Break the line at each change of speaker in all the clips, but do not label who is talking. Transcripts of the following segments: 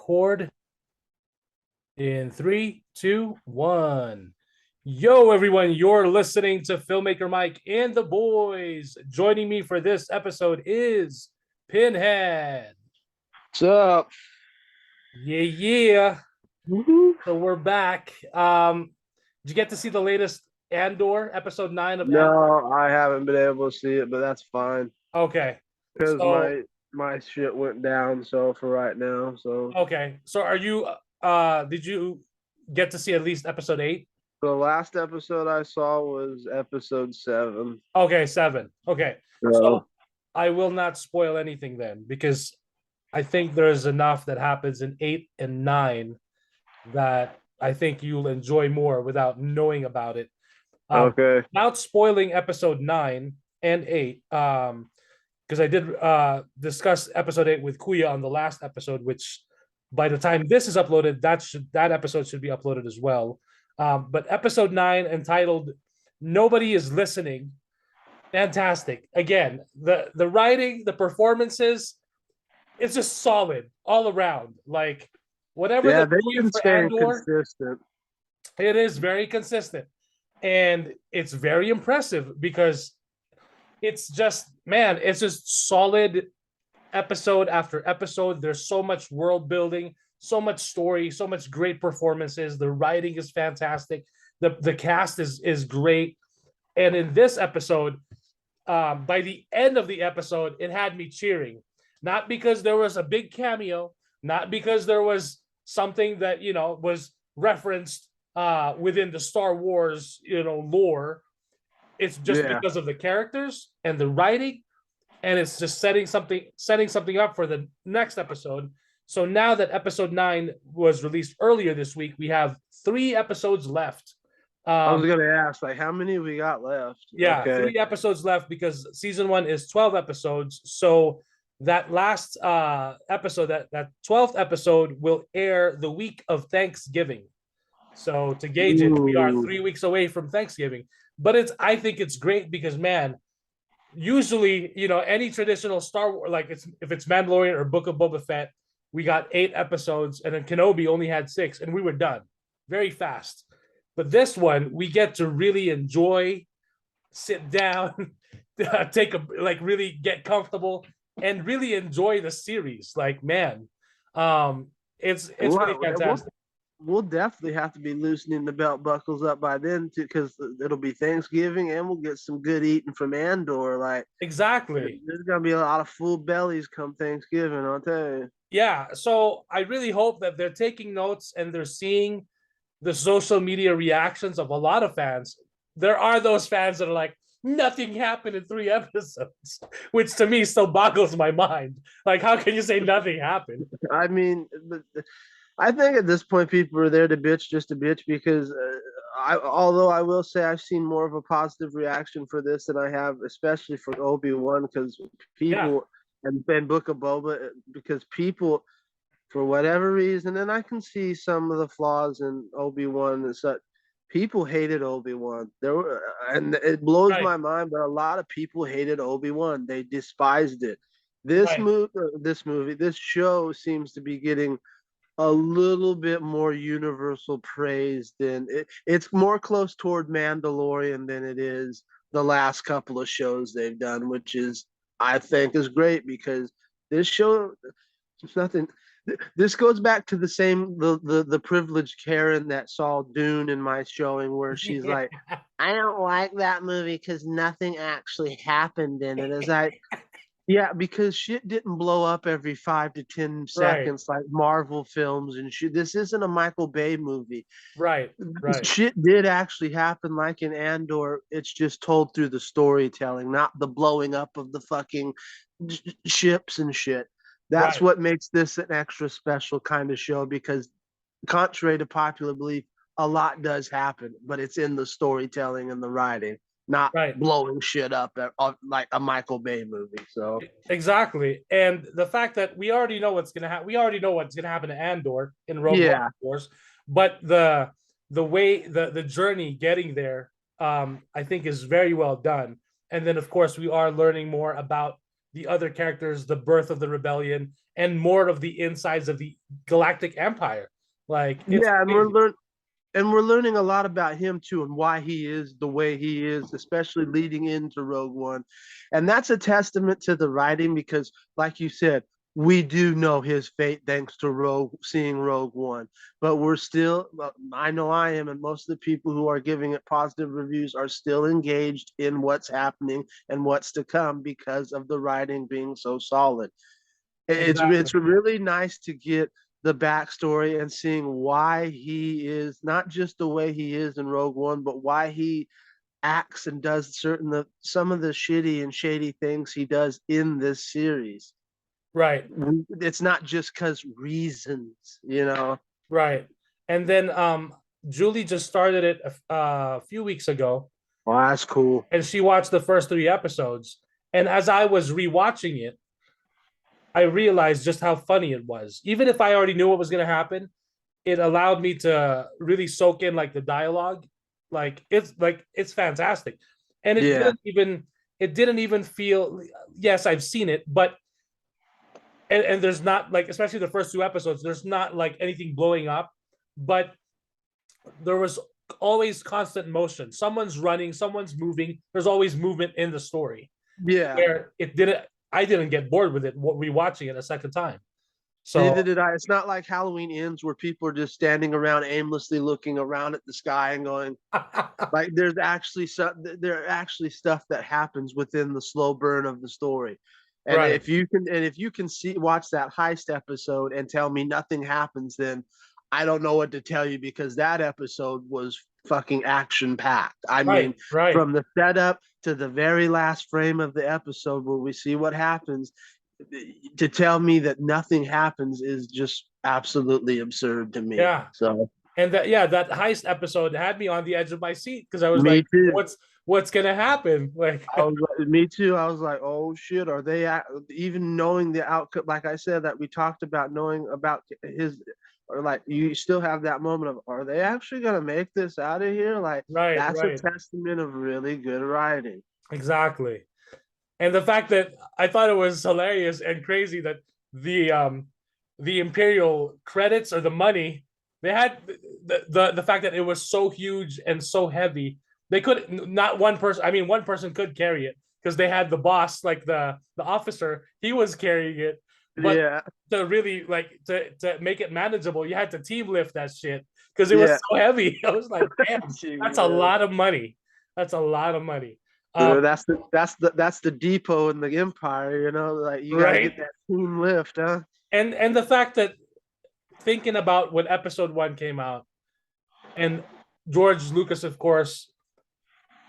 record in 3, 2, 1. Yo, everyone, you're listening to Filmmaker Mike and the boys. Joining me for this episode is Pinhead.
What's up?
Yeah.
Woohoo.
So we're back. Did you get to see the latest Andor, Episode 9 of Andor?
No, I haven't been able to see it, but that's fine
Okay.
because
So
my shit went down. So for right now,
So are you did you get to see at least episode 8?
the last episode I saw was episode 7.
Okay, 7. Okay.
So
So I will not spoil anything then because I think there's enough that happens in 8 and 9 that I think you'll enjoy more without knowing about it.
okay,
Without spoiling episode 9 and 8, because I did discuss episode 8 with Kuya on the last episode, which by the time this is uploaded, that episode should be uploaded as well. But episode 9, entitled "Nobody Is Listening," fantastic. Again, the writing, the performances, it's just solid all around. Like whatever
yeah,
they're
they've
doing
been
for
staying
Andor,
consistent.
it is very consistent, and it's very impressive because it's just, man, it's just solid episode after episode. There's so much world building, so much story, so much great performances. The writing is fantastic. The cast is great. And in this episode, by the end of the episode, it had me cheering. Not because there was a big cameo, not because there was something that was referenced within the Star Wars lore. It's just
Yeah,
because of the characters and the writing, and it's just setting something up for the next episode. So now that episode 9 was released earlier this week, we have 3 episodes left.
I was
Um,
gonna ask, like, how many we got left?
yeah,
Okay,
3 episodes left because season 1 is 12 episodes. So that last episode, that 12th episode, will air the week of Thanksgiving. So to gauge it, we are
ooh,
3 weeks away from Thanksgiving. But I think it's great because, man, usually, any traditional Star Wars, like if it's Mandalorian or Book of Boba Fett, we got 8 episodes, and then Kenobi only had 6, and we were done very fast. But this one, we get to really enjoy, sit down, take a really get comfortable, and really enjoy the series. Like, man, it's really
we'll
fantastic.
we'll definitely have to be loosening the belt buckles up by then too, because it'll be Thanksgiving and we'll get some good eating from Andor. Like
Exactly.
there's gonna be a lot of full bellies come Thanksgiving, I'll tell you.
Yeah. So I really hope that they're taking notes and they're seeing the social media reactions of a lot of fans. There are those fans that are like, nothing happened in 3 episodes, which to me still boggles my mind. Like, how can you say nothing happened?
I mean, I think at this point people are there to bitch just to bitch because although I will say I've seen more of a positive reaction for this than I have, especially for Obi-Wan, because
Yeah.
people and Book of Boba, because people for whatever reason, and I can see some of the flaws in Obi-Wan and such. People hated Obi-Wan. There were, and it blows
Right.
my mind, but a lot of people hated Obi-Wan. They despised it.
Right.
This show seems to be getting a little bit more universal praise than it's more close toward Mandalorian than it is the last couple of shows they've done, which is I think is great because this show, it's nothing. This goes back to the same the privileged Karen that saw Dune in my showing, where she's like, I don't like that movie because nothing actually happened in it. It's like, yeah, because shit didn't blow up every 5 to 10
Right.
seconds like Marvel films and shit. This isn't a Michael Bay movie.
Right. Right.
Shit did actually happen, like in Andor. It's just told through the storytelling, not the blowing up of the fucking ships and shit. That's
Right.
what makes this an extra special kind of show because, contrary to popular belief, a lot does happen, but it's in the storytelling and the writing, not
Right.
blowing shit up like a Michael Bay movie. So
Exactly. And the fact that we already know what's gonna happen, we already know what's gonna happen to Andor in Rogue One,
yeah,
of course. But the way the journey getting there, I think is very well done. And then of course we are learning more about the other characters, the birth of the rebellion, and more of the insides of the Galactic Empire. Like it's
Yeah,
crazy.
and we're learning a lot about him too, and why he is the way he is, especially leading into Rogue One. And that's a testament to the writing because, like you said, we do know his fate thanks to seeing Rogue One. But we're still, well, I know I am, and most of the people who are giving it positive reviews are still engaged in what's happening and what's to come because of the writing being so solid.
Exactly.
It's really nice to get the backstory and seeing why he is not just the way he is in Rogue One, but why he acts and does some of the shitty and shady things he does in this series.
Right.
It's not just because reasons, you know.
Right. And then Julie just started it a few weeks ago,
Oh, that's cool.
and she watched the first 3 episodes. And as I was rewatching it, I realized just how funny it was. Even if I already knew what was going to happen, it allowed me to really soak in like the dialogue. Like it's fantastic. And
Yeah.
it didn't even feel, yes, I've seen it, but and there's not like, especially the first 2 episodes, there's not like anything blowing up, but there was always constant motion. Someone's running, someone's moving. There's always movement in the story.
Yeah.
Where I didn't get bored with it rewatching it a second time.
Neither
So
did I. It's not like Halloween Ends where people are just standing around aimlessly looking around at the sky and going, like there actually stuff that happens within the slow burn of the story. And
right,
if you can watch that heist episode and tell me nothing happens, then I don't know what to tell you because that episode was fucking action packed. I mean,
right.
from the setup to the very last frame of the episode where we see what happens, to tell me that nothing happens is just absolutely absurd to me.
Yeah.
So
And that heist episode had me on the edge of my seat because I was
me
like,
too.
what's gonna happen? Like
Me too. I was like, oh shit, are they even knowing the outcome? Like I said, that we talked about knowing about his, or like you still have that moment of, are they actually gonna make this out of here? Like
right,
that's a
right.
testament of really good writing.
Exactly. And the fact that I thought it was hilarious and crazy that the Imperial credits or the money they had the fact that it was so huge and so heavy, they could not one person, I mean one person could carry it because they had the boss, like the officer, he was carrying it, but
Yeah,
to really like to make it manageable, you had to team lift that shit because it was
yeah.
so heavy. I was like, damn, that's a lot of money. That's a lot of money.
That's the depot in the Empire. You know, like you got to
Right.
get that team lift, huh?
And the fact that, thinking about when episode 1 came out, and George Lucas, of course,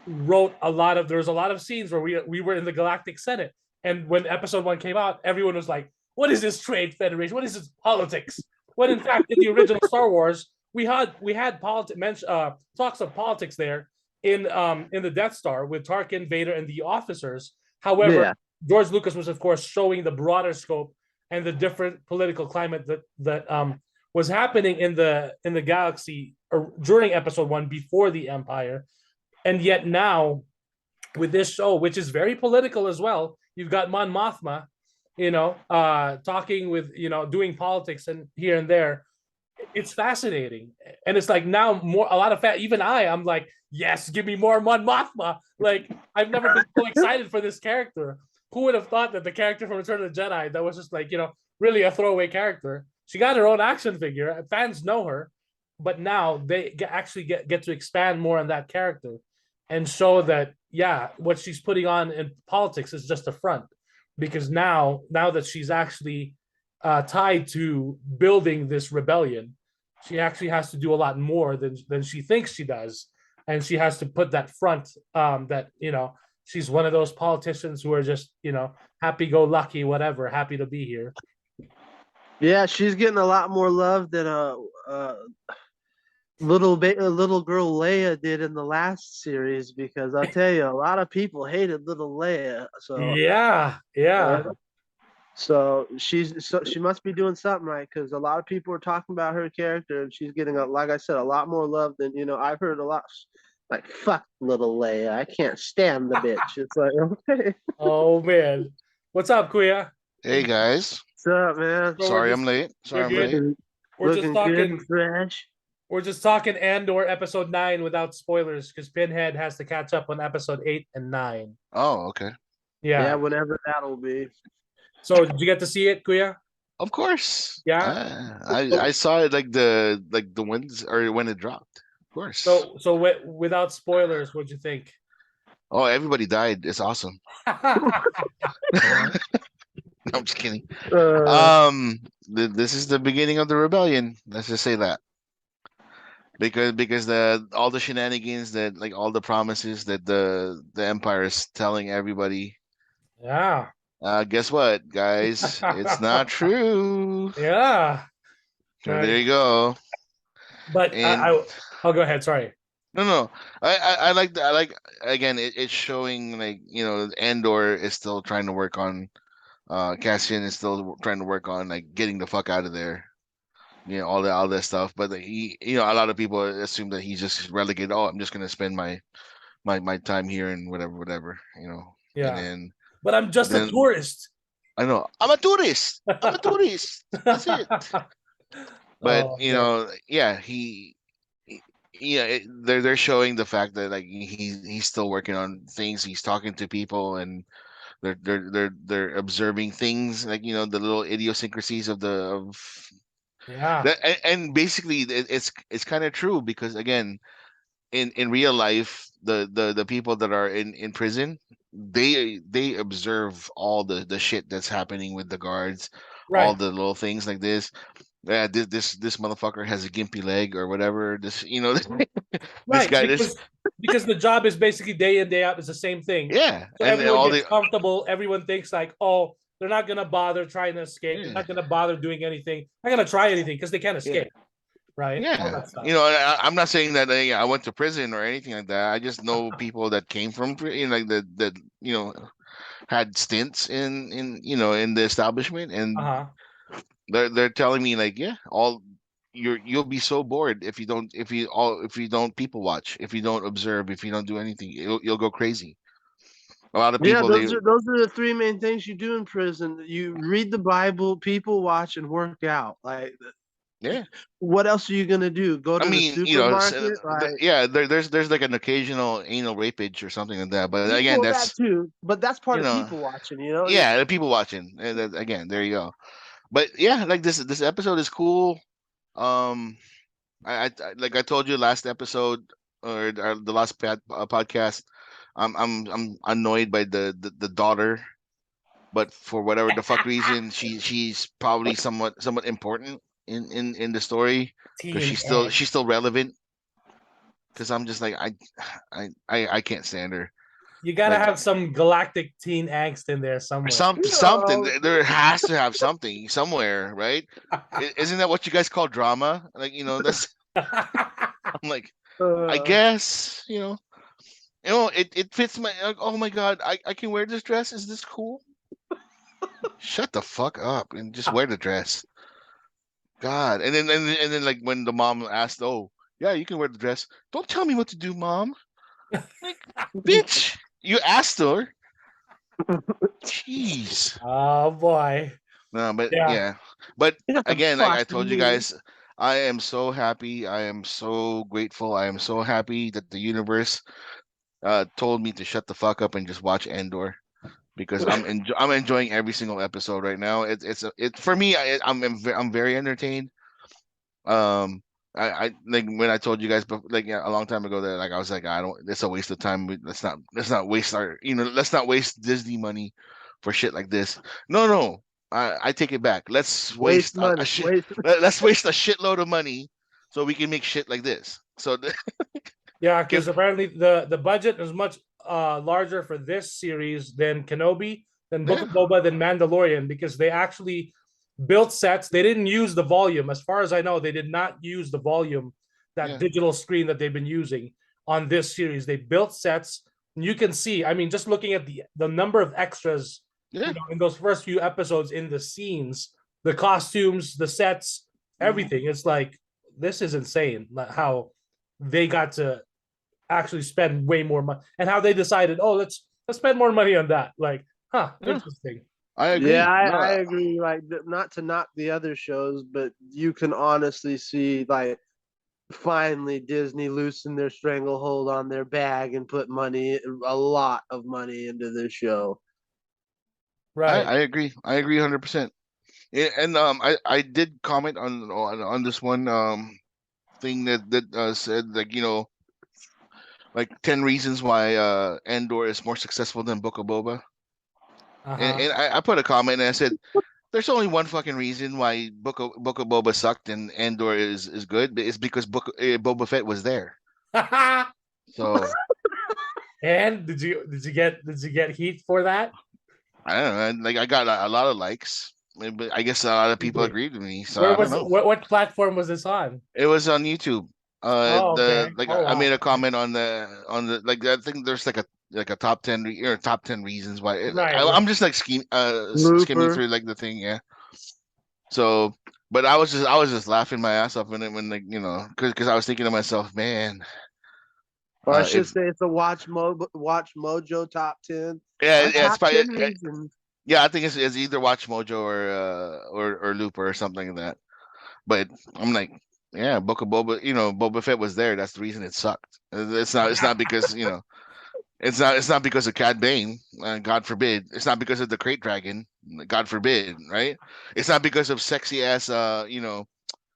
wrote there was a lot of scenes where we were in the Galactic Senate, and when episode 1 came out, everyone was like, what is this trade federation, what is this politics, when in fact in the original Star Wars we had talks of politics there in the Death Star with Tarkin, Vader, and the officers. However,
Yeah,
George Lucas was of course showing the broader scope and the different political climate that was happening in the galaxy during episode 1 before the Empire. And yet now with this show, which is very political as well, you've got Mon Mothma, talking with, doing politics and here and there. It's fascinating, and it's like now a lot of even I'm like, yes, give me more Mon Mothma. Like I've never been so excited for this character. Who would have thought that the character from Return of the Jedi that was just like, really a throwaway character, she got her own action figure, fans know her, but now they actually get to expand more on that character and show that, yeah, what she's putting on in politics is just a front, because now that she's actually tied to building this rebellion, she actually has to do a lot more than she thinks she does, and she has to put that front, that she's one of those politicians who are just happy go lucky, whatever, happy to be here.
yeah. She's getting a lot more love than uh little girl Leia did in the last series because I'll tell you, a lot of people hated little Leia.
Yeah,
Uh,
yeah.
so she must be doing something right because a lot of people are talking about her character and she's getting like I said, a lot more love than I've heard a lot. Like fuck little Leia, I can't stand the bitch. It's like okay,
Oh man. What's up, Kuya?
Hey guys,
What's up, man?
So we're
sorry I'm
just
late. Sorry
you're
I'm
good.
late.
Looking,
We're just
looking good and
talking.
fresh.
We're just talking Andor episode 9 without spoilers because Pinhead has to catch up on episode 8 and 9.
Oh, okay.
Yeah,
Yeah.
whenever that'll be.
So did you get to see it, Kuya?
Of course.
Yeah.
I saw it like the wins or when it dropped. Of course.
Without spoilers, what'd you think?
Oh, everybody died. It's awesome. No, I'm just kidding.
Uh,
This is the beginning of the rebellion. Let's just say that. Because the all the shenanigans that like all the promises that the Empire is telling everybody.
Yeah.
Guess what, guys? It's not true.
Yeah.
So there you go.
But
And
I'll go ahead. Sorry.
no. I like I like again. It's showing like Andor is still trying to work on. Cassian is still trying to work on like getting the fuck out of there. All that stuff. But like, a lot of people assume that he's just relegated. Oh, I'm just gonna spend my time here and whatever. And
Yeah. But I'm just a
then
tourist.
I know I'm a tourist. I'm a tourist. That's it. But
Oh, man.
yeah, they're showing the fact that like he's still working on things. He's talking to people and they're observing things like the little idiosyncrasies of
Yeah.
that and basically it's kind of true because again in real life the people that are in prison they observe all the shit that's happening with the guards, all
Right.
the little things like this. Yeah, this motherfucker has a gimpy leg or whatever. This this
Right.
guy this
Because the job is basically day in, day out. It's the same thing.
yeah,
So
and
everyone
all
gets
the
comfortable. Everyone thinks like, oh, they're not gonna bother trying to escape. They're
yeah
not gonna bother doing anything. They're not gonna try anything because they can't
yeah
escape. Right. All
yeah.
that stuff.
I'm not saying that I went to prison or anything like that. I just know people that came from like that had stints in the establishment, and
Uh-huh.
they're telling me like yeah, all you'll be so bored if you don't people watch, if you don't observe, if you don't do anything, you'll go crazy. A lot of
yeah,
people
those are the three main things you do in prison. You read the Bible, people watch, and work out. Like,
yeah.
what else are you gonna do? Go
I
to the
mean,
supermarket? Like,
yeah, there's like an occasional anal rapage or something like that, but again,
well, that
that's
too. But that's part
you
of
know,
people watching. You know.
yeah, the people watching, and again, there you go. But yeah, like this episode is cool. Um, like I told you last episode or the last podcast, I'm annoyed by the daughter, but for whatever the fuck reason, she's probably somewhat important in the story because
Teen
she's still relevant. Because I'm just like I can't stand her.
You gotta
Like
have some galactic teen angst in there somewhere.
something
No.
there has to have something somewhere, right? Isn't that what you guys call drama? Like that's I'm like I
Uh,
guess it fits my like, oh my god, I can wear this dress. Is this cool? Shut the fuck up and just wear the dress. God, and then like when the mom asked, oh yeah, you can wear the dress. Don't tell me what to do, mom. Like, bitch, you asked her. Jeez.
Oh boy.
No, but
Yeah.
yeah. But
you got the
again, like I
fucking
told you
me.
guys, I am so happy. I am so grateful. I am so happy that the universe told me to shut the fuck up and just watch Andor because I'm enjoying every single episode right now. It for me. I'm very entertained. Um, I like when I told you guys, but like yeah, a long time ago that like I was like I don't. It's a waste of time. Let's not waste our let's not waste Disney money for shit like this. No. I take it back. Let's
Waste
waste a
money.
shit.
Waste.
Let's waste a shitload of money so we can make shit like this. So
Yeah,
because
because apparently the budget is much larger for this series than Kenobi, than Book
yeah,
of Boba, than Mandalorian, because they actually built sets. They didn't use the volume. As far as I know, they did not use the volume, that
yeah,
digital screen that they've been using on this series. They built sets. And you can see, I mean, just looking at the number of extras,
yeah.
in those first few episodes, in the scenes, the costumes, the sets,
Mhm.
everything. It's like this is insane. How they got to actually spend way more money and how they decided, oh, let's spend more money on that. Like, huh,
Yeah.
interesting.
I agree.
Yeah, I,
No,
I agree. Like, not to knock the other shows, but you can honestly see, like, finally Disney loosened their stranglehold on their bag and put a lot of money into this show.
Right.
I agree. I agree 100%. And I did comment on this one thing that said, like, like 10 reasons why Andor is more successful than Book of Boba.
Uh-huh.
And I put a comment and I said, there's only one fucking reason why Book of Boba sucked and Andor is good. It's because Boba Fett was there. So
And did you get heat for that?
I don't know. Like, I got a lot of likes, but I guess a lot of people agreed with me. So
Where
I don't
was
know.
what platform was this on?
It was on YouTube.
Oh, okay. Oh,
I
wow.
made a comment on the like, I think there's like a top 10 or top 10 reasons why.
Right.
I'm just like skimming
Looper.
through like the thing, yeah. So, but I was just laughing my ass off when like, because I was thinking to myself, man,
Or I should
if
say it's a Watch Mojo top 10.
yeah,
Our
yeah, it's
top
probably
10 reasons.
yeah, I think it's either Watch Mojo or Looper or something like that. But I'm like, yeah, Book of Boba, Boba Fett was there. That's the reason it sucked. It's not because, it's not because of Cad Bane, God forbid. It's not because of the Crate Dragon, God forbid, right? It's not because of sexy ass, well,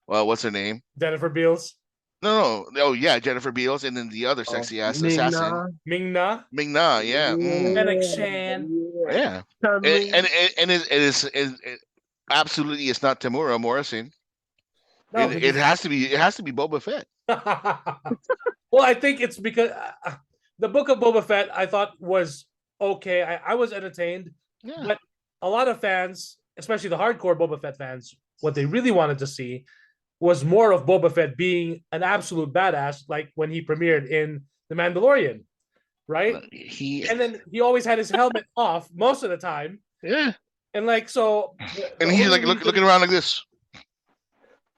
what's her name?
Jennifer Beals.
No. Oh yeah, Jennifer Beals, and then the other
Oh,
sexy ass assassin,
Ming-Na.
Ming Na.
Ming Na. Yeah,
Fennec Shan.
Yeah.
yeah.
Chun-Li.
And absolutely, it's not Tamura Morrison.
No,
It has to be Boba Fett.
well, I think it's because the Book of Boba Fett I thought was okay. I was entertained,
Yeah.
but a lot of fans, especially the hardcore Boba Fett fans, what they really wanted to see was more of Boba Fett being an absolute badass, like when he premiered in The Mandalorian, right? And then he always had his helmet off most of the time,
Yeah,
and like so. The
and he's
only
like
reason
looking around like this.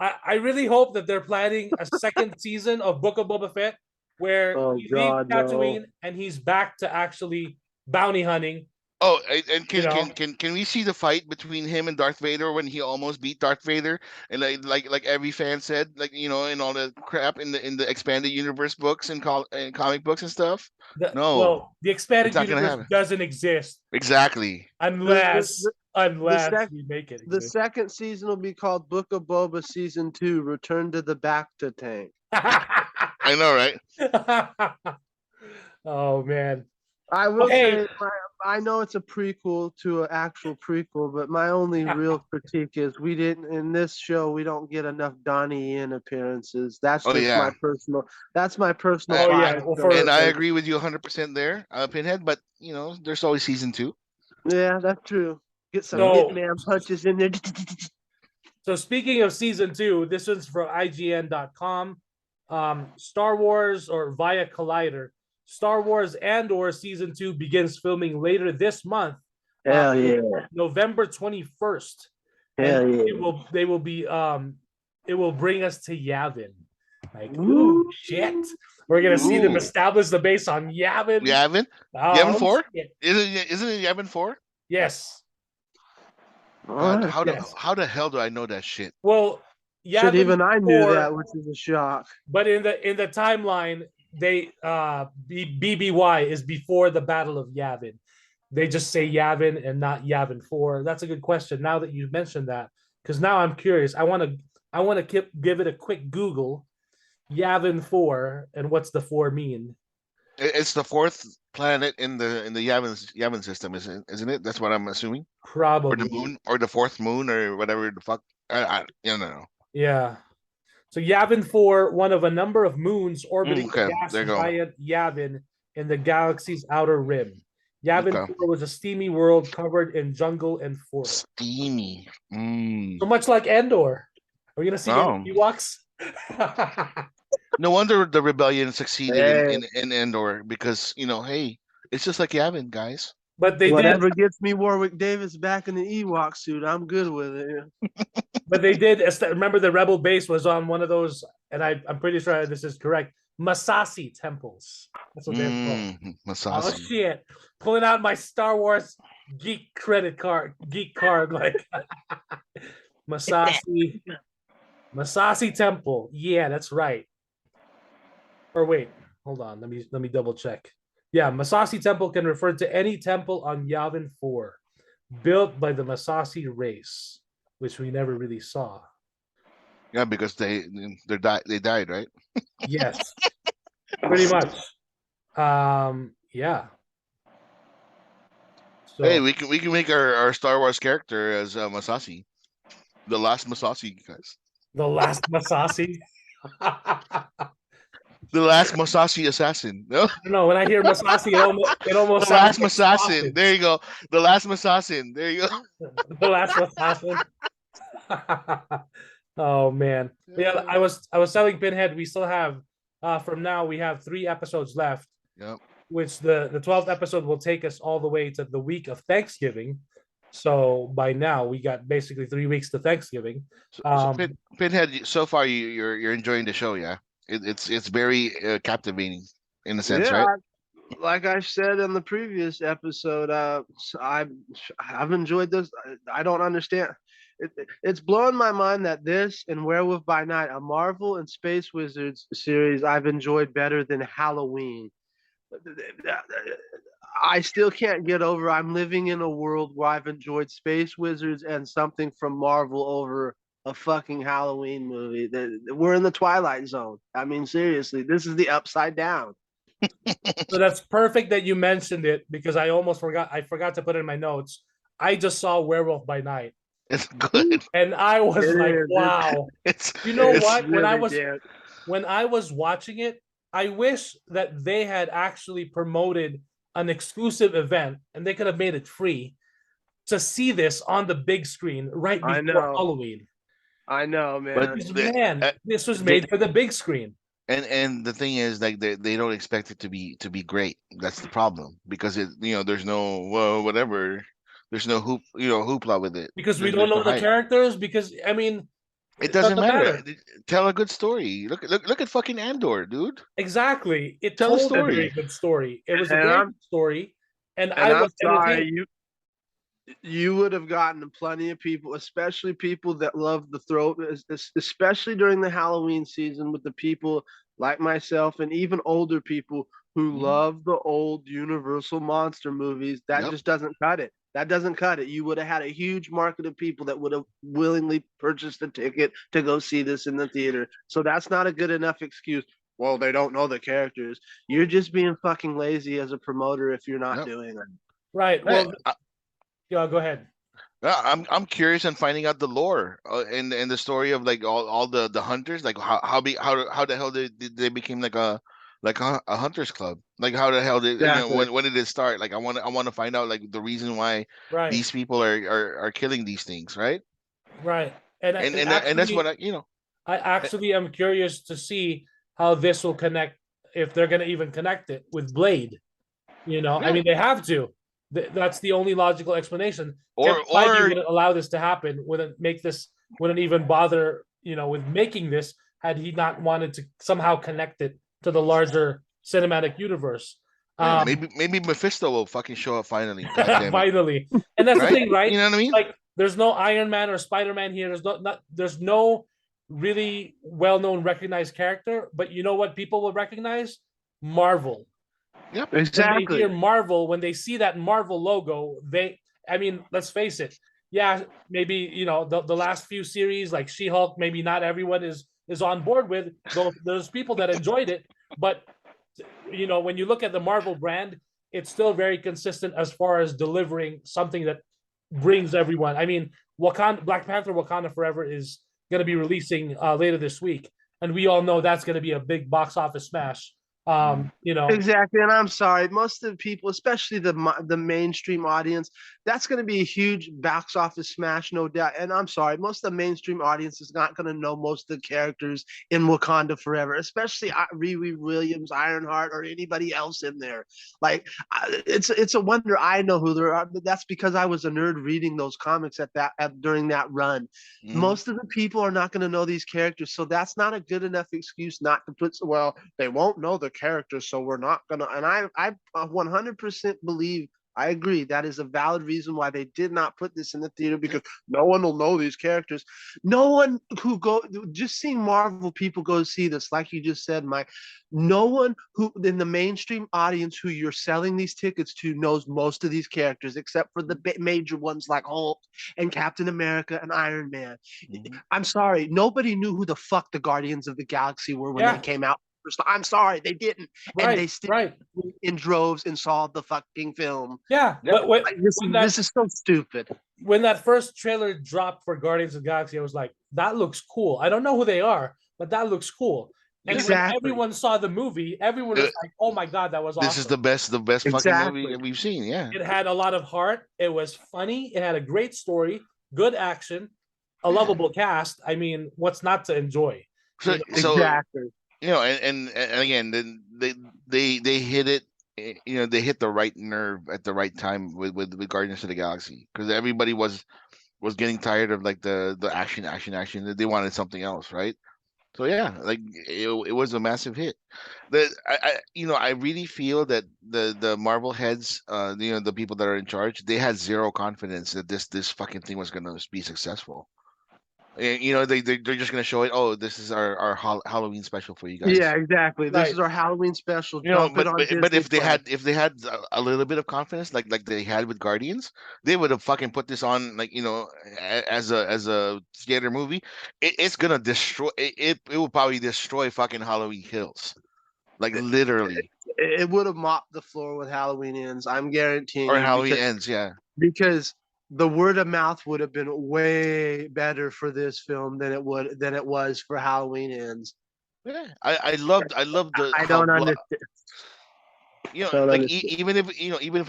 I really hope that they're planning a second season of Book of Boba Fett where
Oh,
he leaves
God, no.
Tatooine and he's back to actually bounty hunting.
Oh, and
You know?
can we see the fight between him and Darth Vader when he almost beat Darth Vader? And like every fan said, like, in all the crap in the expanded universe books and comic books and stuff. No,
The
it's
expanded
not gonna
universe
happen.
doesn't exist
Exactly.
unless
sec-
we make it
The
exist.
second season will be called Book of Boba Season 2, Return to the Bacta Tank.
I know, right?
Oh man.
I will
Hey.
say, I know it's a prequel to an actual prequel, but my only real critique is in this show, we don't get enough Donnie Yen appearances. That's
Oh
just
yeah.
my personal
Oh, yeah.
bias.
Well,
And I agree with you 100% there, Pinhead. But there's always season 2.
Yeah, that's true. Get some
So-
Hitman punches in there.
So speaking of season 2, this is from IGN.com. Star Wars or via Collider. Star Wars Andor season 2 begins filming later this month.
Hell yeah.
November 21st.
Hell
And
yeah.
they will be it will bring us to Yavin. Like,
Ooh.
ooh, shit. We're gonna see them
Ooh.
establish the base on Yavin.
Yavin?
Oh,
Yavin 4?
shit.
Isn't it Yavin 4?
Yes.
God,
Yes.
how the hell do I know that shit?
Well,
Shit,
Yavin
even I knew
4,
that, which is a shock.
but in the timeline, they BBY is before the Battle of Yavin. They just say Yavin and not Yavin 4. That's a good question. Now that you mentioned that, because now I'm curious. I want to give it a quick Google. Yavin 4 and what's the 4 mean?
It's the fourth planet in the Yavin system, isn't it? That's what I'm assuming.
Probably.
Or the moon, or the fourth moon, or whatever the fuck. I don't know.
Yeah. So Yavin 4, one of a number of moons orbiting
Okay,
the gas
there you go.
giant Yavin in the galaxy's outer rim. Yavin
Okay.
4 was a steamy world covered in jungle and forest.
Steamy.
So much like Andor. Are we gonna see
Oh.
Ewoks?
No wonder the rebellion succeeded
Hey.
in Andor, because hey, it's just like Yavin, guys.
But they
Whatever
did.
gets me Warwick Davis back in the Ewok suit, I'm good with it.
But they did. Remember, the rebel base was on one of those, and I'm pretty sure this is correct. Masasi temples. That's what they're called. Oh
Masasi.
shit! Pulling out my Star Wars geek card like Masashi Temple. Yeah, that's right. Or wait, hold on. Let me double check. Yeah, Masashi Temple can refer to any temple on Yavin 4 built by the Masashi race, which we never really saw.
Yeah, because they died, right?
Yes, pretty much. Yeah.
Hey,
So
we can make our Star Wars character as Masashi, the last Masashi, guys.
the last Masashi.
The last Masashi assassin. No,
No, when I hear Masashi, it almost
the
sounds
last
like
assassin.
sausage.
There you go. The last assassin. There you go.
The last assassin. Oh man. Yeah, I was telling Pinhead we still have from now we have 3 episodes left,
Yep.
which the 12th episode will take us all the way to the week of Thanksgiving. So by now we got basically 3 weeks to Thanksgiving.
So Pinhead, so far you're enjoying the show, yeah? It's very captivating in a sense,
Yeah,
right?
like I said in the previous episode, I've enjoyed this. I don't understand. It's blowing my mind that this and Werewolf by Night, a Marvel and Space Wizards series, I've enjoyed better than Halloween. I still can't get over. I'm living in a world where I've enjoyed Space Wizards and something from Marvel over a fucking Halloween movie. We're in the Twilight Zone. I mean, seriously, this is the upside down.
So that's perfect that you mentioned it because I almost forgot. I forgot to put it in my notes. I just saw Werewolf by Night,
It's good.
and I was
It
like,
is.
"Wow!"
It's
You know
it's
what?
Really did.
When I was watching it, I wish that they had actually promoted an exclusive event and they could have made it free to see this on the big screen right
I
before
know.
Halloween.
I know,
but
man.
Because,
the,
man,
uh,
this was
they
made for the big screen.
and the thing is like they don't expect it to be great. That's the problem because there's no whatever. There's no hoopla with it.
Because we don't
There's no
know the
hype.
characters. Because I mean,
It
it
doesn't
doesn't
matter.
matter.
Tell a good story. Look at fucking Andor, dude.
Exactly. It
Tell a
told a very
story.
good story. It was a
And
very
I'm
good story, and
and
I
I'm
was
sorry,
entertained.
you would have gotten plenty of people, especially people that love the throw, especially during the Halloween season, with the people like myself and even older people who
Mhm.
love the old Universal monster movies. That
Yep.
just doesn't cut it. That doesn't cut it. You would have had a huge market of people that would have willingly purchased a ticket to go see this in the theater. So that's not a good enough excuse. Well, they don't know the characters. You're just being fucking lazy as a promoter if you're not
Yep.
doing it.
Right.
Hey,
Well, yeah. Go ahead.
I'm curious on finding out the lore and the story of like all the hunters, like how the hell did they became like a hunters club, like how the hell did
Exactly.
when did it start? Like I want to find out like the reason why
Right.
these people are killing these things, right?
Right. And
And that's what
I
eh,
actually am curious to see how this will connect if they're going to even connect it with Blade. I
yeah.
mean, they have to. That's the only logical explanation. Kevin Feige
Or
wouldn't allow this to happen. Wouldn't even bother. With making this had he not wanted to somehow connect it to the larger cinematic universe.
yeah,
Um,
maybe Mephisto will fucking show up finally. God damn it,
Finally, and that's the
right?
thing, right?
You know what I mean?
Like, there's no Iron Man or Spider Man here. There's no really well known recognized character. But you know what? People will recognize Marvel.
Yep.
When they
Exactly.
hear Marvel, when they see that Marvel logo, I mean, let's face it. Yeah, maybe the last few series like She-Hulk, maybe not everyone is on board with. Though there's people that enjoyed it, but when you look at the Marvel brand, it's still very consistent as far as delivering something that brings everyone. I mean, Black Panther Wakanda Forever is going to be releasing later this week, and we all know that's going to be a big box office smash.
Exactly, and I'm sorry. Most of the people, especially the mainstream audience, that's going to be a huge box office smash, no doubt. And I'm sorry, most of the mainstream audience is not going to know most of the characters in Wakanda Forever, especially Riri Williams, Ironheart, or anybody else in there. Like, it's a wonder I know who there are. But that's because I was a nerd reading those comics during that run.
Mhm.
Most of the people are not going to know these characters, so that's not a good enough excuse not to put. Well, they won't know the characters, so we're not gonna. And I 100% believe I agree. That is a valid reason why they did not put this in the theater, because no one will know these characters. No one who just seeing Marvel people go see this, like you just said, Mike. No one who in the mainstream audience who you're selling these tickets to knows most of these characters, except for the major ones like Hulk and Captain America and Iron Man.
Mhm.
I'm sorry, nobody knew who the fuck the Guardians of the Galaxy were when they
Yeah,
came out. I'm sorry, they didn't, and they
right,
still
right.
in droves and saw the fucking film.
Yeah,
Yeah.
but when
Like, this
when
is
that
this is so stupid.
when that first trailer dropped for Guardians of the Galaxy, I was like, that looks cool. I don't know who they are, but that looks cool. And when
Exactly.
everyone saw the movie, everyone
Uh,
was like, "Oh my god, that was
This is
awesome!"
the best fucking movie
Exactly.
that we've seen. Yeah.
It had a lot of heart. It was funny. It had a great story, good action, a
Yeah.
lovable cast. I mean, what's not to enjoy?
So
You know?
Exactly.
and again, then they hit it. They hit the right nerve at the right time with Guardians of the Galaxy, because everybody was getting tired of like the action. They wanted something else, right? So yeah, like it was a massive hit. I really feel that the Marvel heads, the people that are in charge, they had zero confidence that this fucking thing was gonna be successful. They're just gonna show it. Oh, this is our Halloween special for you
Yeah,
guys.
exactly. This
Right.
is our Halloween special. Dump it on
But
Disney
if
Plus.
they had a little bit of confidence, like they had with Guardians, they would have fucking put this on, like, as a theater movie. It's gonna destroy it will probably destroy fucking Halloween Kills, like literally,
It would have mopped the floor with Halloween Ends. I'm guaranteeing
or
you,
Halloween Ends. Yeah.
because the word of mouth would have been way better for this film than it was for Halloween Ends.
Yeah, I loved the
I
how
don't understand. Don't
like
understand.
even if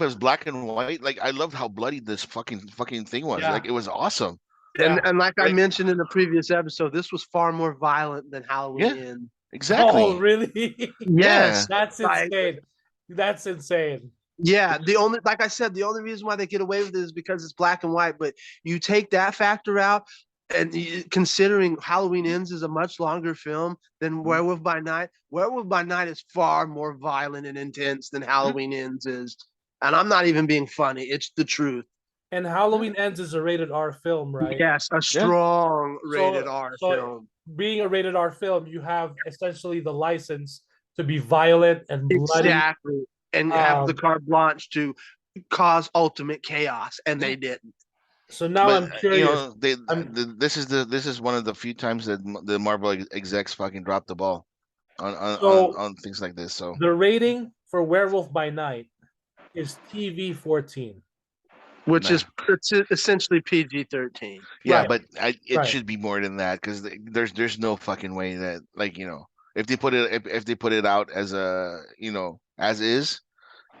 it was black and white, like I loved how bloody this fucking thing was.
Yeah,
Like it was awesome.
yeah.
And like I
Like
mentioned in the previous episode, this was far more violent than Halloween
yeah,
Ends.
Oh,
exactly.
really?
Yeah.
Yes,
That's
like,
insane. That's insane.
yeah. The only, like I said, the only reason why they get away with it is because it's black and white. But you take that factor out, and considering Halloween Ends is a much longer film than
Mhm.
Werewolf by Night. Werewolf by Night is far more violent and intense than
Yeah.
Halloween Ends is. And I'm not even being funny. It's the truth.
And
Yeah.
Halloween Ends is a rated R film, right?
Yes, a
Yeah.
strong rated
So,
R
so
film.
being a rated R film, you have essentially the license to be violent and bloody.
Exactly. And have the
Um,
carte blanche to cause ultimate chaos, and
Yeah.
they didn't.
so now
But
I'm curious. I'm
this is one of the few times that the Marvel execs fucking dropped the ball
so
on things like this. So
the rating for Werewolf by Night is TV 14.
Which
nah.
is, it's essentially PG-13.
Yeah,
Right,
but it
right.
should be more than that, because there's no fucking way that, like, if if they put it out as as is,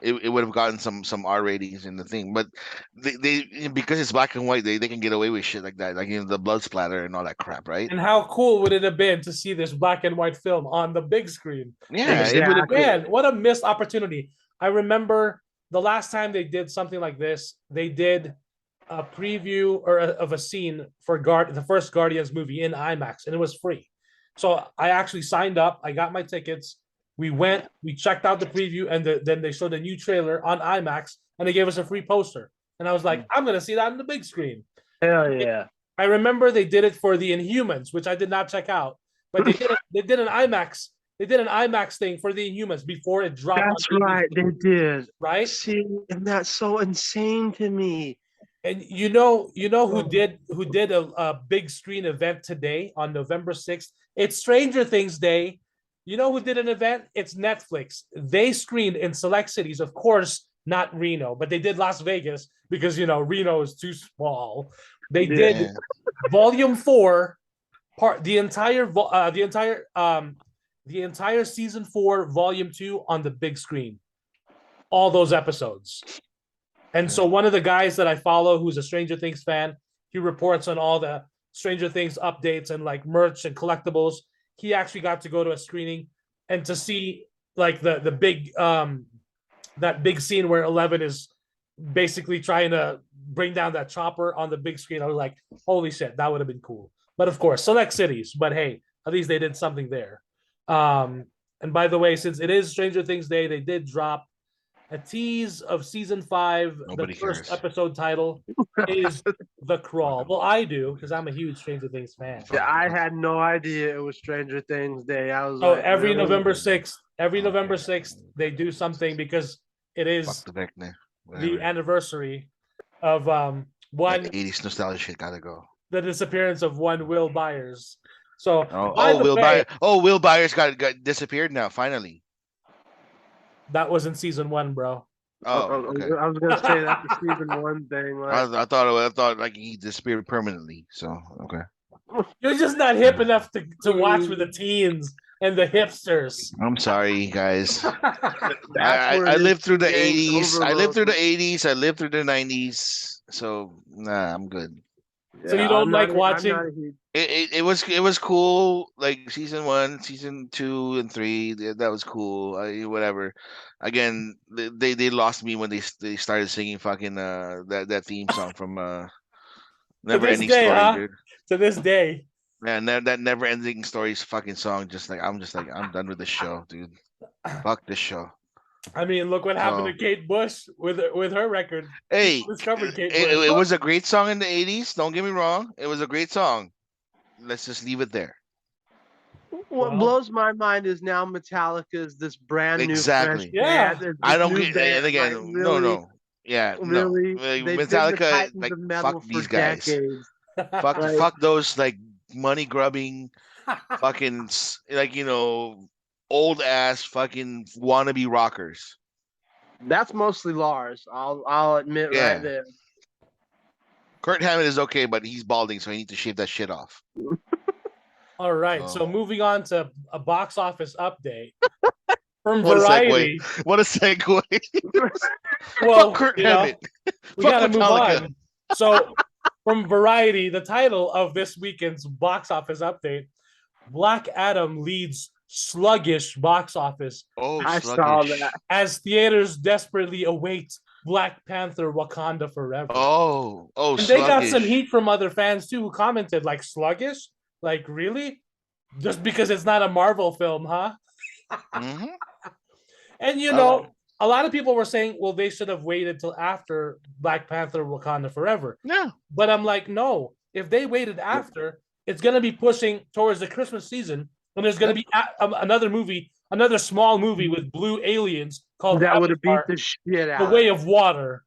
it would have gotten some R ratings in the thing. But they because it's black and white, they can get away with shit like that, like the blood splatter and all that crap, right?
And how cool would it have been to see this black and white film on the big screen?
Yeah, it would have.
Exactly.
Man, what a missed opportunity. I remember the last time they did something like this, they did a preview of a scene for the first Guardians movie in IMAX, and it was free. So I actually signed up. I got my tickets. We went, we checked out the preview, and then they showed a new trailer on IMAX, and they gave us a free poster. And I was like, I'm gonna see that on the big screen.
Hell yeah.
I remember they did it for the Inhumans, which I did not check out, but they did an IMAX. They did an IMAX thing for the Inhumans before it dropped on
That's right.
ABC,
They did.
right?
See, and that's so insane to me.
And who did a big screen event today on November 6th? It's Stranger Things Day. You know who did an event? It's Netflix. They screened in select cities, of course, not Reno, but they did Las Vegas because Reno is too small. They
Yeah.
did Volume 4, the entire season 4, Volume 2 on the big screen. All those episodes. And so one of the guys that I follow, who's a Stranger Things fan, he reports on all the Stranger Things updates and like merch and collectibles. He actually got to go to a screening and to see like the big that big scene where 11 is basically trying to bring down that chopper on the big screen. I was like, holy shit, that would have been cool. But of course, select cities. But hey, at least they did something there. And by the way, since it is Stranger Things Day, they did drop a tease of season 5. The
Nobody
first
cares.
episode title is The Crawl. Well, I do because I'm a huge Stranger Things fan.
Yeah, I had no idea it was Stranger Things Day. I was
So
like,
every
really?
November 6th, they do something because it
Fuck
is
the Vecna.
the
Whatever.
anniversary of
That
one
80s nostalgia shit gotta go.
the disappearance of one Will Byers. So
Oh,
by the way,
Will Byers got disappeared now. Finally.
that was in season 1, bro.
Oh, okay.
I was gonna say that's a season 1 thing. Like,
I thought like he disappeared permanently. So okay.
You're just not hip enough to watch with the teens and the hipsters.
I'm sorry, guys.
that's where
I
his
lived through the
Yank
80s. I lived through
overload-
the 80s. I lived through the 90s. So nah, I'm good.
So you don't like watching-
I'm not a huge-
It was cool. Like season 1, season 2, and 3. That was cool. Whatever. Again, they lost me when they started singing fucking that theme song from Never Ending
day,
Story,
huh?
dude.
To this day.
Man, that Never Ending Stories fucking song. I'm done with this show, dude. Fuck this show.
I mean, look what happened
So-
to Kate Bush with her record.
Hey,
People discovered Kate
it
Bush.
was a great song in the 80s. Don't get me wrong. It was a great song. Let's just leave it there.
What
Well-
blows my mind is now Metallica is this brand new
Exactly.
fresh
Yeah.
band. This
I don't
new
get
band,
and again,
like,
no.
really,
Yeah,
really,
no. Like,
they've been the
Metallica,
titans
like
of metal
fuck
for
these guys.
decades.
Fuck
Like-
fuck those like money grubbing fucking like old ass fucking wannabe rockers.
That's mostly Lars. I'll admit
Yeah.
right there.
Kurt Hammond is okay, but he's balding, so he needs to shave that shit off.
All right.
Oh.
So moving on to a box office update from
What a
Variety.
What a segue.
Well,
Fuck Kurt
you know,
Hammond.
we
Fuck
gotta move
Metallica.
on. So from Variety, the title of this weekend's box office update: Black Adam leads sluggish box office
Oh,
I saw
sluggish.
that.
as theaters desperately await Black Panther: Wakanda Forever.
Oh,
and they got some
sluggish.
heat from other fans too, who commented like, sluggish, like, really, just because it's not a Marvel film, huh?
Mhm.
And
Oh.
a lot of people were saying, well, they should have waited till after Black Panther: Wakanda Forever.
Yeah.
But I'm like, no, if they waited after, it's going to be pushing towards the Christmas season, and there's going to be another small movie with blue aliens called
That would have beat
Avatar:
the shit out.
The Way of Water,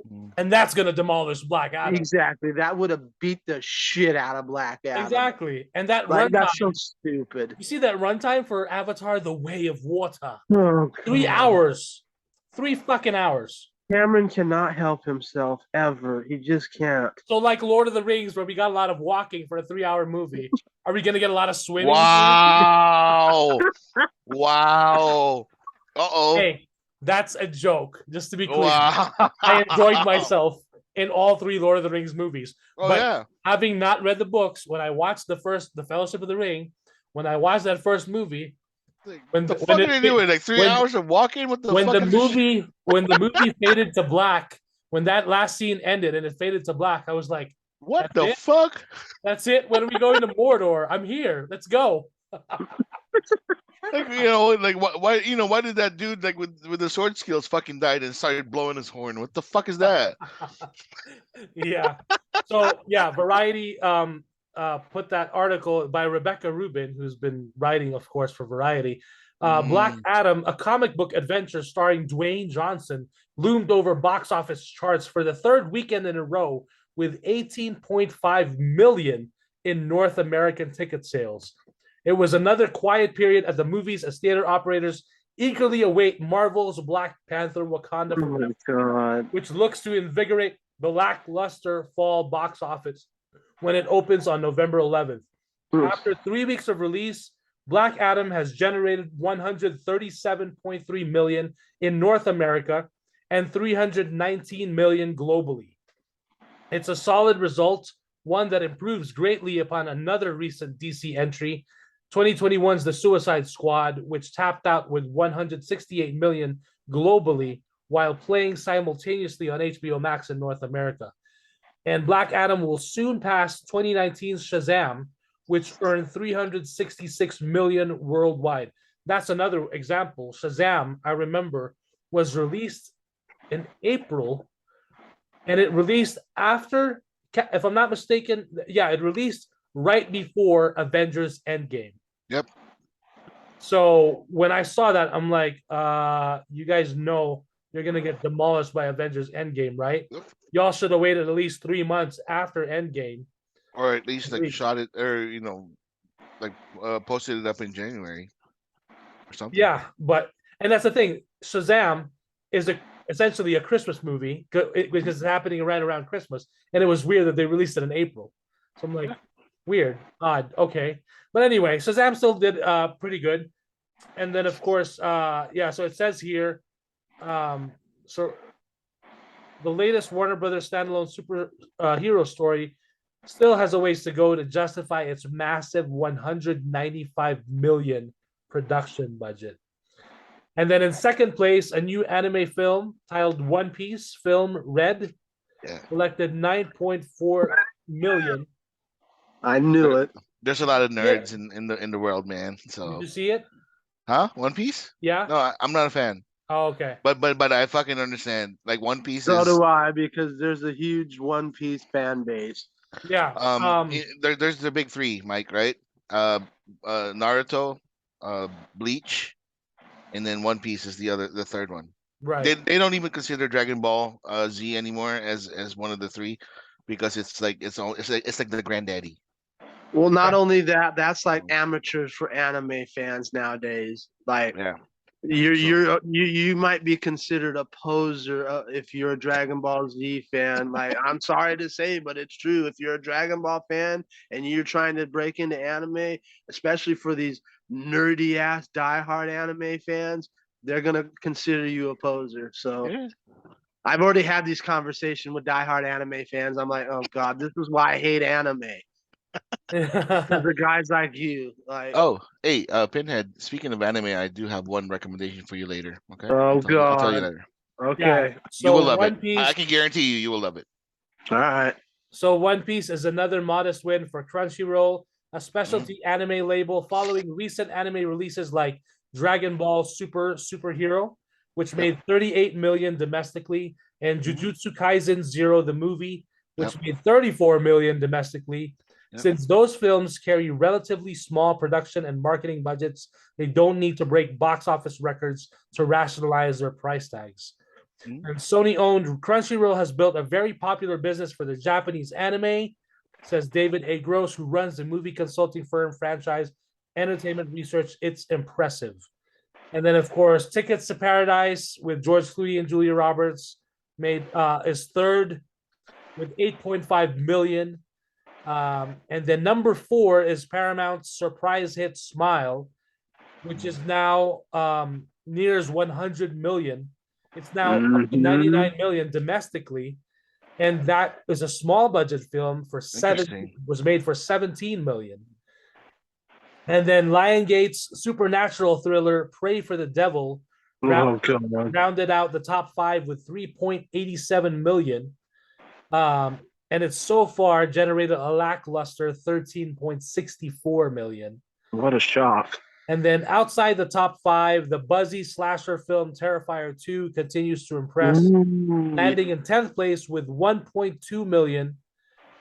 Mm.
and that's going to demolish Black Adam.
Exactly. That would have beat the shit out of Black Adam.
Exactly. And that
Like,
runtime,
that's so stupid.
you see that runtime for Avatar: The Way of Water?
Oh,
3
God.
hours. 3 fucking hours.
Cameron cannot help himself ever. He just can't.
So like Lord of the Rings, where we got a lot of walking for a 3-hour movie, are we gonna get a lot of swimming?
Wow. Wow. Uh-oh.
Hey, that's a joke, just to be clear.
Wow.
I enjoyed myself in all 3 Lord of the Rings movies.
Oh,
but
yeah.
having not read the books, when I watched the Fellowship of the Ring, when I watched that first movie,
Like,
when
the
the-
fuck
when
are
it-
they doing? Like 3
when-
hours of walking? What the
when
fuck
the
is this shit?
movie faded to black, when that last scene ended and it faded to black, I was like,
What
That's
the
it?
fuck?
that's it. When are we going to Mordor? I'm here. Let's go.
Like, like why did that dude like with the sword skills fucking died and started blowing his horn? What the fuck is that?
Yeah. So yeah, Variety put that article by Rebecca Rubin, who's been writing, of course, for Variety. Black Adam, a comic book adventure starring Dwayne Johnson, loomed over box office charts for the 3rd weekend in a row with 18.5 million in North American ticket sales. It was another quiet period at the movies as theater operators eagerly await Marvel's Black Panther: Wakanda
Oh
Forever,
my God.
which looks to invigorate the lackluster fall box office when it opens on November 11th. After 3 weeks of release, Black Adam has generated 137.3 million in North America and 319 million globally. It's a solid result, one that improves greatly upon another recent DC entry, 2021's The Suicide Squad, which tapped out with 168 million globally while playing simultaneously on HBO Max in North America. And Black Adam will soon pass 2019's Shazam, which earned 366 million worldwide. That's another example. Shazam, I remember, was released in April, and it released after, if I'm not mistaken, it released right before Avengers Endgame.
Yep.
So when I saw that, I'm like, you guys know you're gonna get demolished by Avengers Endgame, right?
Yep.
Y'all should have waited at least 3 months after Endgame.
Or at least like shot it, or like posted it up in January or something.
Yeah, and that's the thing. Shazam is essentially a Christmas movie because it's happening right around Christmas, and it was weird that they released it in April. So I'm like, weird, odd, okay. But anyway, Shazam still did pretty good. And then of course, so it says here, so the latest Warner Brothers standalone super hero story still has a ways to go to justify its massive 195 million production budget. And then in second place, a new anime film titled One Piece film Red collected 9.4 million.
I knew it.
There's a lot of nerds in the world, man. So
did you see it?
Huh? One Piece?
Yeah.
No, I'm not a fan.
Oh, okay.
But I fucking understand. Like One Piece
So
is.
do I, because there's a huge One Piece fan base.
Yeah.
There's the big three, Mike, right? Naruto, Bleach, and then One Piece is the third one.
Right.
They don't even consider Dragon Ball Z anymore as one of the three, because it's like the granddaddy.
Well, not only that, that's like amateurs for anime fans nowadays. Like, you might be considered a poser if you're a Dragon Ball Z fan. Like, I'm sorry to say, but it's true. If you're a Dragon Ball fan and you're trying to break into anime, especially for these nerdy ass diehard anime fans, they're gonna consider you a poser. So I've already had these conversations with diehard anime fans. I'm like, oh god, this is why I hate anime. The guys like you. Like,
hey, Pinhead. Speaking of anime, I do have one recommendation for you later. Okay.
Oh god.
I'll tell you later.
Okay.
Yeah, so
you will love
One
it.
Piece,
I can guarantee you will love it.
All right.
So One Piece is another modest win for Crunchyroll, a specialty anime label following recent anime releases like Dragon Ball Superhero, which made 38 million domestically, and Jujutsu Kaisen Zero the movie, which made 34 million domestically. Since those films carry relatively small production and marketing budgets, they don't need to break box office records to rationalize their price tags. And Sony-owned Crunchyroll has built a very popular business for the Japanese anime, says David A. Gross, who runs the movie consulting firm Franchise Entertainment Research. It's impressive. And then, of course, Tickets to Paradise with George Clooney and Julia Roberts is third with 8.5 million. And then number 4 is Paramount's surprise hit Smile, which is now nears 100 million. It's now up to 99 million domestically, and that is a small budget film was made for 17 million. And then Lionsgate's supernatural thriller Pray for the Devil rounded out the top 5 with 3.87 million. And it's so far generated a lackluster 13.64 million.
What a shock.
And then outside the top 5, the buzzy slasher film Terrifier 2 continues to impress, landing in 10th place with 1.2 million.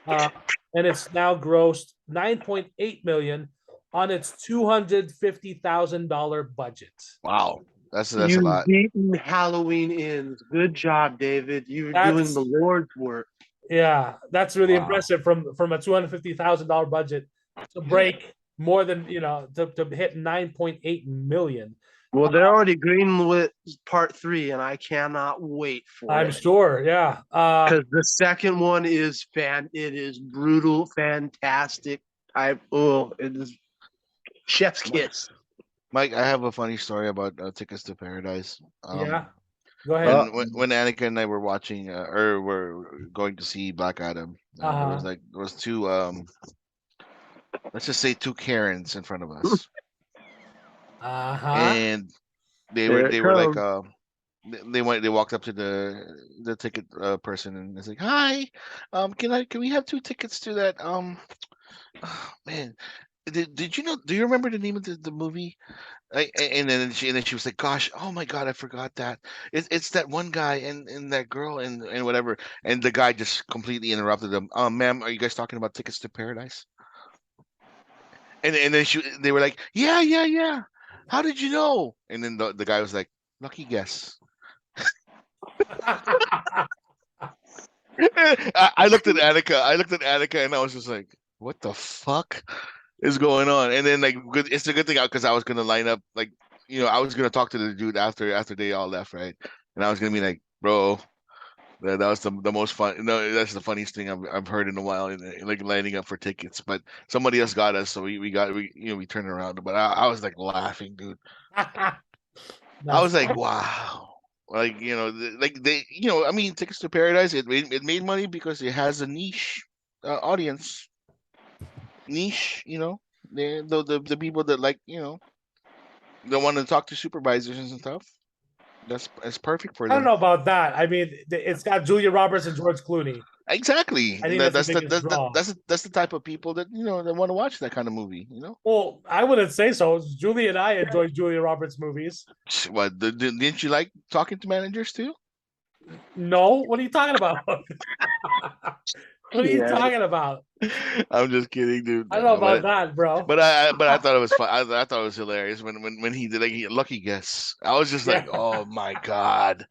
And it's now grossed 9.8 million on its $250,000 budget.
Wow. That's a lot.
You've beaten Halloween Ends. Good job, David. You're doing the Lord's work.
Yeah, that's really impressive from a $250,000 budget to break more than, to hit 9.8 million.
Well, they're already greenlit part 3, and I cannot wait for it.
I'm sure, yeah.
Because the second one is it is brutal, fantastic. It is chef's kiss.
Mike, I have a funny story about Tickets to Paradise.
Yeah, go ahead.
When Annika and I were watching, or were going to see Black Adam, there was two, let's just say 2 Karens in front of us. And they were like, they walked up to the ticket person and it's like, hi, can we have 2 tickets to that? Oh, man, did you know? Do you remember the name of the movie? And then she was like, "Gosh, oh my God, I forgot that. It's that one guy and that girl and whatever." And the guy just completely interrupted them. Ma'am, are you guys talking about Tickets to Paradise? And then they were like, "Yeah, yeah, yeah. How did you know?" And then the guy was like, "Lucky guess." I looked at Annika. I looked at Annika, and I was just like, "What the fuck is going on?" And then it's a good thing because I was gonna line up I was gonna talk to the dude after they all left, right? And I was gonna be like, "Bro, that was the most fun. No, that's the funniest thing I've heard in a while, like lining up for tickets." But somebody else got us, so we turned around. But I was like laughing, dude. I
That's
was like, wow. Like, like I mean, Tickets to Paradise, it made money because it has a niche audience. Niche, the people that like, don't want to talk to supervisors and stuff. That's perfect for
I don't
them.
know about that. I mean, it's got Julia Roberts and George Clooney.
Exactly.
I
And
think that's the
that's
biggest draw.
that's the type of people that that want to watch that kind of movie.
Well, I wouldn't say so. Julie and I enjoy Julia Roberts movies.
What didn't you like talking to managers too?
No, what are you talking about? What are you
Yeah.
talking about?
I'm just kidding, dude.
I don't know
No,
about that, bro.
but I thought it was fun. I thought it was hilarious when he did lucky guess. I was just
Yeah,
like, oh my God,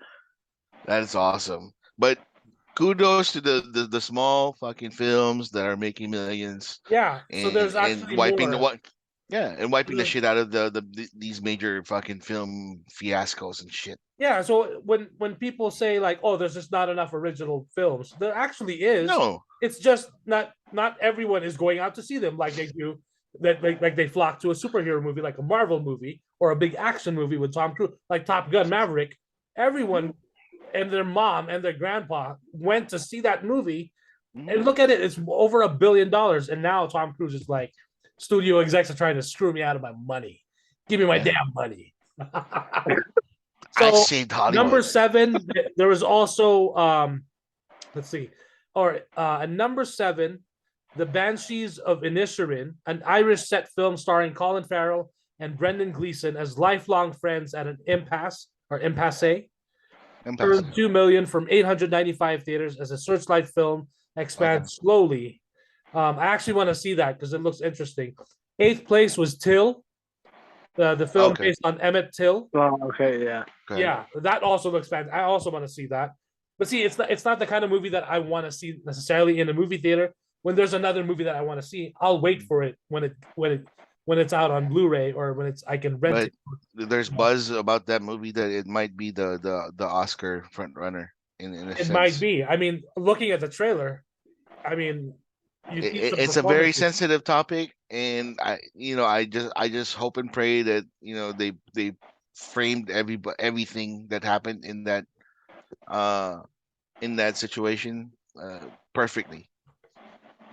that's awesome. But kudos to the small fucking films that are making millions
yeah. So
and
there's
and
actually
wiping the
more.
what yeah, and wiping the shit out of these major fucking film fiascos and shit.
Yeah, so when people say like, "Oh, there's just not enough original films," there actually is.
No.
It's just not everyone is going out to see them like they do. That like they flock to a superhero movie, like a Marvel movie or a big action movie with Tom Cruise, like Top Gun Maverick. Everyone and their mom and their grandpa went to see that movie, and
Mhm.
look at it, it's over $1 billion. And now Tom Cruise is like, studio execs are trying to screw me out of my money. Give me my
Yeah.
damn money.
I
So
saved
number
Hollywood.
7, there was also let's see, or number 7, The Banshees of Inisherin, an Irish set film starring Colin Farrell and Brendan Gleeson as lifelong friends at an impasse, earned 2 million from 895 theaters as a Searchlight film
Okay.
expands slowly. I actually want to see that because it looks interesting. 8th place was Till, the film
Okay.
based on Emmett Till.
Oh, okay, yeah.
Okay.
Yeah, that also looks fantastic. I also want to see that. But see, it's not the kind of movie that I want to see necessarily in a movie theater. When there's another movie that I want to see, I'll wait for it when it's out on Blu-ray or when I can rent
But
it.
there's buzz about that movie that it might be the Oscar front runner in a
It might
sense.
be. I mean, looking at the trailer, I mean, you see some
It's a very
performances.
sensitive topic, and I just hope and pray that they framed everything that happened uh in that situation perfectly.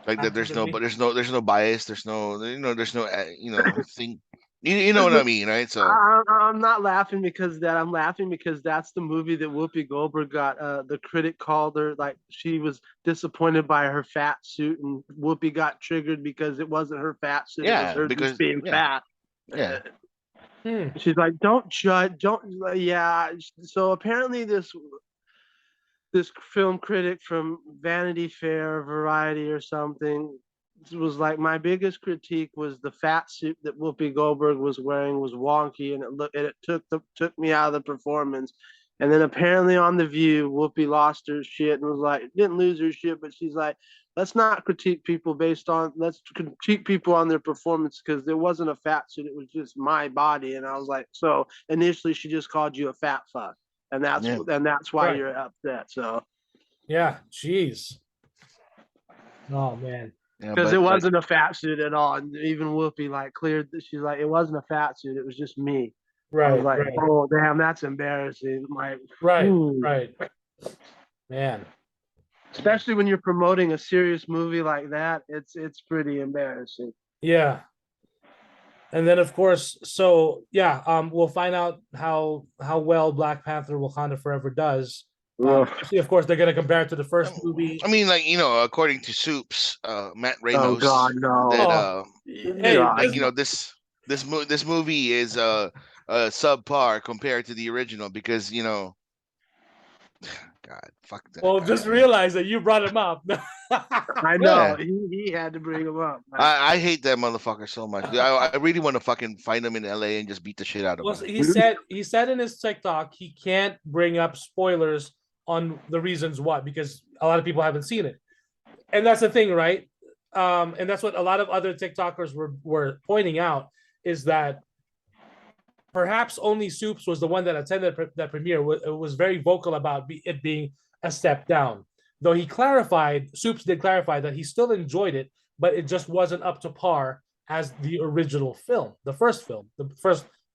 Like that,
Absolutely.
there's no bias, there's no thing. You know what I mean, right? So
I'm not laughing because of that. I'm laughing because that's the movie that Whoopi Goldberg got. The critic called her like she was disappointed by her fat suit, and Whoopi got triggered because it wasn't her fat suit; it was
yeah,
her just
because
being fat.
yeah,
She's like, "Don't judge, don't." Yeah. So apparently, this film critic from Vanity Fair, Variety, or something was like, my biggest critique was the fat suit that Whoopi Goldberg was wearing was wonky, and it took me out of the performance. And then apparently on The View, Whoopi lost her shit and was like, didn't lose her shit, but she's like, let's critique people on their performance because there wasn't a fat suit, it was just my body. And I was like, so initially she just called you a fat fuck, and
yeah,
that's why
Right.
you're upset. So
Yeah. Jeez. Oh man.
yeah.
because it
But
wasn't a fat suit at all, and even Whoopi like cleared. She's like, it wasn't a fat suit; it was just me. I was
Right.
like,
Right.
oh damn, that's embarrassing. Like,
Right.
ooh.
Right. Man.
Especially when you're promoting a serious movie like that, it's pretty embarrassing.
Yeah. And then of course, so yeah, we'll find out how well Black Panther Wakanda Forever does
Ugh.
Especially, of course, they're gonna compare it to the first movie.
I mean, like according to Soups, Matt
Oh
Ramos,
God, no.
that
Oh, hey,
God.
like this movie is subpar compared to the original because God, fuck that
well,
guy,
just
man.
realize that you brought him up.
I know.
Yeah.
He had to bring him up.
I hate that motherfucker so much. I really want to fucking find him in LA and just beat the shit out of
Well,
him.
he said in his TikTok he can't bring up spoilers on the reasons why because a lot of people haven't seen it, and that's the thing, right? And that's what a lot of other TikTokers were pointing out is that perhaps only Soups was the one that attended that premiere. Was very vocal about it being a step down. Though Soups did clarify that he still enjoyed it, but it just wasn't up to par as the original film, the first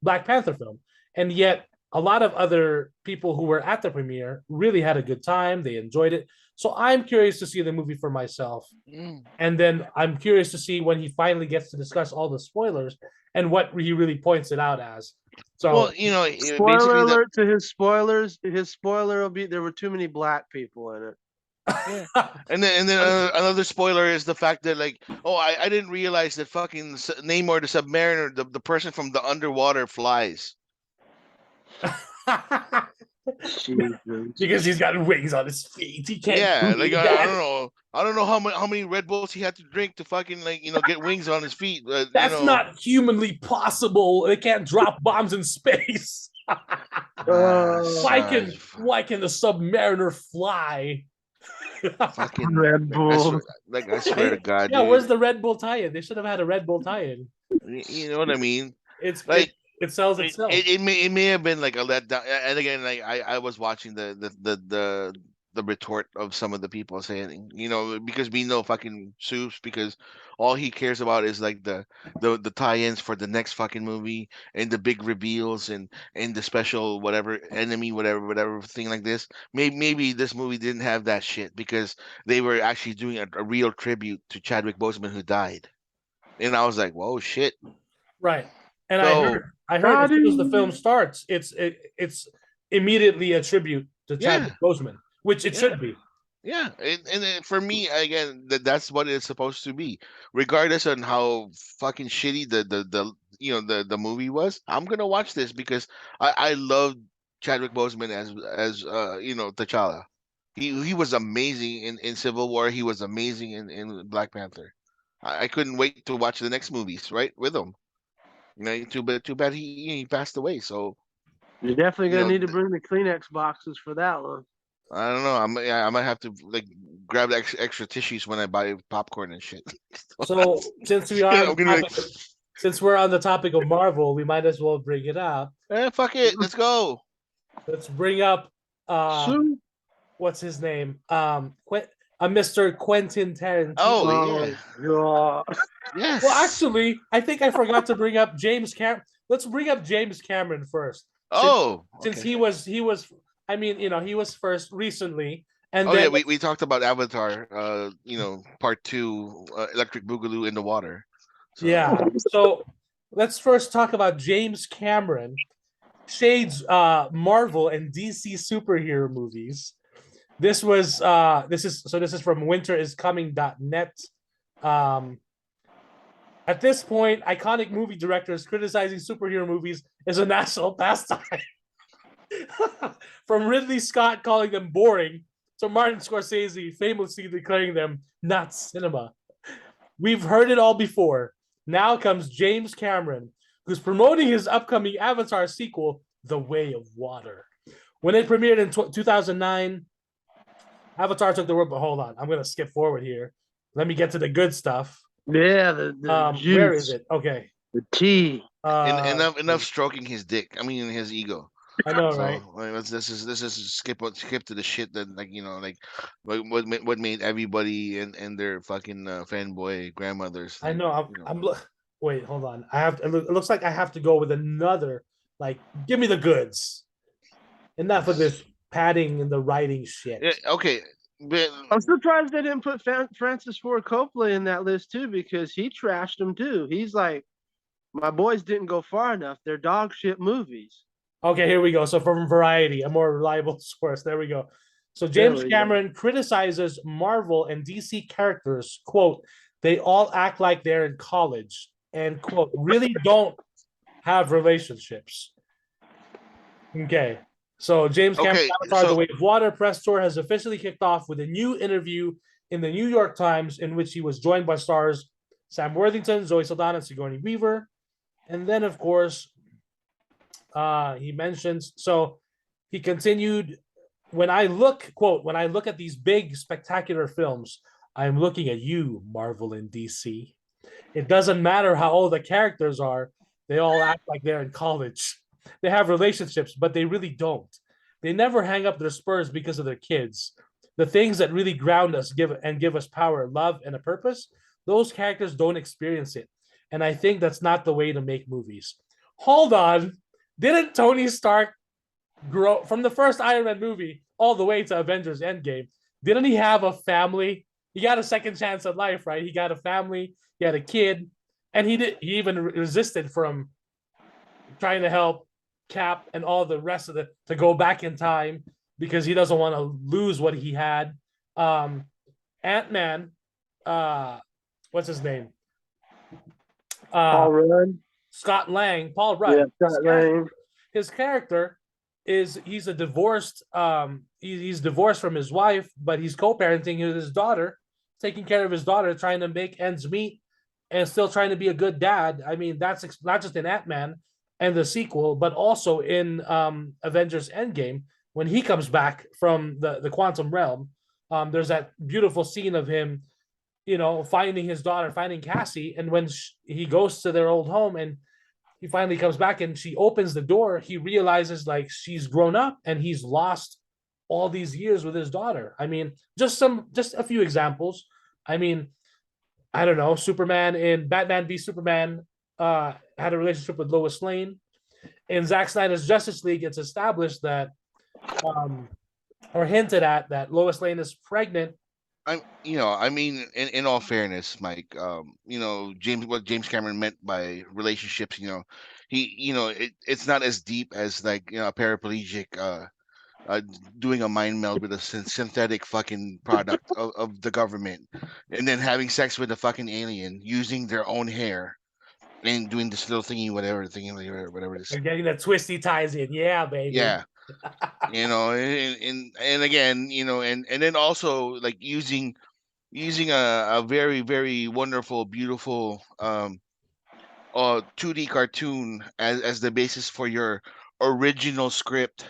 Black Panther film. And yet, a lot of other people who were at the premiere really had a good time. They enjoyed it. So I'm curious to see the movie for myself.
Mm.
And then I'm curious to see when he finally gets to discuss all the spoilers and what he really points it out as. So,
Well,
Spoiler
basically
alert to his spoilers. His spoiler will be there were too many black people in it.
yeah. And then another spoiler is the fact that I didn't realize that fucking Namor the Submariner, the person from the underwater flies.
Jesus.
because he's got wings on his feet, he can't.
Yeah,
do
I
that.
don't know. I don't know how many Red Bulls he had to drink to fucking get wings on his feet. But
That's not humanly possible. They can't drop bombs in space. why can
uh,
why can the Submariner fly?
fucking
Red Bull.
I swear to God,
Yeah,
dude.
where's the Red Bull tie-in? They should have had a Red Bull tie-in.
You know what I mean?
It's
Like
it sells
it,
itself.
it may have been like a letdown. And again, like I was watching the retort of some of the people saying, because we know fucking Soups, because all he cares about is like the tie-ins for the next fucking movie and the big reveals and the special whatever enemy whatever thing like this. Maybe this movie didn't have that shit because they were actually doing a real tribute to Chadwick Boseman who died, and I was like, whoa, shit.
Right. And
So
I heard as soon as the film starts, it's immediately a tribute to
yeah,
Chadwick Boseman, which it
yeah.
should be.
Yeah, and then for me again, that's what it's supposed to be, regardless on how fucking shitty the movie was. I'm gonna watch this because I love Chadwick Boseman as T'Challa. He was amazing in Civil War. He was amazing in Black Panther. I couldn't wait to watch the next movies right with him. Too bad he passed away. So
You're definitely
you
gonna
know
need to bring the Kleenex boxes for that one.
I don't know. I might have to grab extra tissues when I buy popcorn and shit.
So since we are on
I'm
the
gonna be like,
topic, since we're on the topic of Marvel, we might as well bring it up.
fuck it, let's go.
Let's bring up
Soup.
what's his name? Mr. Quentin Tarantino.
Oh
Oh
yeah,
God.
yes.
Well, actually, I think I forgot to bring up James Cameron. Let's bring up James Cameron first.
Oh,
Since
okay.
he was I mean, he was first recently, and
Oh
then
yeah, we talked about Avatar. Part 2, Electric Boogaloo in the water. So
yeah. So let's first talk about James Cameron, Shades Marvel and DC superhero movies. This is from winteriscoming.net. At this point, iconic movie directors criticizing superhero movies is a national pastime. From Ridley Scott calling them boring to Martin Scorsese famously declaring them not cinema. We've heard it all before. Now comes James Cameron, who's promoting his upcoming Avatar sequel, The Way of Water. When it premiered in 2009, Avatar took the world. But hold on, I'm going to skip forward here. Let me get to the good stuff.
Yeah, the juice.
Where is it? Okay.
The tea.
enough stroking his dick. I mean his ego.
I know,
So
right?
this is skip to the shit that what made everybody and their fucking fanboy grandmothers.
I know. Wait, hold on. I have. It looks like I have to go with another. Like, give me the goods. Enough of this padding and the writing shit.
Yeah, okay, but
I'm surprised they didn't put Francis Ford Coppola in that list too, because he trashed them too. He's like, my boys didn't go far enough. They're dog shit movies.
Okay, here we go. So from Variety, a more reliable source. There we go. So James
Really?
Cameron criticizes Marvel and DC characters, quote, they all act like they're in college, and quote, really don't have relationships. Okay. So James Cameron's
Okay,
Avatar: The
so
Way of Water press tour has officially kicked off with a new interview in the New York Times in which he was joined by stars Sam Worthington, Zoe Saldana, and Sigourney Weaver. And then, of course, he mentions, so he continued, when I look, quote, when I look at these big, spectacular films, I'm looking at you, Marvel and DC. It doesn't matter how old the characters are, they all act like they're in college. They have relationships, but they really don't. They never hang up their spurs because of their kids. The things that really ground us give us power, love, and a purpose, those characters don't experience it. And I think that's not the way to make movies. Hold on. Didn't Tony Stark grow from the first Iron Man movie all the way to Avengers Endgame? Didn't he have a family? He got a second chance at life, right? He got a family, he had a kid, and he even resisted from trying to help Cap and all the rest of the to go back in time because he doesn't want to lose what he had. Ant-Man, what's his name?
Paul Rudd.
Scott Lang, Paul Rudd.
Yeah, Scott Lang.
His character is he's a divorced he's divorced from his wife, but he's co-parenting with his daughter, taking care of his daughter, trying to make ends meet, and still trying to be a good dad. I mean, that's not just in Ant-Man and the sequel, but also in Avengers Endgame when he comes back from the quantum realm. There's that beautiful scene of him, finding his daughter, finding Cassie, and when he goes to their old home and he finally comes back and she opens the door, he realizes like she's grown up and he's lost all these years with his daughter. I mean, just a few examples. I mean, I don't know, Superman in Batman v Superman had a relationship with Lois Lane. In Zack Snyder's Justice League, it's established that or hinted at that Lois Lane is pregnant.
I mean, in all fairness, Mike, what James Cameron meant by relationships, it's not as deep as like, a paraplegic doing a mind meld with a synthetic fucking product of the government, and then having sex with a fucking alien using their own hair and doing this little thingy, whatever it is.
And getting the twisty ties in, yeah, baby.
Yeah. And again, and then also like using a very, very wonderful, beautiful 2D cartoon as the basis for your original script.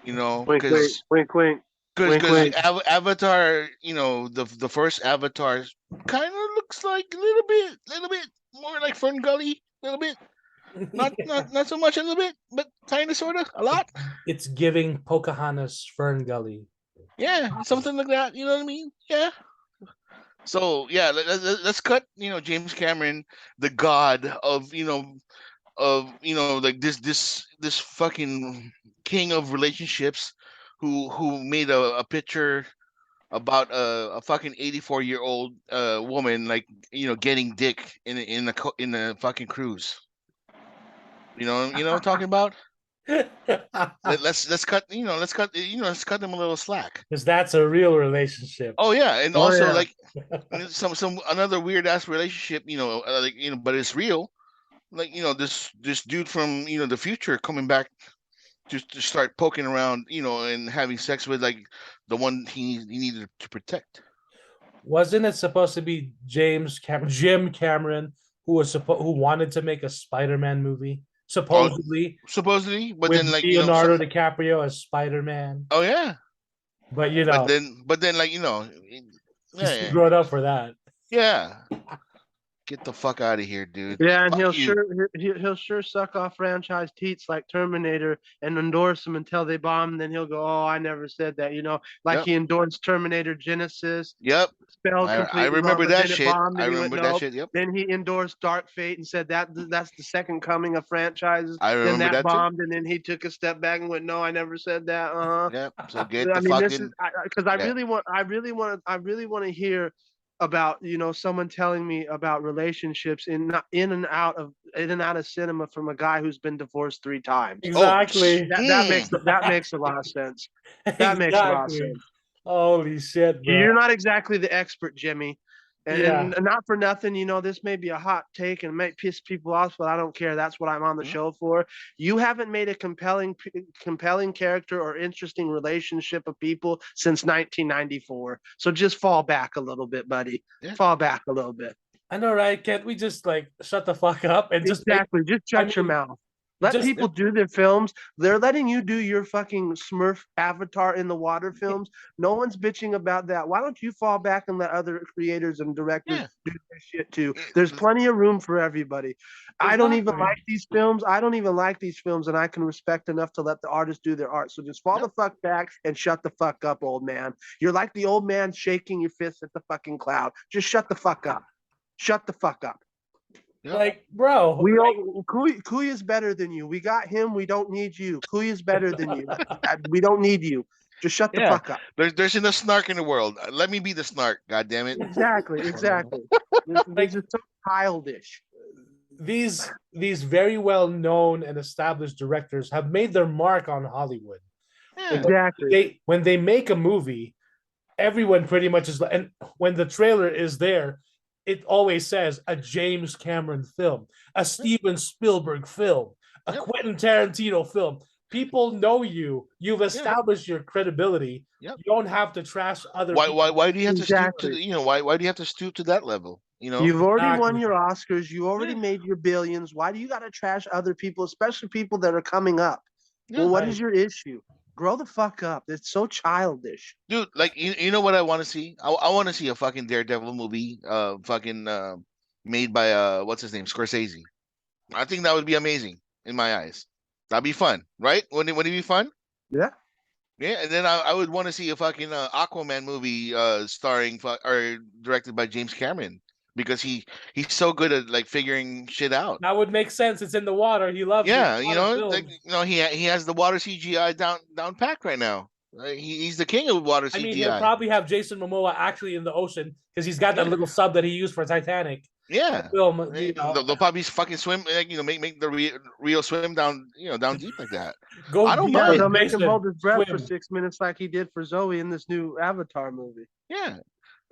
Wink,
Because
wink, wink.
Avatar, the first Avatar kind of looks like a little bit more like Fern Gully, a little bit. Not so much, a little bit, but kind of, sort of, a lot.
It's giving Pocahontas Fern Gully.
Yeah, something like that. You know what I mean? Yeah. So yeah, let's cut. James Cameron, the god of like this fucking king of relationships, who made a picture about a fucking 84-year-old woman, like, getting dick in a fucking cruise. You know what I'm talking about? Let's cut let's cut them a little slack.
Because that's a real relationship.
Oh yeah, and also,
yeah.
like, some another weird ass relationship, but it's real. Like, this dude from the future coming back to start poking around, and having sex with, like, the one he needed to protect.
Wasn't it supposed to be Jim Cameron, who wanted to make a Spider-Man movie? Supposedly,
but
with
then, like,
Leonardo DiCaprio as Spider-Man.
oh yeah,
But
but then, like,
he's too grown up for that.
yeah. Get the fuck out of here, dude.
Yeah, and
Fuck
he'll sure suck off franchise teats like Terminator and endorse them until they bomb. Then he'll go, "Oh, I never said that," like
Yep.
he endorsed Terminator Genesis.
Yep.
Spelled
I
completely
remember
wrong,
that
then it
shit.
bombed,
I
and he
remember
went,
that
"Nope."
shit. Yep.
Then he endorsed Dark Fate and said that's the second coming of franchises.
I
Then
remember
that
that too.
bombed, and then he took a step back and went, "No, I never said that."
Yep. So get
I
the
mean, this
fucking.
is because I
Yeah.
really want to hear about someone telling me about relationships in and out of in and out of cinema from a guy who's been divorced 3 times.
Exactly.
That makes a lot of sense. That makes a lot of
Exactly.
sense.
Holy shit, bro.
You're not exactly the expert, Jimmy.
Yeah.
And not for nothing, this may be a hot take and might piss people off, but I don't care. That's what I'm on the show for. You haven't made a compelling character or interesting relationship of people since 1994. So just fall back a little bit, buddy.
Yeah.
Fall back a little bit.
I know, right? Can't we just like shut the fuck up and just
just shut your mouth. Let people do their films. They're letting you do your fucking Smurf Avatar in the water films. No one's bitching about that. Why don't you fall back and let other creators and directors do their shit too? There's plenty of room for everybody.
Exactly.
I don't even like these films. And I can respect enough to let the artists do their art. So just fall the fuck back and shut the fuck up, old man. You're like the old man shaking your fist at the fucking cloud. Just shut the fuck up. Shut the fuck up.
Like, bro,
Kuya's better than you. We got him. We don't need you. Kuya's better than you. We don't need you. Just shut the fuck up.
There's enough snark in the world. Let me be the snark. God damn it.
Exactly. This is so childish.
These very well known and established directors have made their mark on Hollywood.
Yeah.
Exactly.
When they make a movie, everyone pretty much is, and when the trailer is there, it always says a James Cameron film, a Steven Spielberg film, a Quentin Tarantino film. People know you. You've established your credibility. You don't have to trash other people.
Why do you have to stoop to why do you have to stoop to that level?
You've already won your Oscars. You already made your billions. Why do you got to trash other people, especially people that are coming up? Well, what is your issue? Grow the fuck up. It's so childish.
Dude, like, you know what I want to see? I want to see a fucking Daredevil movie, made by, what's his name? Scorsese. I think that would be amazing in my eyes. That'd be fun, right? Wouldn't it be fun?
Yeah.
Yeah, and then I would want to see a fucking Aquaman movie starring or directed by James Cameron, because he's so good at like figuring shit out.
That would make sense. It's in the water. He loves
he has the water CGI down packed right now. He's the king of water CGI.
I mean, he'll probably have Jason Momoa actually in the ocean because he's got that little sub that he used for Titanic.
Yeah,
film.
They'll probably fucking swim, make the Rio swim down deep like that.
I don't mind. They'll make him hold his breath for 6 minutes like he did for Zoe in this new Avatar movie.
Yeah.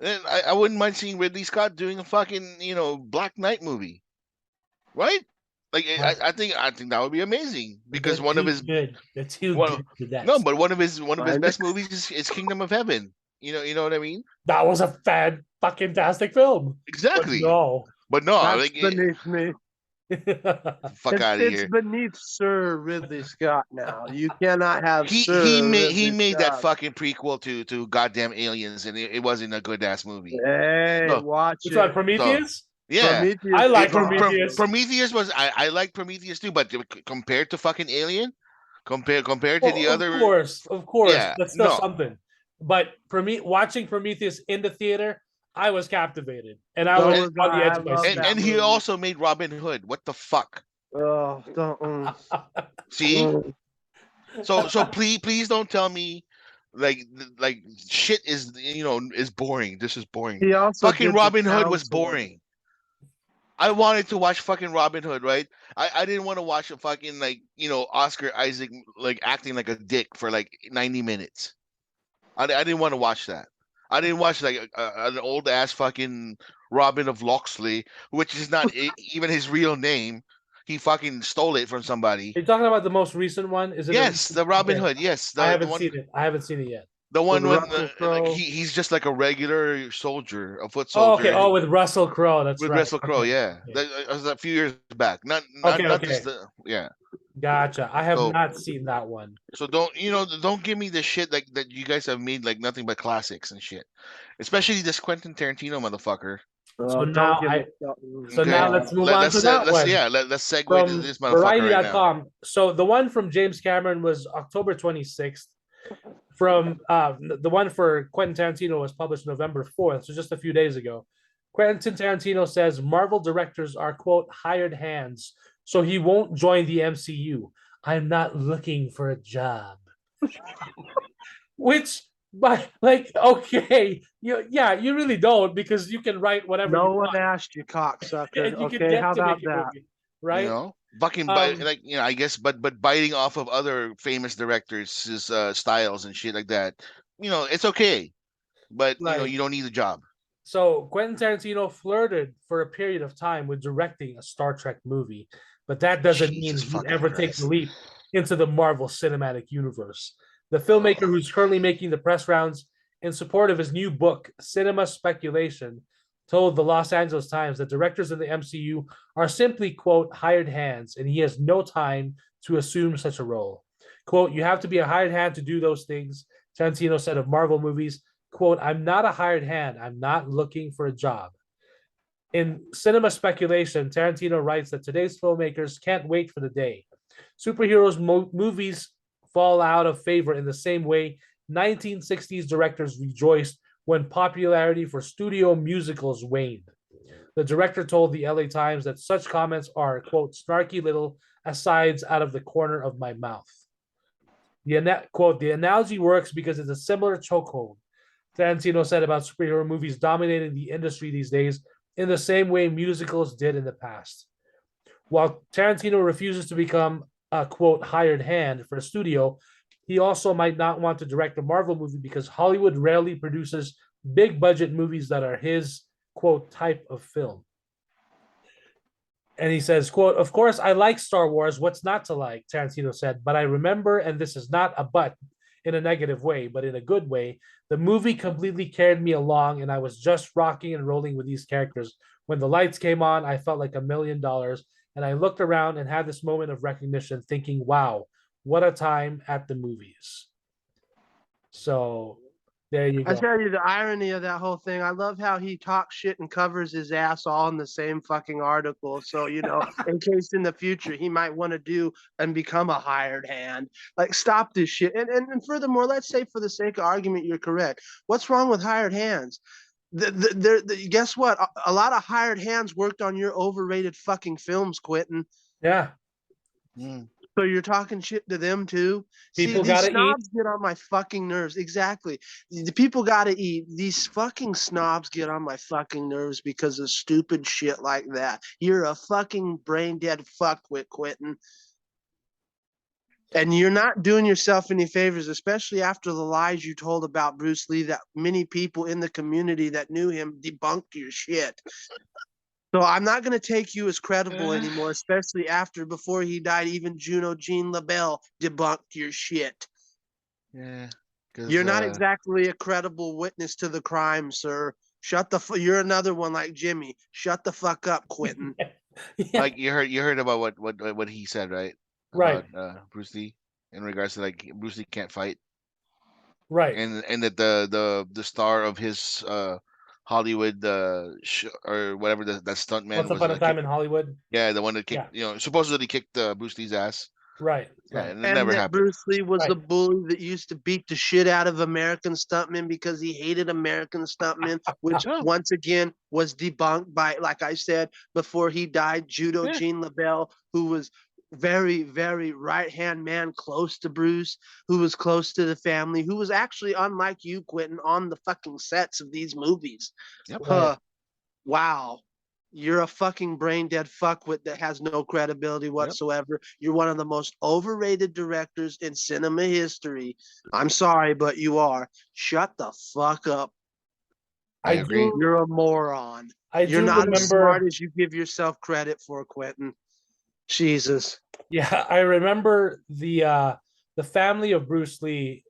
And I wouldn't mind seeing Ridley Scott doing a fucking Black Knight movie, right? Like I think that would be amazing, because one of his
good to that.
No, but one of his best movies is Kingdom of Heaven. You know what I mean?
That was a fantastic film.
Exactly.
But
no,
that's beneath me.
Fuck out of here.
It's beneath Sir Ridley Scott now. You cannot have
he made that fucking prequel to goddamn Aliens, and it wasn't a good ass movie.
Hey, watch it.
It's like Prometheus?
Yeah.
Prometheus.
I like Prometheus.
Prometheus was I like Prometheus too, but compared to fucking Alien, compared to the other,
of course, that's still something. But watching Prometheus in the theater, I was captivated, and I was on the edge of my seat.
And he also made Robin Hood. What the fuck?
Oh, don't.
See? So please don't tell me like shit is boring. This is boring. Fucking Robin Hood was boring. I wanted to watch fucking Robin Hood, right? I didn't want to watch a fucking Oscar Isaac like acting like a dick for like 90 minutes. I didn't want to watch that. I didn't watch like an old ass fucking Robin of Locksley, which is not even his real name. He fucking stole it from somebody.
You're talking about the most recent one? Is it?
Yes, the Robin Hood. Yes,
I haven't seen it. I haven't seen it yet.
The one when he's just like a regular soldier, a foot soldier.
Oh, with Russell Crowe. That's
with
right.
Russell Crowe. Yeah. That was a few years back. Not just the
Gotcha. I have not seen that one.
So don't give me the shit like that you guys have made like nothing but classics and shit. Especially this Quentin Tarantino motherfucker.
So now let's move on to that one.
Let's segue to this motherfucker
Variety.com. Right now. So the one from James Cameron was October 26th. From the one for Quentin Tarantino was published November 4th, so just a few days ago. Quentin Tarantino says Marvel directors are, quote, hired hands, so he won't join the MCU. I'm not looking for a job. Which, okay, you really don't, because you can write whatever.
No one asked you, cocksucker. Okay, how about that?
right?
Fucking
Um,
like I guess, but biting off of other famous directors' styles and shit like that. It's okay, but
like
you don't need a job.
so Quentin Tarantino flirted for a period of time with directing a Star Trek movie, but that doesn't mean
Jesus
he'd
fucking
ever take the
Christ.
leap into the Marvel Cinematic Universe. The filmmaker,
Oh,
who's currently making the press rounds in support of his new book, Cinema Speculation, told the Los Angeles Times that directors in the MCU are simply, quote, hired hands, and he has no time to assume such a role. Quote, you have to be a hired hand to do those things, Tarantino said of Marvel movies. Quote, I'm not a hired hand. I'm not looking for a job. In Cinema Speculation, Tarantino writes that today's filmmakers can't wait for the day superheroes movies fall out of favor in the same way 1960s directors rejoiced when popularity for studio musicals waned. The director told the LA Times that such comments are, quote, snarky little asides out of the corner of my mouth. Quote, the analogy works because it's a similar chokehold Tarantino said about superhero movies dominating the industry these days in the same way musicals did in the past. While Tarantino refuses to become a quote hired hand for a studio, he also might not want to direct a Marvel movie because Hollywood rarely produces big budget movies that are his quote type of film. And he says, quote, of course, I like Star Wars. What's not to like? Tarantino said, but I remember, and this is not a but in a negative way, but in a good way, the movie completely carried me along, and I was just rocking and rolling with these characters. When the lights came on, I felt like $1,000,000. And I looked around and had this moment of recognition, thinking, wow, what a time at the movies. So there you
I
go.
tell you the irony of that whole thing. I love how he talks shit and covers his ass all in the same fucking article. So, in case in the future he might want to do and become a hired hand. Like, stop this shit. And furthermore, let's say for the sake of argument, you're correct. What's wrong with hired hands? Guess what? A lot of hired hands worked on your overrated fucking films, Quentin.
Yeah.
Mm.
So you're talking shit to them too? See,
People
these
got to eat.
snobs get on my fucking nerves. Exactly. The people got to eat. These fucking snobs get on my fucking nerves because of stupid shit like that. You're a fucking brain dead fuckwit, Quentin. And you're not doing yourself any favors, especially after the lies you told about Bruce Lee that many people in the community that knew him debunked your shit. So I'm not going to take you as credible anymore, especially before he died, even Jean LaBelle debunked your shit.
Yeah, because
You're not exactly a credible witness to the crime, sir. You're another one like Jimmy. Shut the fuck up, Quentin.
Yeah.
like you heard about what he said, right?
Right.
About Bruce Lee in regards to like Bruce Lee can't fight,
Right.
and that the star of his Hollywood or whatever that stuntman
Once
was
upon a time in Hollywood.
yeah, the one that kicked
Yeah.
supposedly kicked Bruce Lee's ass.
Right.
Yeah,
Right.
and it
And
never
that
happened.
Bruce Lee was the
Right.
bully that used to beat the shit out of American stuntmen because he hated American stuntmen, which
Oh,
once again was debunked by, like I said, before he died, Judo
yeah,
Jean LaBelle, who was very, very right hand man close to Bruce, who was close to the family, who was actually, unlike you, Quentin, on the fucking sets of these movies.
yep,
Right.
Wow. You're a fucking brain dead fuckwit that has no credibility
yep.
whatsoever. You're one of the most overrated directors in cinema history. I'm sorry, but you are. Shut the fuck up.
I
I
agree.
do.
You're a moron.
I
You're
do
not as smart
remember.
as you give yourself credit for, Quentin. Jesus.
Yeah, I remember the family of Bruce Lee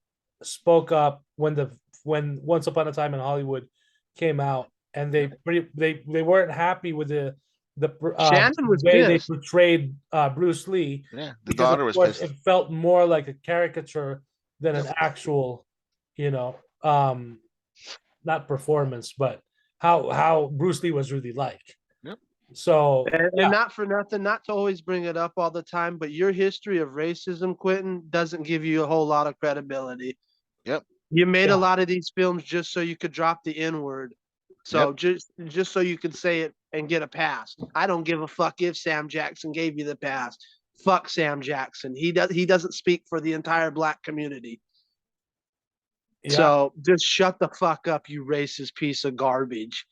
spoke up when Once Upon a Time in Hollywood came out, and they weren't happy with
Shannon was
way they
pissed.
portrayed Bruce Lee
Yeah, the
because of
daughter was
course
pissed.
it felt more like a caricature than an
Yep.
actual, you know, um, not performance, but how Bruce Lee was really like.
Yep.
So
And
yeah,
not for nothing, not to always bring it up all the time, but your history of racism, Quentin, doesn't give you a whole lot of credibility.
Yep.
You made a
yeah,
lot of these films just so you could drop the N word.
Yep.
So just so you could say it and get a pass. I don't give a fuck if Sam Jackson gave you the pass. Fuck Sam Jackson. He doesn't speak for the entire black community.
yeah.
So just shut the fuck up, you racist piece of garbage.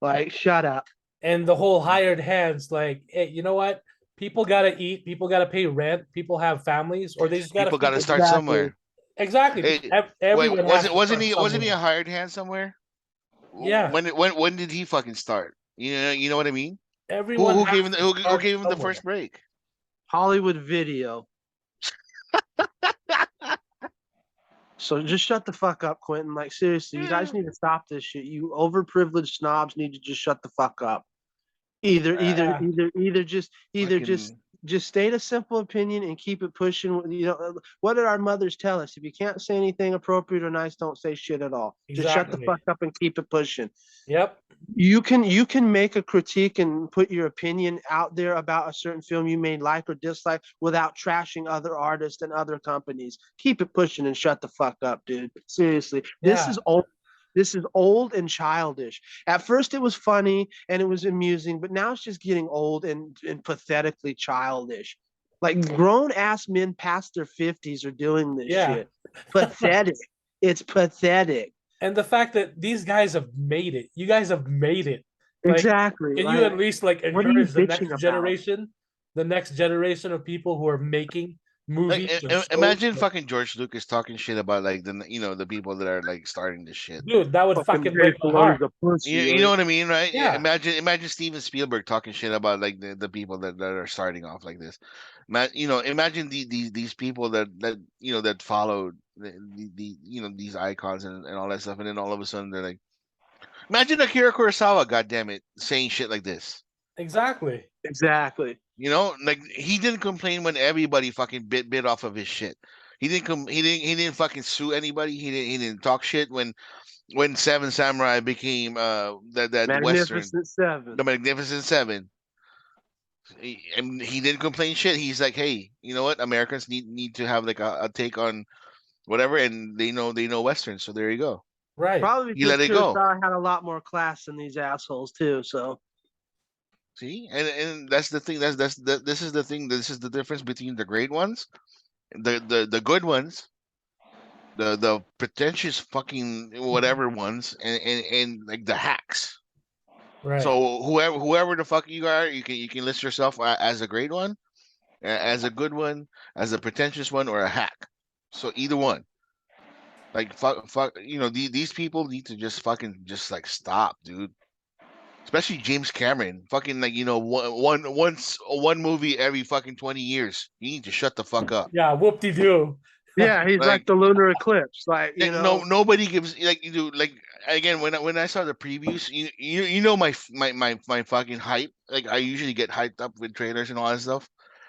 Like, shut up.
And the whole hired hands, like, hey, you know what? people gotta eat, people gotta pay rent, people have families, or they just gotta
People got
feed
to
the
start
Exactly.
somewhere.
exactly.
Hey, wait,
Everyone has to start
wasn't he
somewhere.
a hired hand somewhere?
Yeah,
When did he fucking start? You know what I mean?
everyone
Who
has
gave him
to
who
start
gave him the
somewhere.
first break?
Hollywood Video. So just shut the fuck up, Quentin. Like seriously, you guys need to stop this shit. You overprivileged snobs need to just shut the fuck up.
Yeah,
Either
Fucking
just state a simple opinion and keep it pushing. You know, what did our mothers tell us? If you can't say anything appropriate or nice, don't say shit at all. Just shut the
exactly.
fuck up and keep it pushing.
Yep.
You can make a critique and put your opinion out there about a certain film you may like or dislike without trashing other artists and other companies. Keep it pushing and shut the fuck up, dude. Seriously, this
Yeah.
is old. This is old and childish. At first, it was funny and it was amusing, but now it's just getting old and pathetically childish. Like grown ass men past their 50s are doing this
Yeah.
shit. Pathetic. It's pathetic.
And the fact that these guys have made it, you guys have made it. Like,
Exactly.
can you
Like,
at least like
what are you
encourage
bitching about?
the next generation of people who are making
like
movies and shows?
imagine
Like,
fucking George Lucas talking shit about like the people that are like starting this shit.
dude, that would
Fucking
fucking break
Dave
my
Filoni's
heart.
a pussy.
You know what I mean, right?
Yeah,
Imagine Steven Spielberg talking shit about like the people that are starting off like this. Imagine these people that that followed these icons and all that stuff, and then all of a sudden they're like, imagine Akira Kurosawa, goddamn it, saying shit like this.
exactly.
Exactly.
Like he didn't complain when everybody fucking bit off of his shit. He didn't fucking sue anybody. He didn't talk shit when Seven Samurai became that western,
Magnificent Seven.
the Magnificent Seven. And he didn't complain shit. He's like, hey, you know what? Americans need to have like a take on whatever, and they know western. So there you go.
Right.
Probably
He
because
let it go.
Kurosawa had a lot more class than these assholes too. So
See, and that's the thing. This is the thing. This is the difference between the great ones, the good ones, the pretentious fucking whatever ones, and like the hacks.
Right.
So whoever the fuck you are, you can list yourself as a great one, as a good one, as a pretentious one, or a hack. So either one. Like fuck. These people need to just fucking just like stop, dude. Especially James Cameron, fucking like one movie every fucking 20 years. You need to shut the fuck up.
Yeah. Whoop de doo.
yeah, he's like
Like
the lunar eclipse. Like
nobody gives like you do like again when I saw the previews, my fucking hype. Like I usually get hyped up with trailers and all that stuff.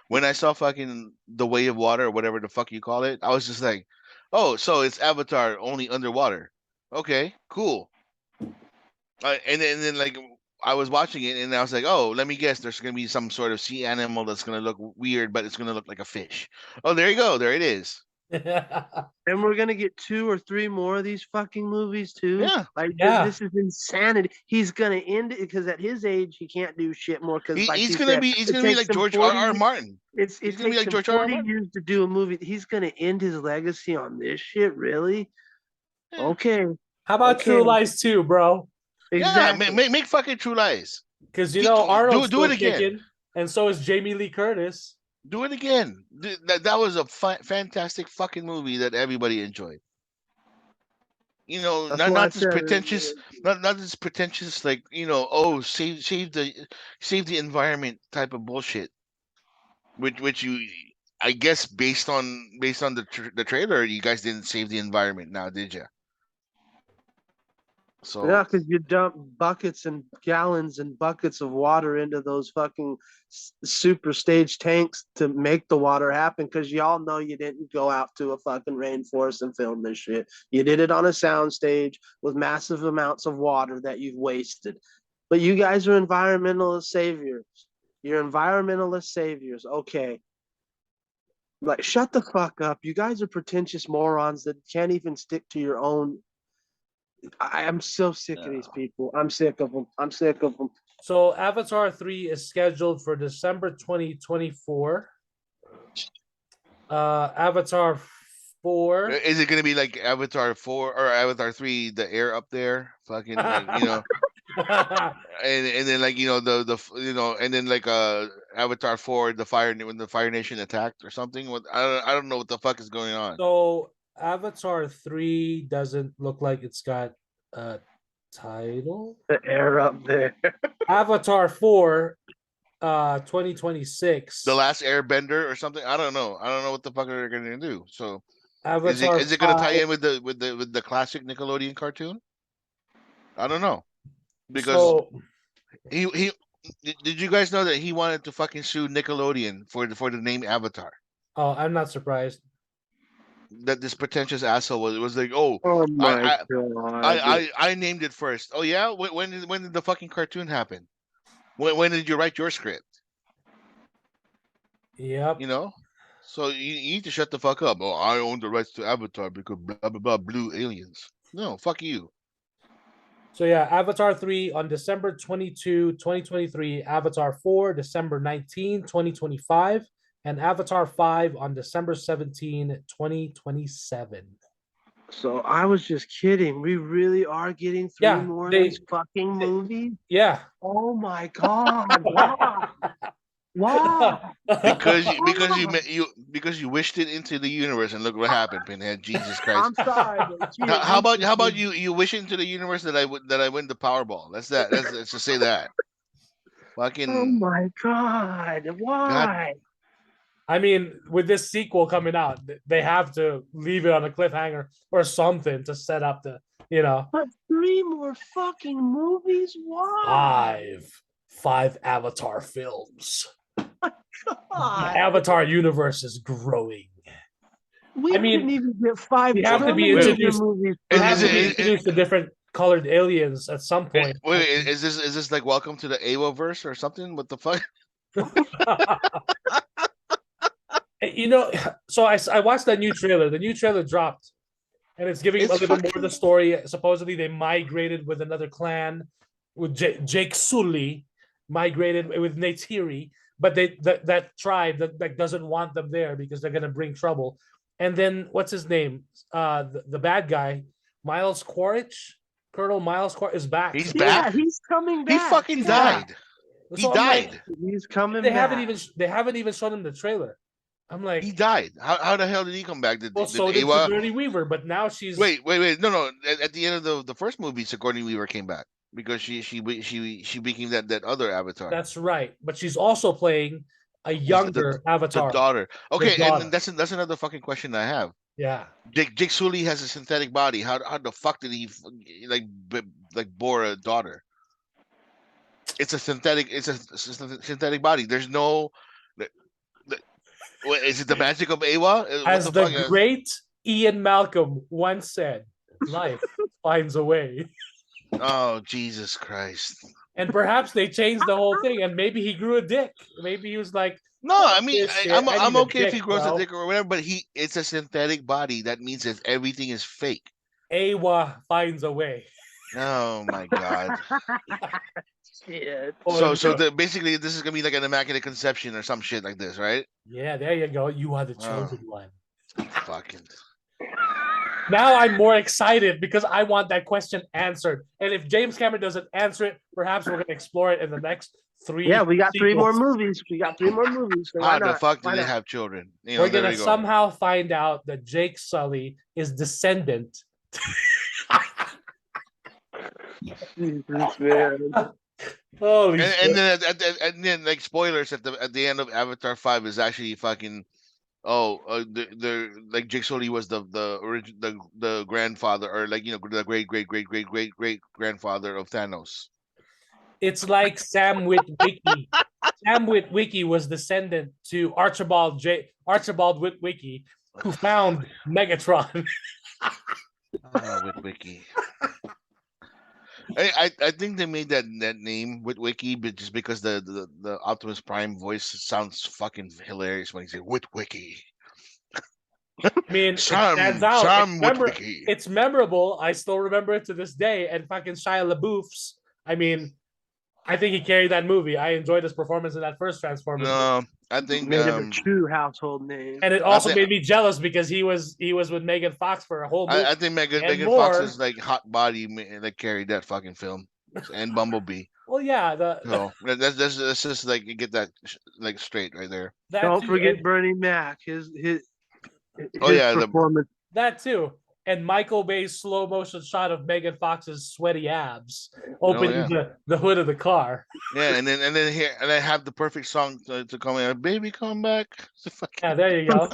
When I saw fucking The Way of Water or whatever the fuck you call it, I was just like, oh, so it's Avatar only underwater. Okay, cool. And then like I was watching it and I was like, oh, let me guess, there's gonna be some sort of sea animal that's gonna look weird, but it's gonna look like a fish. Oh, there you go, there it is.
and we're gonna get 2 or 3 more of these fucking movies too.
Yeah,
Like
Yeah.
this is insanity. He's gonna end it because at his age he can't do shit more. Because like
he's
you
gonna
said,
be he's
it
gonna be
takes
like
him
George R.
40
R. Martin. He's
it
gonna be
takes
like
him
George R. R.
40
Martin.
years to do a movie. He's gonna end his legacy on this shit, really?
Yeah,
Okay,
How about
okay,
True Lies 2, bro?
yeah.
exactly.
Make fucking True Lies.
Because
Do
Arnold's
do
still
it again.
kicking, and so is Jamie Lee Curtis.
Do it again. That was a fantastic fucking movie that everybody enjoyed.
That's
Not
why I
not this
said
pretentious, not this pretentious like oh save the environment type of bullshit. Which you, I guess based on the trailer, you guys didn't save the environment now, did you?
yeah,
So
because you dump buckets and gallons and buckets of water into those fucking super stage tanks to make the water happen. Because y'all know you didn't go out to a fucking rainforest and film this shit. You did it on a sound stage with massive amounts of water that you've wasted. But you guys are environmentalist saviors. You're environmentalist saviors. Okay. Like, shut the fuck up. You guys are pretentious morons that can't even stick to your own. I am so sick of these
yeah.
people. I'm sick of them. I'm sick of them.
So Avatar 3 is scheduled for December 2024. Avatar 4.
Is it gonna be like Avatar 4 or Avatar 3, the air up there, fucking like and then like the and then like Avatar 4, when the Fire Nation attacked or something. I don't know what the fuck is going on.
So Avatar 3 doesn't look like it's got a title.
The air up there.
Avatar 4, 2026.
The Last Airbender or something. I don't know. I don't know what the fuck they're gonna do. So
Avatar
is it gonna tie
5.
in with the classic Nickelodeon cartoon? I don't know. Because
So
he did you guys know that he wanted to fucking sue Nickelodeon for the name Avatar?
I'm not surprised.
That this pretentious asshole was like, oh,
Oh my
I
god.
I named it first. Oh yeah, when did the fucking cartoon happen? When did you write your script?
Yep.
You know, so you need to shut the fuck up. Oh, I own the rights to Avatar because blah blah blah blue aliens. No, fuck you.
So yeah, Avatar 3 on December 22, 2023, Avatar 4, December 19, 2025, and Avatar 5 on December 17, 2027.
So I was just kidding. We really are getting three
Yeah,
more of
they-
these fucking movies?
Yeah.
Oh my god. Why? Why?
Because you wished it into the universe and look what happened, Pinhead. Jesus Christ.
I'm sorry. But gee,
How about you wish into the universe that I win the Powerball? Let's just say that. Fucking
Oh my god. Why?
I mean, with this sequel coming out, they have to leave it on a cliffhanger or something to set up the,
But three more fucking movies? Why?
five Avatar films. The
God.
Avatar universe is growing.
We
I mean,
didn't even get five
we have to be
Terminator
introduced-
movies.
We
Is
have to
it-
be
is-
introduced to different colored aliens at some point.
wait, is this like Welcome to the Awa verse or something? What the fuck?
So I watched that new trailer. The new trailer dropped, and it's giving
It's
a little bit more
fucking-
of the story. Supposedly, they migrated with another clan, with Jake Sully, migrated with Neytiri, but that tribe that doesn't want them there because they're gonna bring trouble. And then what's his name? The bad guy, Miles Quaritch, Colonel Miles Quaritch is back.
He's
Yeah,
back.
he's coming
He
back.
fucking
Yeah.
died. He
So I'm like,
died.
He's coming
they
back.
haven't even shown him the trailer. I'm like,
He died. How the hell did he come back? Did
so did
Awa?
Sigourney Weaver, but now she's
Wait. No. At the end of the first movie, Sigourney Weaver came back because she became that other Avatar.
That's right, but she's also playing a younger
the
Avatar.
daughter. Okay,
daughter.
and that's another fucking question I have.
Yeah,
Jake Sully has a synthetic body. How the fuck did he bore a daughter? It's a synthetic body. There's no. Is it the magic of Awa?
as the great Ian Malcolm once said, "Life finds a way."
Oh Jesus Christ!
And perhaps they changed the whole thing, and maybe he grew a dick. Maybe he was like,
No, I mean
This shit,
I'm
I need a
okay if he
dick,
grows
bro.
a dick or whatever, but it's a synthetic body. That means that everything is fake.
"Awa finds a way."
Oh my god!
Shit.
Basically this is gonna be like an immaculate conception or some shit like this, right?
Yeah, there you go. You are the
Oh.
chosen one.
Fucking.
Now I'm more excited because I want that question answered. And if James Cameron doesn't answer it, perhaps we're gonna explore it in the next 3.
Yeah, we got three more
sequels.
movies. So why
How the
not?
fuck do
Why
they
not?
have children?
We're
There
gonna
we go.
somehow find out that Jake Sully is descendant.
Jesus, man.
Holy
And
shit.
then like spoilers at the end of Avatar 5 is actually fucking the like Jake Sully was the grandfather or the great grandfather of Thanos.
It's like Sam Witwicky. Sam Witwicky was descendant to Archibald Witwicky, who found Megatron.
With Wiki. I think they made that name with Wiki, but just because the Optimus Prime voice sounds fucking hilarious when he says with Wiki.
I mean, it stands out.
Sam
It's
Witwicky.
It's memorable. I still remember it to this day. And fucking Shia LaBeouf's. I mean, I think he carried that movie. I enjoyed his performance in that first Transformers.
No, I think
Made him a true household name.
And it also
think-
made me jealous because he was with Megan Fox for a whole movie.
I think Megan
and
Fox
more.
is like hot body carried that fucking film and Bumblebee.
Well, yeah,
So that's just like you get that like straight right there.
that
Don't
too,
forget
and
Bernie Mac. His
Oh
his
yeah, the
performance.
that too, and Michael Bay's slow motion shot of Megan Fox's sweaty abs
oh
opening
yeah.
the hood of the car.
Yeah, and then here and I have the perfect song to come in. Baby, come back. It's a
Yeah,
fucking,
there you go.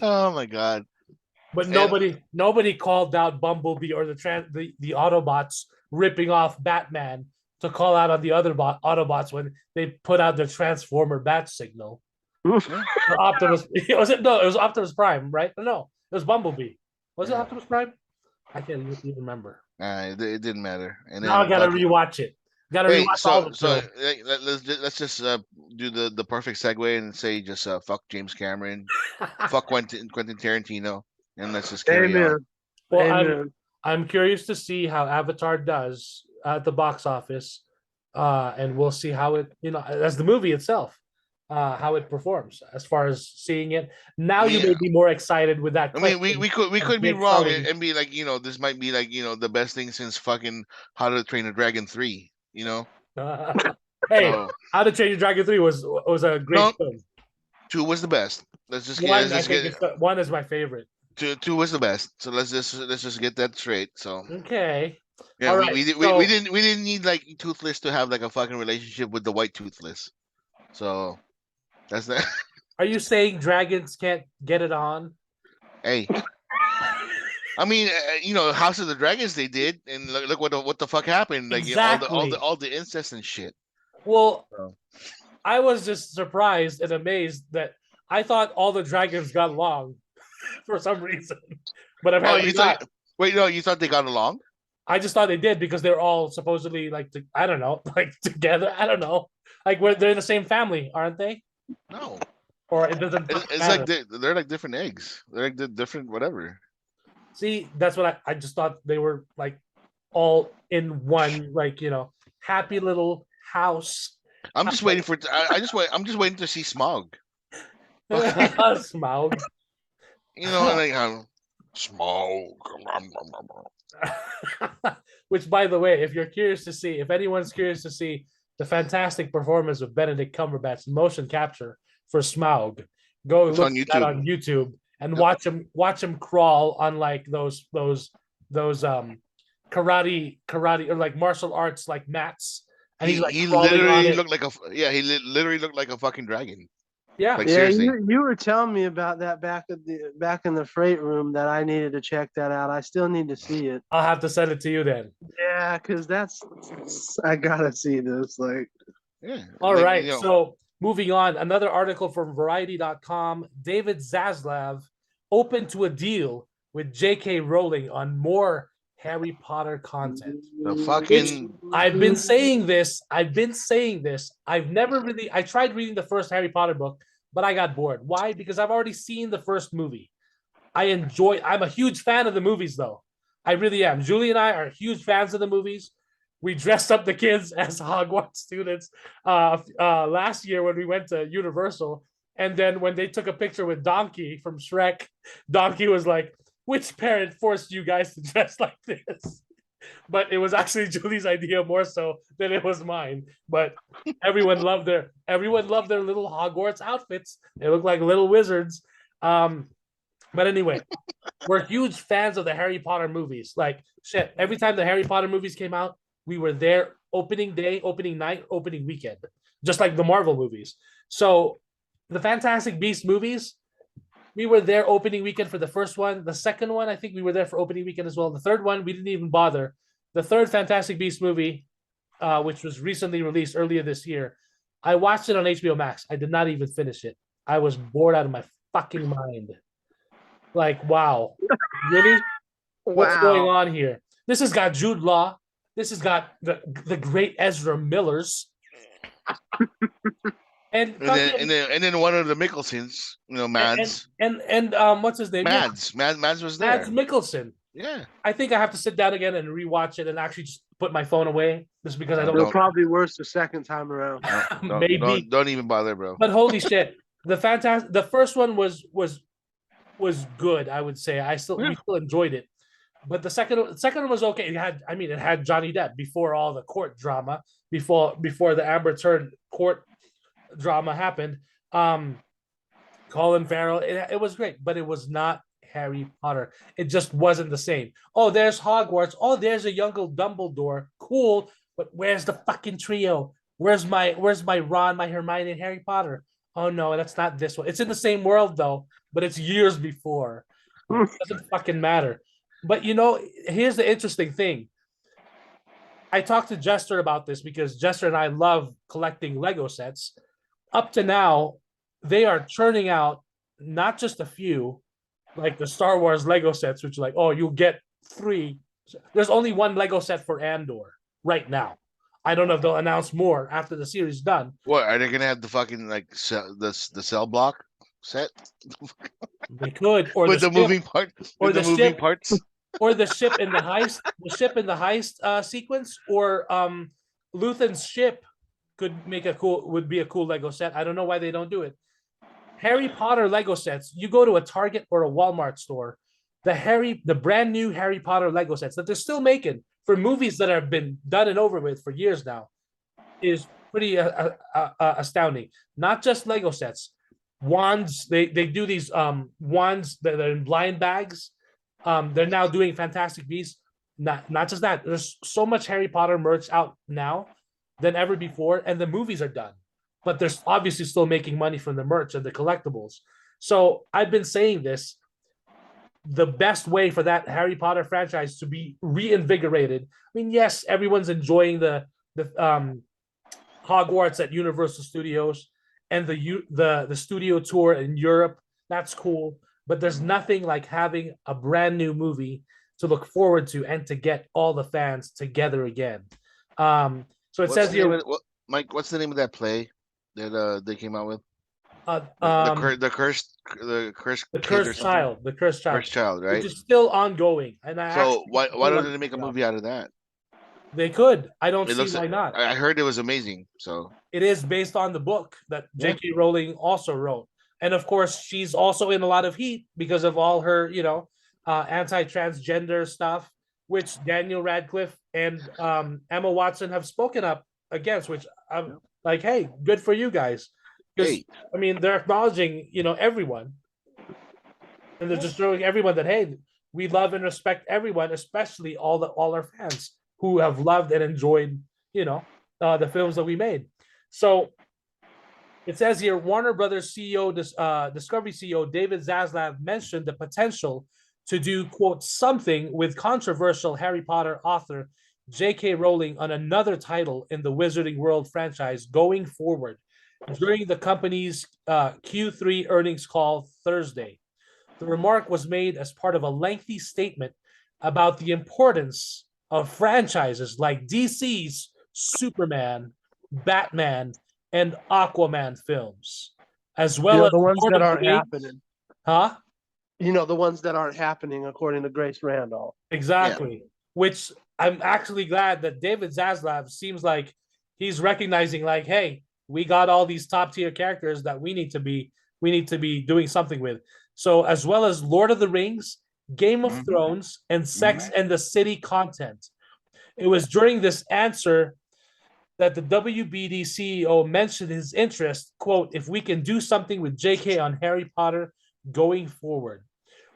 oh my god.
But
And
nobody called out Bumblebee or the Autobots ripping off Batman to call out on the other Autobots when they put out their Transformer bat signal.
yeah,
Or Optimus was it? No, it was Optimus Prime, right? No, it was Bumblebee. Was it
yeah.
Optimus Prime? I can't even remember.
It didn't matter. And
Now I
then
gotta
fuck.
rewatch it. Gotta
Wait,
rewatch all the
so
films.
let's just do the perfect segue and say just fuck James Cameron, fuck Quentin Tarantino, and let's just carry on.
Amen.
Well,
Amen.
I'm curious to see how Avatar does at the box office, and we'll see how it as the movie itself, how it performs as far as seeing it. Now
I
you
mean,
may be more excited with that
I mean, we
question
we could we
of
could be
Jake
wrong
Sully.
and be like, this might be like, the best thing since fucking How to Train a Dragon 3,
Hey,
So
How to Train Your Dragon 3 was a great
no,
film.
2 was the best.
One,
Let's
I
just
think
get
one is my favorite.
two was the best. So let's just get that straight. So
Okay.
yeah,
All
we
right.
we, did-
So
we didn't need like Toothless to have like a fucking relationship with the white Toothless. So that's that.
are you saying dragons can't get it on?
Hey, I mean, House of the Dragons they did, and look what the fuck happened. Like,
Exactly.
all the incest and shit.
Well,
So.
I was just surprised and amazed that I thought all the dragons got along for some reason, but
Oh,
apparently
you thought?
not.
Wait, no, you thought they got along?
I just thought they did because they're all supposedly I don't know, like together. I don't know, like they're in the same family, aren't they?
No,
Or it doesn't
it's like
matter.
they're like different eggs. They're like the different whatever.
See, that's what I just thought they were like all in one, like happy little house.
I'm just waiting for. I'm just waiting to see Smog.
Smaug.
Like Smog.
Which, by the way, if anyone's curious to see the fantastic performance of Benedict Cumberbatch's motion capture for Smaug, go
It's
look
on
at that
YouTube.
on YouTube and
Yep.
watch him crawl on like those karate or like martial arts like mats, and he's like
He
crawling on
literally
it.
looked like he literally looked like a fucking dragon.
Yeah,
Like
Yeah,
seriously.
you were telling me about that back in the freight room that I needed to check that out. I still need to see it.
I'll have to send it to you then.
Yeah, because I gotta see this. Like,
Yeah.
All
like,
right. So moving on, another article from Variety.com. David Zaslav open to a deal with J.K. Rowling on more Harry Potter content.
the
Which
fucking
I've been saying this. I've never really. I tried reading the first Harry Potter book, but I got bored. Why? Because I've already seen the first movie. I'm a huge fan of the movies, though. I really am. Julie and I are huge fans of the movies. We dressed up the kids as Hogwarts students last year when we went to Universal. And then when they took a picture with Donkey from Shrek, Donkey was like, "Which parent forced you guys to dress like this?" But it was actually Julie's idea more so than it was mine. But everyone loved their little Hogwarts outfits. They look like little wizards. But anyway, we're huge fans of the Harry Potter movies. Like shit, every time the Harry Potter movies came out, we were there opening day, opening night, opening weekend, just like the Marvel movies. So the Fantastic Beasts movies, we were there opening weekend for the first one. The second one, I think we were there for opening weekend as well. The third one, we didn't even bother. The third Fantastic Beasts movie, which was recently released earlier this year, I watched it on HBO Max. I did not even finish it. I was bored out of my fucking mind. Like, wow, really? What's going on here? This has got Jude Law. This has got the great Ezra Millers. and
then one of the Mickelsons, Mads.
and what's his name?
Mads. Mads was there.
Mads Mikkelsen.
Yeah.
I think I have to sit down again and rewatch it and actually just put my phone away just because I don't.
It'll probably worse the second time around.
Maybe.
Don't even bother, bro.
But holy shit, the first one was good. I would say we still enjoyed it, But the second one was okay. It had Johnny Depp before all the court drama, before the Amber Heard court drama happened. Colin Farrell, it was great, but it was not Harry Potter. It just wasn't the same. Oh, there's Hogwarts. Oh, there's a younger Dumbledore. Cool, but where's the fucking trio? Where's my Ron, my Hermione, and Harry Potter? Oh no, that's not this one. It's in the same world though, but it's years before. It doesn't fucking matter. But here's the interesting thing. I talked to Jester about this because Jester and I love collecting Lego sets. Up to now, they are churning out not just a few, like the Star Wars Lego sets, which are like, oh, you'll get 3. There's only one Lego set for Andor right now. I don't know if they'll announce more after the series done.
What are they gonna have the fucking the cell block set?
They could, or
with the moving
parts, or the ship in the heist, sequence, or Luthen's ship would be a cool Lego set. I don't know why they don't do it. Harry Potter Lego sets. You go to a Target or a Walmart store, the brand new Harry Potter Lego sets that they're still making for movies that have been done and over with for years now is pretty astounding. Not just Lego sets, wands. They do these wands that are in blind bags. They're now doing Fantastic Beasts. Not just that. There's so much Harry Potter merch out now than ever before, and the movies are done. But they're obviously still making money from the merch and the collectibles. So I've been saying this. The best way for that Harry Potter franchise to be reinvigorated. I mean, yes, everyone's enjoying the Hogwarts at Universal Studios and the studio tour in Europe. That's cool. But there's nothing like having a brand new movie to look forward to and to get all the fans together again. So it says here,
Mike, what's the name of that play that they came out with? The cursed child, right?
Which is still ongoing. And
why don't they make a movie out of that?
They could. I don't see why not.
I heard it was amazing. So
it is based on the book that J.K. Rowling also wrote, and of course she's also in a lot of heat because of all her, anti-transgender stuff, which Daniel Radcliffe and Emma Watson have spoken up against. Which I'm like, hey, good for you guys. Because I mean, they're acknowledging, everyone, and they're just showing everyone that hey, we love and respect everyone, especially all our fans who have loved and enjoyed, the films that we made. So it says here, Warner Brothers CEO, Discovery CEO David Zaslav mentioned the potential to do, quote, something with controversial Harry Potter author J.K. Rowling on another title in the Wizarding World franchise going forward during the company's Q3 earnings call Thursday. The remark was made as part of a lengthy statement about the importance of franchises like DC's Superman, Batman, and Aquaman films, as well as
the ones that aren't happening.
Huh?
The ones that aren't happening, according to Grace Randolph.
Exactly. Yeah. Which I'm actually glad that David Zaslav seems like he's recognizing, like, hey, we got all these top tier characters that we need to be doing something with. So as well as Lord of the Rings, Game of Thrones, and Sex and the City content. It was during this answer that the WBD CEO mentioned his interest, quote, if we can do something with JK on Harry Potter going forward.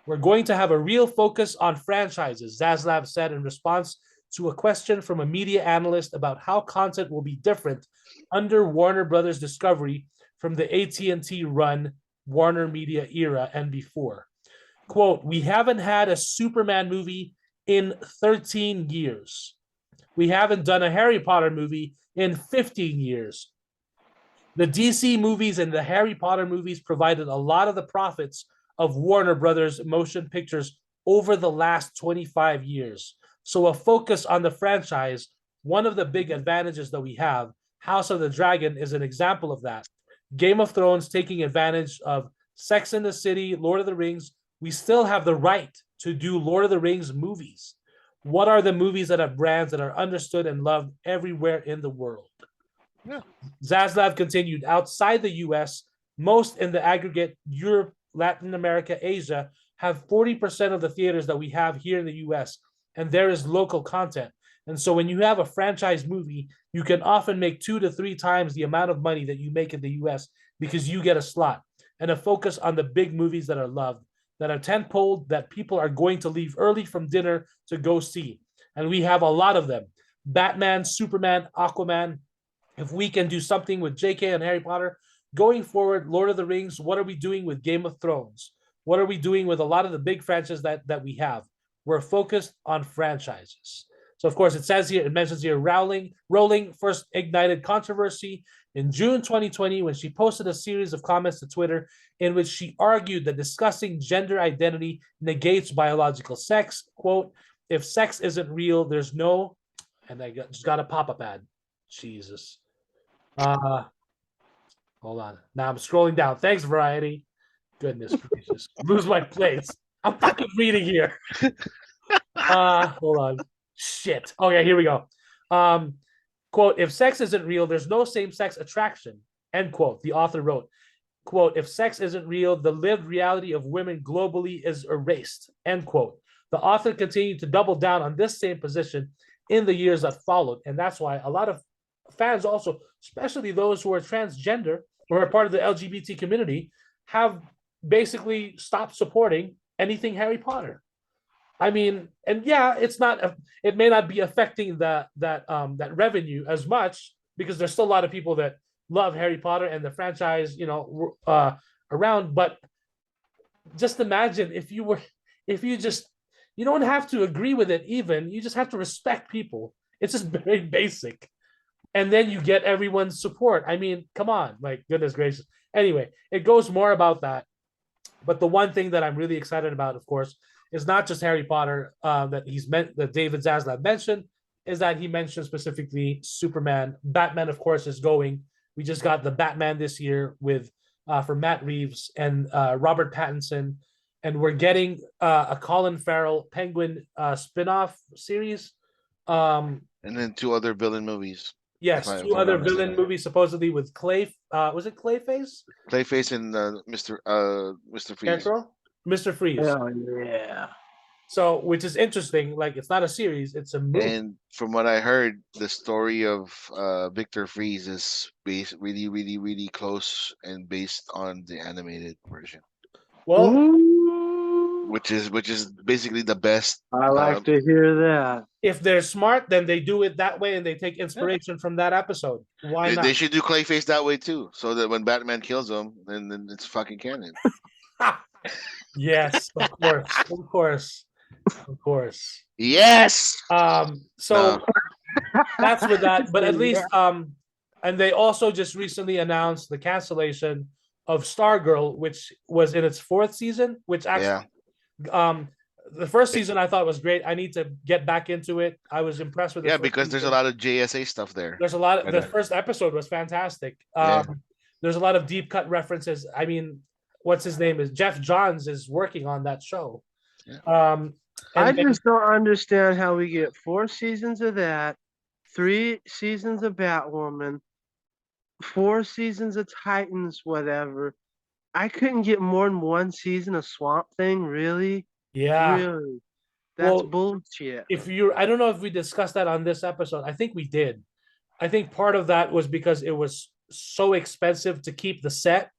We're going to have a real focus on franchises, Zaslav said in response to a question from a media analyst about how content will be different under Warner Brothers Discovery from the AT&T run Warner Media era and before. Quote, we haven't had a Superman movie in 13 years. We haven't done a Harry Potter movie in 15 years. The DC movies and the Harry Potter movies provided a lot of the profits of Warner Brothers motion pictures over the last 25 years. So a focus on the franchise, one of the big advantages that we have, House of the Dragon is an example of that. Game of Thrones taking advantage of Sex and the City, Lord of the Rings. We still have the right to do Lord of the Rings movies. What are the movies that have brands that are understood and loved everywhere in the world?
Yeah.
Zaslav continued, outside the US, most in the aggregate, Europe, Latin America, Asia, have 40% of the theaters that we have here in the US, and there is local content. And so when you have a franchise movie, you can often make 2 to 3 times the amount of money that you make in the US because you get a slot and a focus on the big movies that are loved, that are tentpole, that people are going to leave early from dinner to go see. And we have a lot of them. Batman, Superman, Aquaman. If we can do something with JK and Harry Potter, going forward, Lord of the Rings, what are we doing with Game of Thrones? What are we doing with a lot of the big franchises that we have? We're focused on franchises. So, of course, it mentions here Rowling first ignited controversy in June 2020 when she posted a series of comments to Twitter in which she argued that discussing gender identity negates biological sex. Quote, if sex isn't real, there's no, and I just got a pop-up ad. Jesus. Hold on. Now I'm scrolling down. Thanks, Variety. Goodness gracious. Lose my place. I'm fucking reading here. Hold on. Shit. Okay, here we go. Quote, if sex isn't real, there's no same-sex attraction. End quote. The author wrote, quote, if sex isn't real, the lived reality of women globally is erased. End quote. The author continued to double down on this same position in the years that followed. And that's why a lot of fans also, especially those who are transgender or are part of the LGBT community, have basically stopped supporting anything Harry Potter. I mean, and yeah, it may not be affecting that revenue as much because there's still a lot of people that love Harry Potter and the franchise, around. But just imagine if you don't have to agree with it even, you just have to respect people. It's just very basic. And then you get everyone's support. I mean, come on, like goodness gracious. Anyway, it goes more about that. But the one thing that I'm really excited about, of course, is not just Harry Potter that David Zaslav mentioned, is that he mentioned specifically Superman. Batman, of course, is going. We just got the Batman this year with for Matt Reeves and Robert Pattinson, and we're getting a Colin Farrell Penguin spin-off series.
And then 2 other villain movies.
Yes, 2 other villain movies supposedly with Clay. Was it Clayface?
Clayface and Mr. Freeze.
Mr. Freeze.
Oh yeah.
So, which is interesting. Like, it's not a series; it's a movie.
And from what I heard, the story of Victor Freeze is based really, really, really close and based on the animated version.
Well,
Ooh,
which is basically the best.
I like to hear that.
If they're smart, then they do it that way and they take inspiration from that episode. Why not?
They should do Clayface that way too, so that when Batman kills him, then it's fucking canon.
Yes, of course.
Yes.
So that's with that. But at least and they also just recently announced the cancellation of Stargirl, which was in its 4th season, which actually the first season I thought was great. I need to get back into it. I was impressed with it.
Yeah, because there's a lot of JSA stuff there.
There's a lot of the first episode was fantastic. There's a lot of deep cut references. I mean, what's his name is Jeff Johns is working on that show.
Yeah.
I just don't understand how we get 4 seasons of that, 3 seasons of Batwoman, 4 seasons of Titans, whatever. I couldn't get more than 1 season of Swamp Thing, really?
Yeah.
Really? That's bullshit.
I don't know if we discussed that on this episode. I think we did. I think part of that was because it was so expensive to keep the set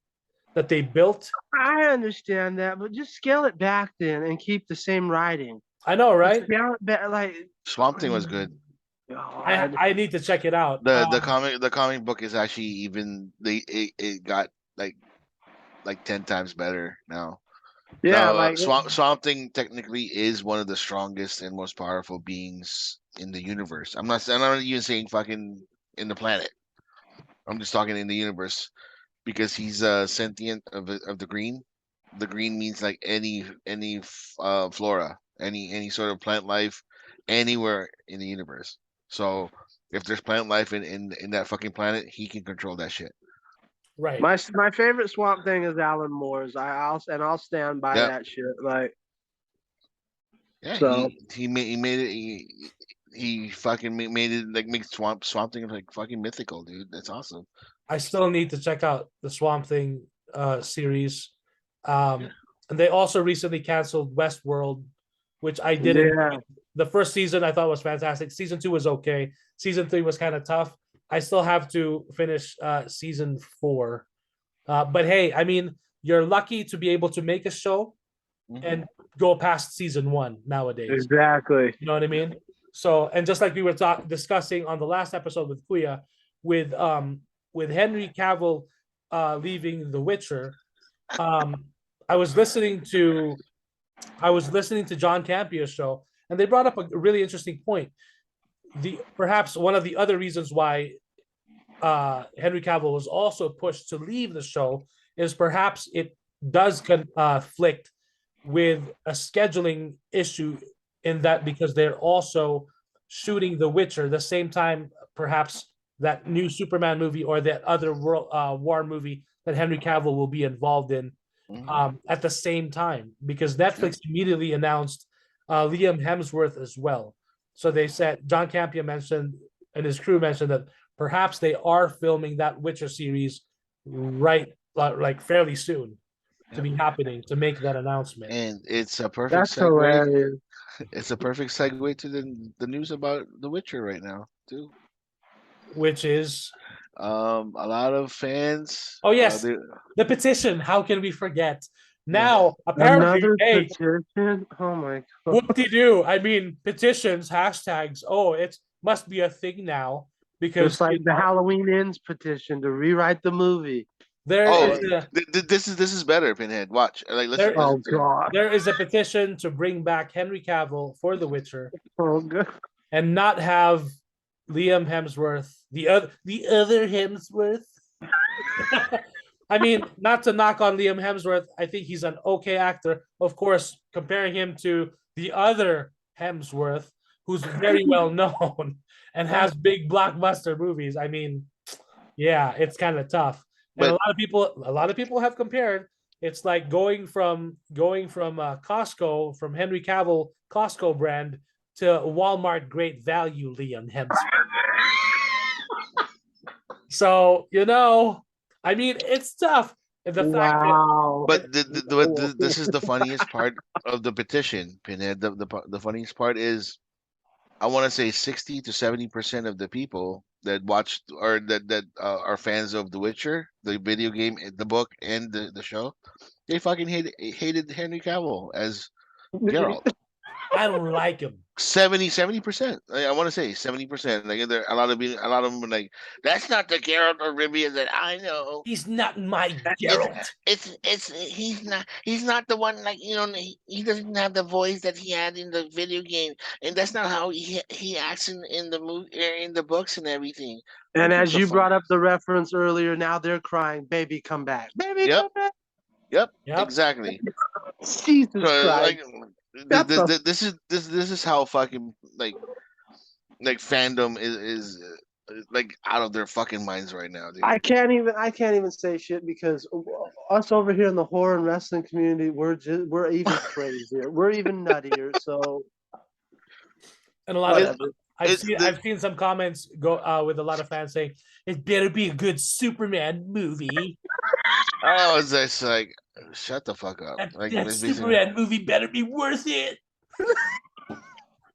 that they built.
I understand that, but just scale it back then and keep the same writing.
I know, right?
Scale it back, like
Swamp Thing was good.
I need to check it out.
The comic book is actually even it got like 10 times better now.
Yeah,
now, Swamp Thing technically is one of the strongest and most powerful beings in the universe. I'm not even saying fucking in the planet. I'm just talking in the universe because he's sentient of the green. The green means like any flora, any sort of plant life anywhere in the universe. So if there's plant life in that fucking planet, he can control that shit.
Right.
My favorite Swamp Thing is Alan Moore's. I'll stand by that shit. Like,
yeah,
so
he made it. He fucking made it like make Swamp Thing like fucking mythical, dude. That's awesome.
I still need to check out the Swamp Thing series. And they also recently canceled Westworld, which I didn't.
Yeah.
The first season I thought was fantastic. Season 2 was okay. Season 3 was kind of tough. I still have to finish season 4. But hey, I mean, you're lucky to be able to make a show and go past season 1 nowadays.
Exactly.
You know what I mean? So, and just like we were discussing on the last episode with Kuya, with Henry Cavill leaving The Witcher, I was listening to John Campio's show, and they brought up a really interesting point. Perhaps one of the other reasons why Henry Cavill was also pushed to leave the show is perhaps it does conflict with a scheduling issue, in that because they're also shooting The Witcher the same time, perhaps that new Superman movie or that other war movie that Henry Cavill will be involved in at the same time, because Netflix immediately announced Liam Hemsworth as well. So they said, John Campia mentioned, and his crew mentioned, that perhaps they are filming that Witcher series like fairly soon to be happening, to make that announcement.
And it's a perfect
That's
segue.
hilarious.
It's a perfect segue to the news about The Witcher right now too.
Which is
a lot of fans.
Oh yes, the petition. How can we forget? Now, apparently,
another petition. Oh my god!
What do you do? I mean, petitions, hashtags. Oh, it must be a thing now, because
It's like the Halloween Ends petition to rewrite the movie.
This is better, Pinhead. Watch. Like, listen.
God!
There is a petition to bring back Henry Cavill for The Witcher.
Oh god!
And not have Liam Hemsworth, the other Hemsworth. I mean, not to knock on Liam Hemsworth, I think he's an okay actor. Of course, comparing him to the other Hemsworth, who's very well known and has big blockbuster movies. I mean, yeah, it's kind of tough. And a lot of people have compared. It's like going from Costco, from Henry Cavill Costco brand, to Walmart Great Value Liam Hemsworth. So, I mean, it's tough. The fact
that, this is the funniest part of the petition, Pinhead. The funniest part is, I want to say 60 to 70% of the people that watched or that are fans of The Witcher, the video game, the book, and the show, they fucking hated Henry Cavill as Geralt.
I don't like him.
70%. I want to say 70%. Like, a lot of them are like, that's not the Geralt of Rivia that I know.
He's not my Geralt.
He's not the one, like, he doesn't have the voice that he had in the video game, and that's not how he acts in the movie, in the books and everything.
And as you brought up the reference earlier, now they're crying, "Baby, come back, baby, come back."
Yep. Exactly.
Jesus Christ.
This is how fucking like fandom is like out of their fucking minds right now, dude.
I can't even say shit, because us over here in the horror and wrestling community, we're even crazier. We're even nuttier. So,
and a lot of I've seen some comments go with a lot of fans saying it better be a good Superman movie.
I was just like, shut the fuck up.
That Superman movie better be worth it.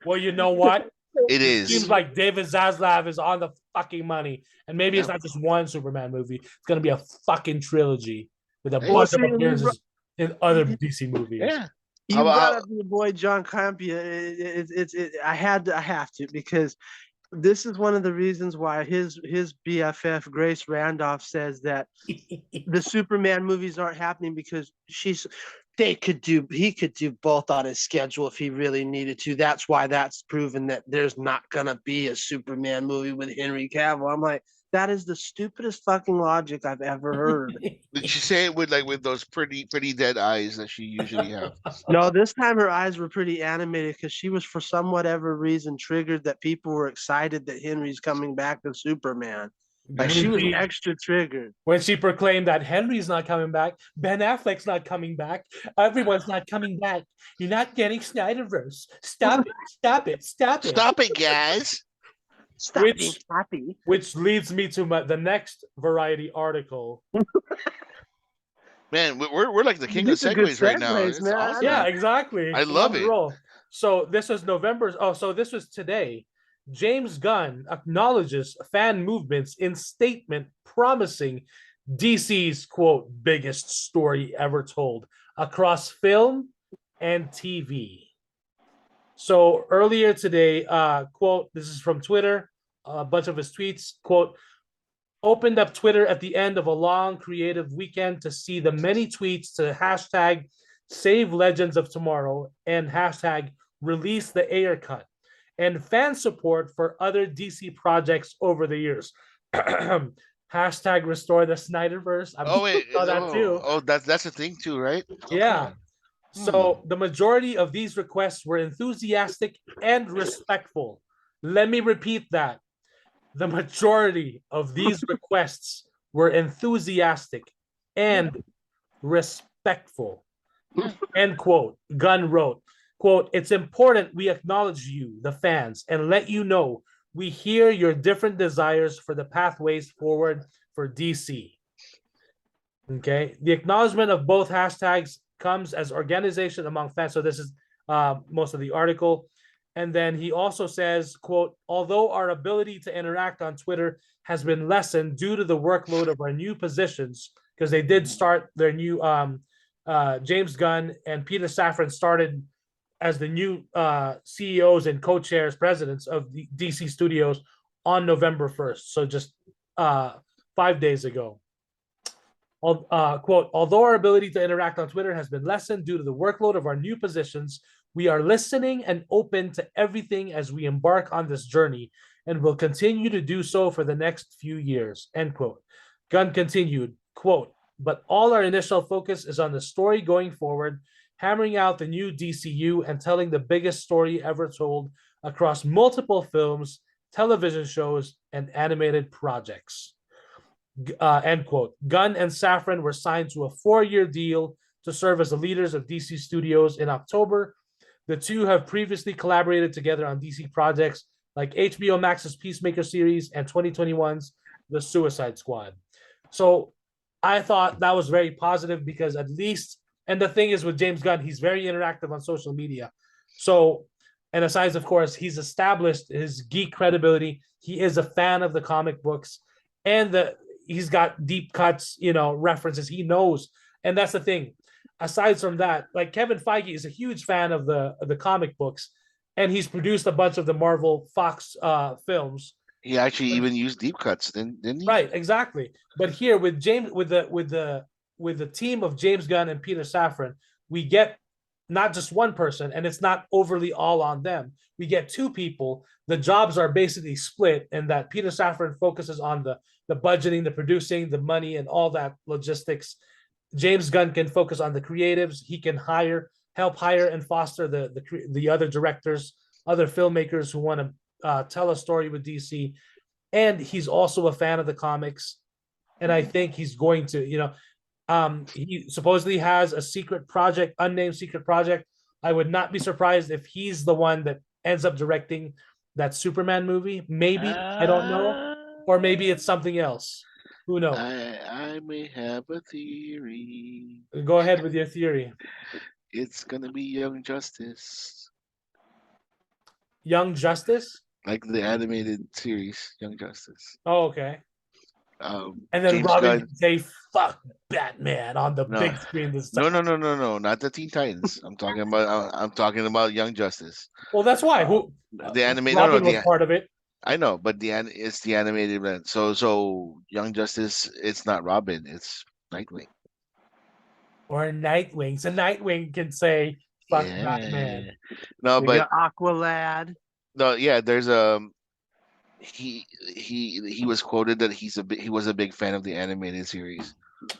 Well, you know what?
It is.
Seems like David Zaslav is on the fucking money. And maybe it's not just one Superman movie. It's going to be a fucking trilogy with a bunch of appearances in other DC movies.
Yeah.
You brought up your boy John Campia. I have to, because this is one of the reasons why his BFF Grace Randolph says that the Superman movies aren't happening, because he could do both on his schedule if he really needed to. That's why that's proven that there's not gonna be a Superman movie with Henry Cavill. I'm like, that is the stupidest fucking logic I've ever heard.
Did she say it with those pretty dead eyes that she usually has?
No, this time her eyes were pretty animated, because she was, for some whatever reason, triggered that people were excited that Henry's coming back to Superman. Like, she was extra triggered.
When she proclaimed that Henry's not coming back, Ben Affleck's not coming back, everyone's not coming back. You're not getting Snyderverse. Stop it. Stop it. Stop it.
Stop it, guys.
Stop being happy.
Which leads me to the next Variety article.
Man, we're like the king of
These are good
segues right now.
segues,
It's
man.
awesome.
Yeah, exactly.
I
We're
love
on the
it.
roll. So this was November. Oh, so this was today. James Gunn acknowledges fan movements in statement promising DC's quote biggest story ever told across film and TV. So earlier today, quote, this is from Twitter, a bunch of his tweets, quote, opened up Twitter at the end of a long creative weekend to see the many tweets to hashtag save Legends of Tomorrow and hashtag release the Ayer cut and fan support for other DC projects over the years. Hashtag restore the Snyderverse. I'm
Oh wait,
saw that too.
that's a thing too, right?
Yeah.
Okay.
So the majority of these requests were enthusiastic and respectful. Let me repeat that. The majority of these requests were enthusiastic and respectful.
Yeah.
End quote. Gunn wrote, quote, it's important we acknowledge you, the fans, and let you know we hear your different desires for the pathways forward for DC. Okay. The acknowledgement of both hashtags comes as organization among fans. So this is most of the article. And then he also says, quote, although our ability to interact on Twitter has been lessened due to the workload of our new positions, because they did start their new James Gunn and Peter Safran started as the new CEOs and co-chairs, presidents of the DC studios on November 1st. So just 5 days ago. Quote, although our ability to interact on Twitter has been lessened due to the workload of our new positions, we are listening and open to everything as we embark on this journey and will continue to do so for the next few years, end quote. Gunn continued, quote, but all our initial focus is on the story going forward, hammering out the new DCU and telling the biggest story ever told across multiple films, television shows, and animated projects. End quote. Gunn and Safran were signed to a 4-year deal to serve as the leaders of DC Studios in October. The two have previously collaborated together on DC projects like HBO Max's Peacemaker series and 2021's The Suicide Squad. So I thought that was very positive because at least, and the thing is with James Gunn, he's very interactive on social media. So, and aside, of course, he's established his geek credibility. He is a fan of the comic books and he's got deep cuts, references. He knows. And that's the thing. Aside from that, like Kevin Feige is a huge fan of the comic books, and he's produced a bunch of the Marvel Fox films.
He actually even used deep cuts, didn't he?
Right, exactly. But here with James, with the team of James Gunn and Peter Safran, we get not just one person, and it's not overly all on them. We get two people. The jobs are basically split, and that Peter Safran focuses on the budgeting, the producing, the money, and all that logistics. James Gunn can focus on the creatives. He can help hire and foster the other directors, other filmmakers who want to tell a story with DC. And he's also a fan of the comics. And I think he's going to, he supposedly has a secret project, unnamed secret project. I would not be surprised if he's the one that ends up directing that Superman movie. Maybe, I don't know. Or maybe it's something else. Who knows?
I may have a theory.
Go ahead with your theory.
It's gonna be Young Justice,
Young Justice?
like the animated series, Young Justice.
Oh, okay. And then
James
Robin
Gunn.
can say "fuck Batman" on the
No,
big screen this
no,
time.
no, not the Teen Titans. I'm talking about Young Justice.
Well, that's why. Who
The anime,
Robin was part of it.
I know, but it's the animated one. So Young Justice, it's not Robin, it's Nightwing.
Or Nightwing. So Nightwing can say "fuck
Yeah.
Batman."
No,
We
but
got Aqualad.
no, yeah, there's he was quoted that he was a big fan of the animated series,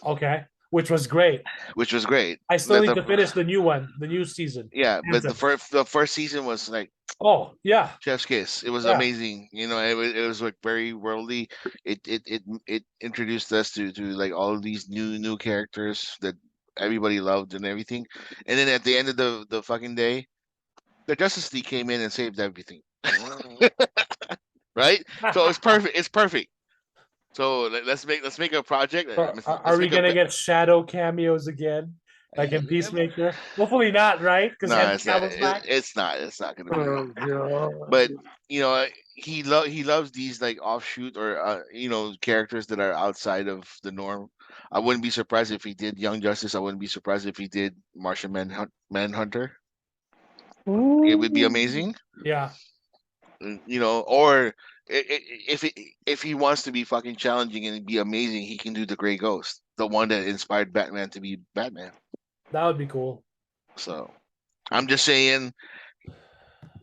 Okay, which was great.
which was great.
I still need
The-
to finish the new one, the new season.
Yeah, but
Handsome.
the first season was like
Oh yeah,
Chef's kiss. It was
Yeah.
amazing. It was like very worldly. It introduced us to like all of these new characters that everybody loved and everything. And then at the end of the fucking day, the Justice League came in and saved everything. Right? So it's perfect. It's perfect. So let's make a project.
Are we gonna get shadow cameos again, like in Peacemaker? Hopefully not, right? Because
No,
Henry
it's not.
Cavill's back.
It's not. It's not gonna be.
Oh god.
But he loves these like offshoot or characters that are outside of the norm. I wouldn't be surprised if he did Young Justice. I wouldn't be surprised if he did Martian Manhunter. It would be amazing.
Yeah,
Or if he wants to be fucking challenging and be amazing, he can do the Gray Ghost, the one that inspired Batman to be Batman.
that would be cool.
So I'm just saying,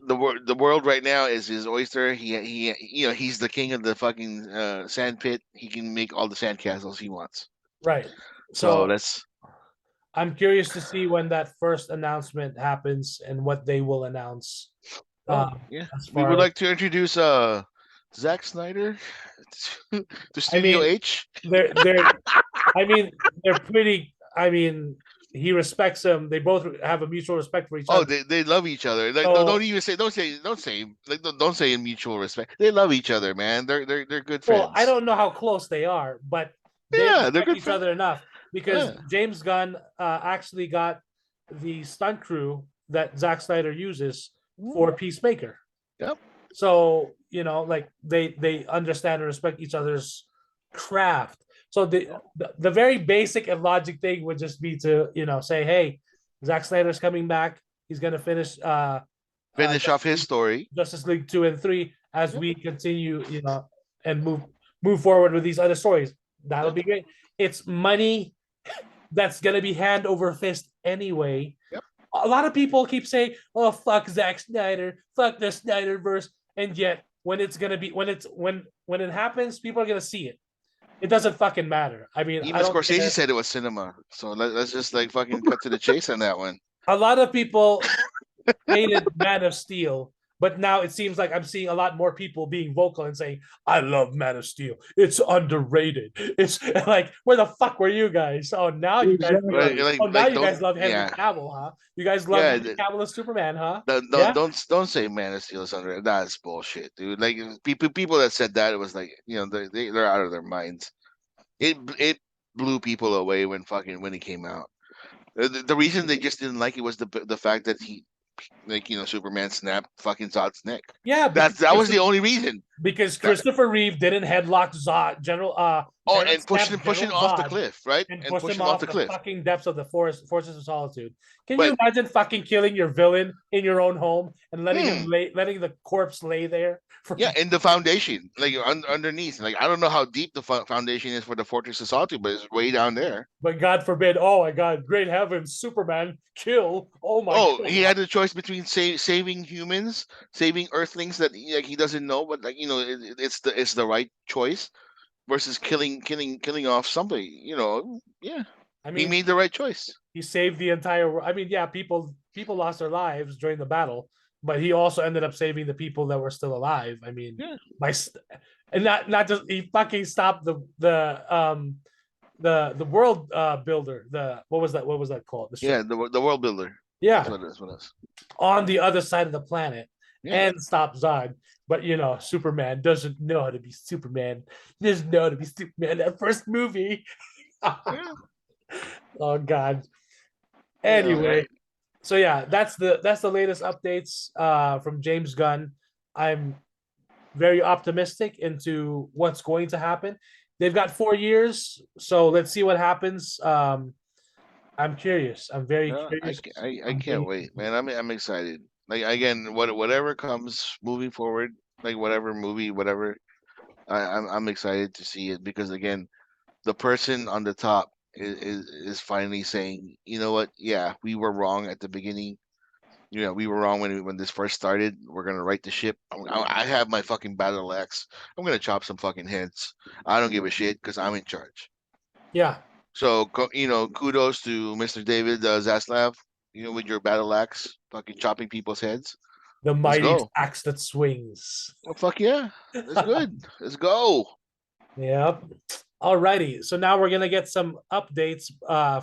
the world right now is his oyster. He's the king of the fucking sand pit. He can make all the sand castles he wants.
Right.
So
So I'm curious to see when that first announcement happens and what they will announce.
yeah,
as
we
far
would
as-
like to introduce Zack Snyder to Studio H.
they're I mean, they're pretty. I mean, he respects him. They both have a mutual respect for each
Oh,
other.
they love each other. Like,
So-
don't even say like don't say in mutual respect. They love each other, man. They're good friends.
Well, I don't know how close they are, but they
Yeah, they're
respect
good
each
friends.
other enough because
Yeah.
James Gunn actually got the stunt crew that Zack Snyder uses for Peacemaker.
Yep.
So like they understand and respect each other's craft. So the very basic and logic thing would just be to say, hey, Zack Snyder's coming back. He's gonna finish
Finish off his story.
Justice League 2 and 3 as we continue, and move forward with these other stories. That'll be great. It's money that's gonna be hand over fist anyway.
Yep.
A lot of people keep saying, "Oh, fuck Zack Snyder, fuck the Snyderverse," and yet when it happens, people are gonna see it. It doesn't fucking matter. I mean,
Even Scorsese said it was cinema. So let's just like fucking cut to the chase on that one.
a lot of people hated Man of Steel, but now it seems like I'm seeing a lot more people being vocal and saying, "I love Man of Steel. It's underrated." It's like, where the fuck were you guys? Oh, now you guys. You guys love Henry Cavill, huh? You guys love Henry Cavill as Superman, huh?
Don't say Man of Steel is underrated. That's bullshit, dude. Like people that said that, it was like they're out of their minds. It blew people away when it came out. The reason they just didn't like it was the fact that he, Superman snapped fucking Zod's neck.
Yeah,
that was the only reason.
Because Christopher Reeve didn't headlock Zod,
and push him off the cliff, right?
And push him off the cliff. Fucking depths of the Forces of Solitude. Can you imagine fucking killing your villain in your own home and letting the corpse lay there?
In the foundation, like underneath. Like, I don't know how deep the foundation is for the Fortress of Solitude, but it's way down there.
But God forbid, oh my God, great heavens, Superman, kill! Oh my!
God. He had the choice between saving humans, saving Earthlings that he doesn't know, but it's the right choice, versus killing off somebody. Yeah. I mean, he made the right choice.
He saved the entire world. I mean, yeah, people lost their lives during the battle, but he also ended up saving the people that were still alive. I mean, and not just he fucking stopped the world builder. What was that called?
The world builder.
Yeah,
that's what it is.
On the other side of the planet, and stop Zod. But Superman doesn't know how to be Superman. He doesn't know how to be Superman. That first movie. Oh God. Anyway, so that's the latest updates from James Gunn. I'm very optimistic into what's going to happen. They've got 4 years, so let's see what happens. I'm curious. I'm very curious.
I can't wait, man. I'm excited. Like, again, whatever comes moving forward, like whatever movie, whatever, I'm excited to see it, because again, the person on the top is finally saying, you know what? Yeah, we were wrong at the beginning. We were wrong when this first started. We're gonna right the ship. I have my fucking battle axe. I'm gonna chop some fucking heads. I don't give a shit because I'm in charge.
Yeah.
So kudos to Mr. David Zaslav. With your battle axe, fucking chopping people's heads.
The mighty axe that swings.
Well, fuck yeah, that's good. Let's go.
Yep. Alrighty. So now we're gonna get some updates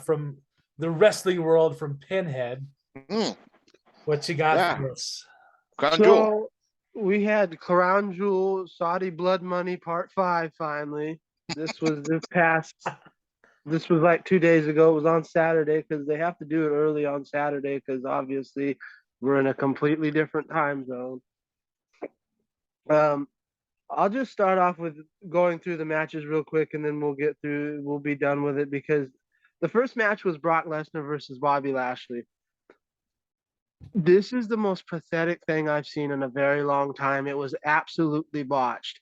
from the wrestling world from Pinhead. What you got for us?
Crown Jewel. We had Crown Jewel, Saudi Blood Money Part 5 finally. This was this was like 2 days ago. It was on Saturday because they have to do it early on Saturday because obviously we're in a completely different time zone. Um, I'll just start off with going through the matches real quick and then we'll be done with it because the first match was Brock Lesnar versus Bobby Lashley. This is the most pathetic thing I've seen in a very long time. It was absolutely botched.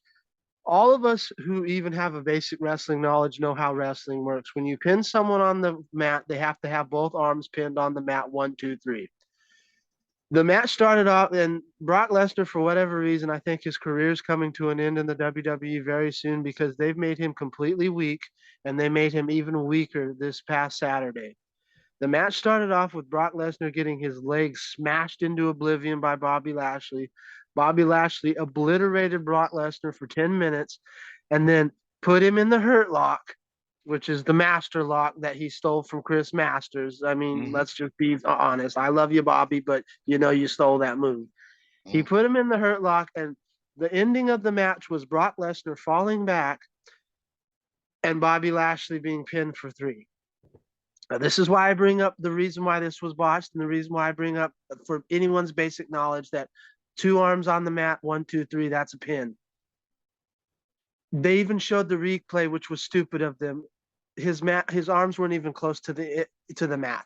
All of us who even have a basic wrestling knowledge know how wrestling works. When you pin someone on the mat, they have to have both arms pinned on the mat, 1, 2, 3. The match started off, and Brock Lesnar, for whatever reason, I think his career is coming to an end in the WWE very soon because they've made him completely weak, and they made him even weaker this past Saturday. The match started off with Brock Lesnar getting his legs smashed into oblivion by Bobby Lashley. Bobby Lashley obliterated Brock Lesnar for 10 minutes and then put him in the Hurt Lock, which is the master lock that he stole from Chris Masters. I mean, let's just be honest. I love you, Bobby, but you know you stole that move. He put him in the Hurt Lock, and the ending of the match was Brock Lesnar falling back and Bobby Lashley being pinned for 3. Now, this is why I bring up the reason why this was botched and the reason why I bring up for anyone's basic knowledge that 2 arms on the mat, 1, 2, 3, that's a pin. They even showed the replay, which was stupid of them. His arms weren't even close to the mat,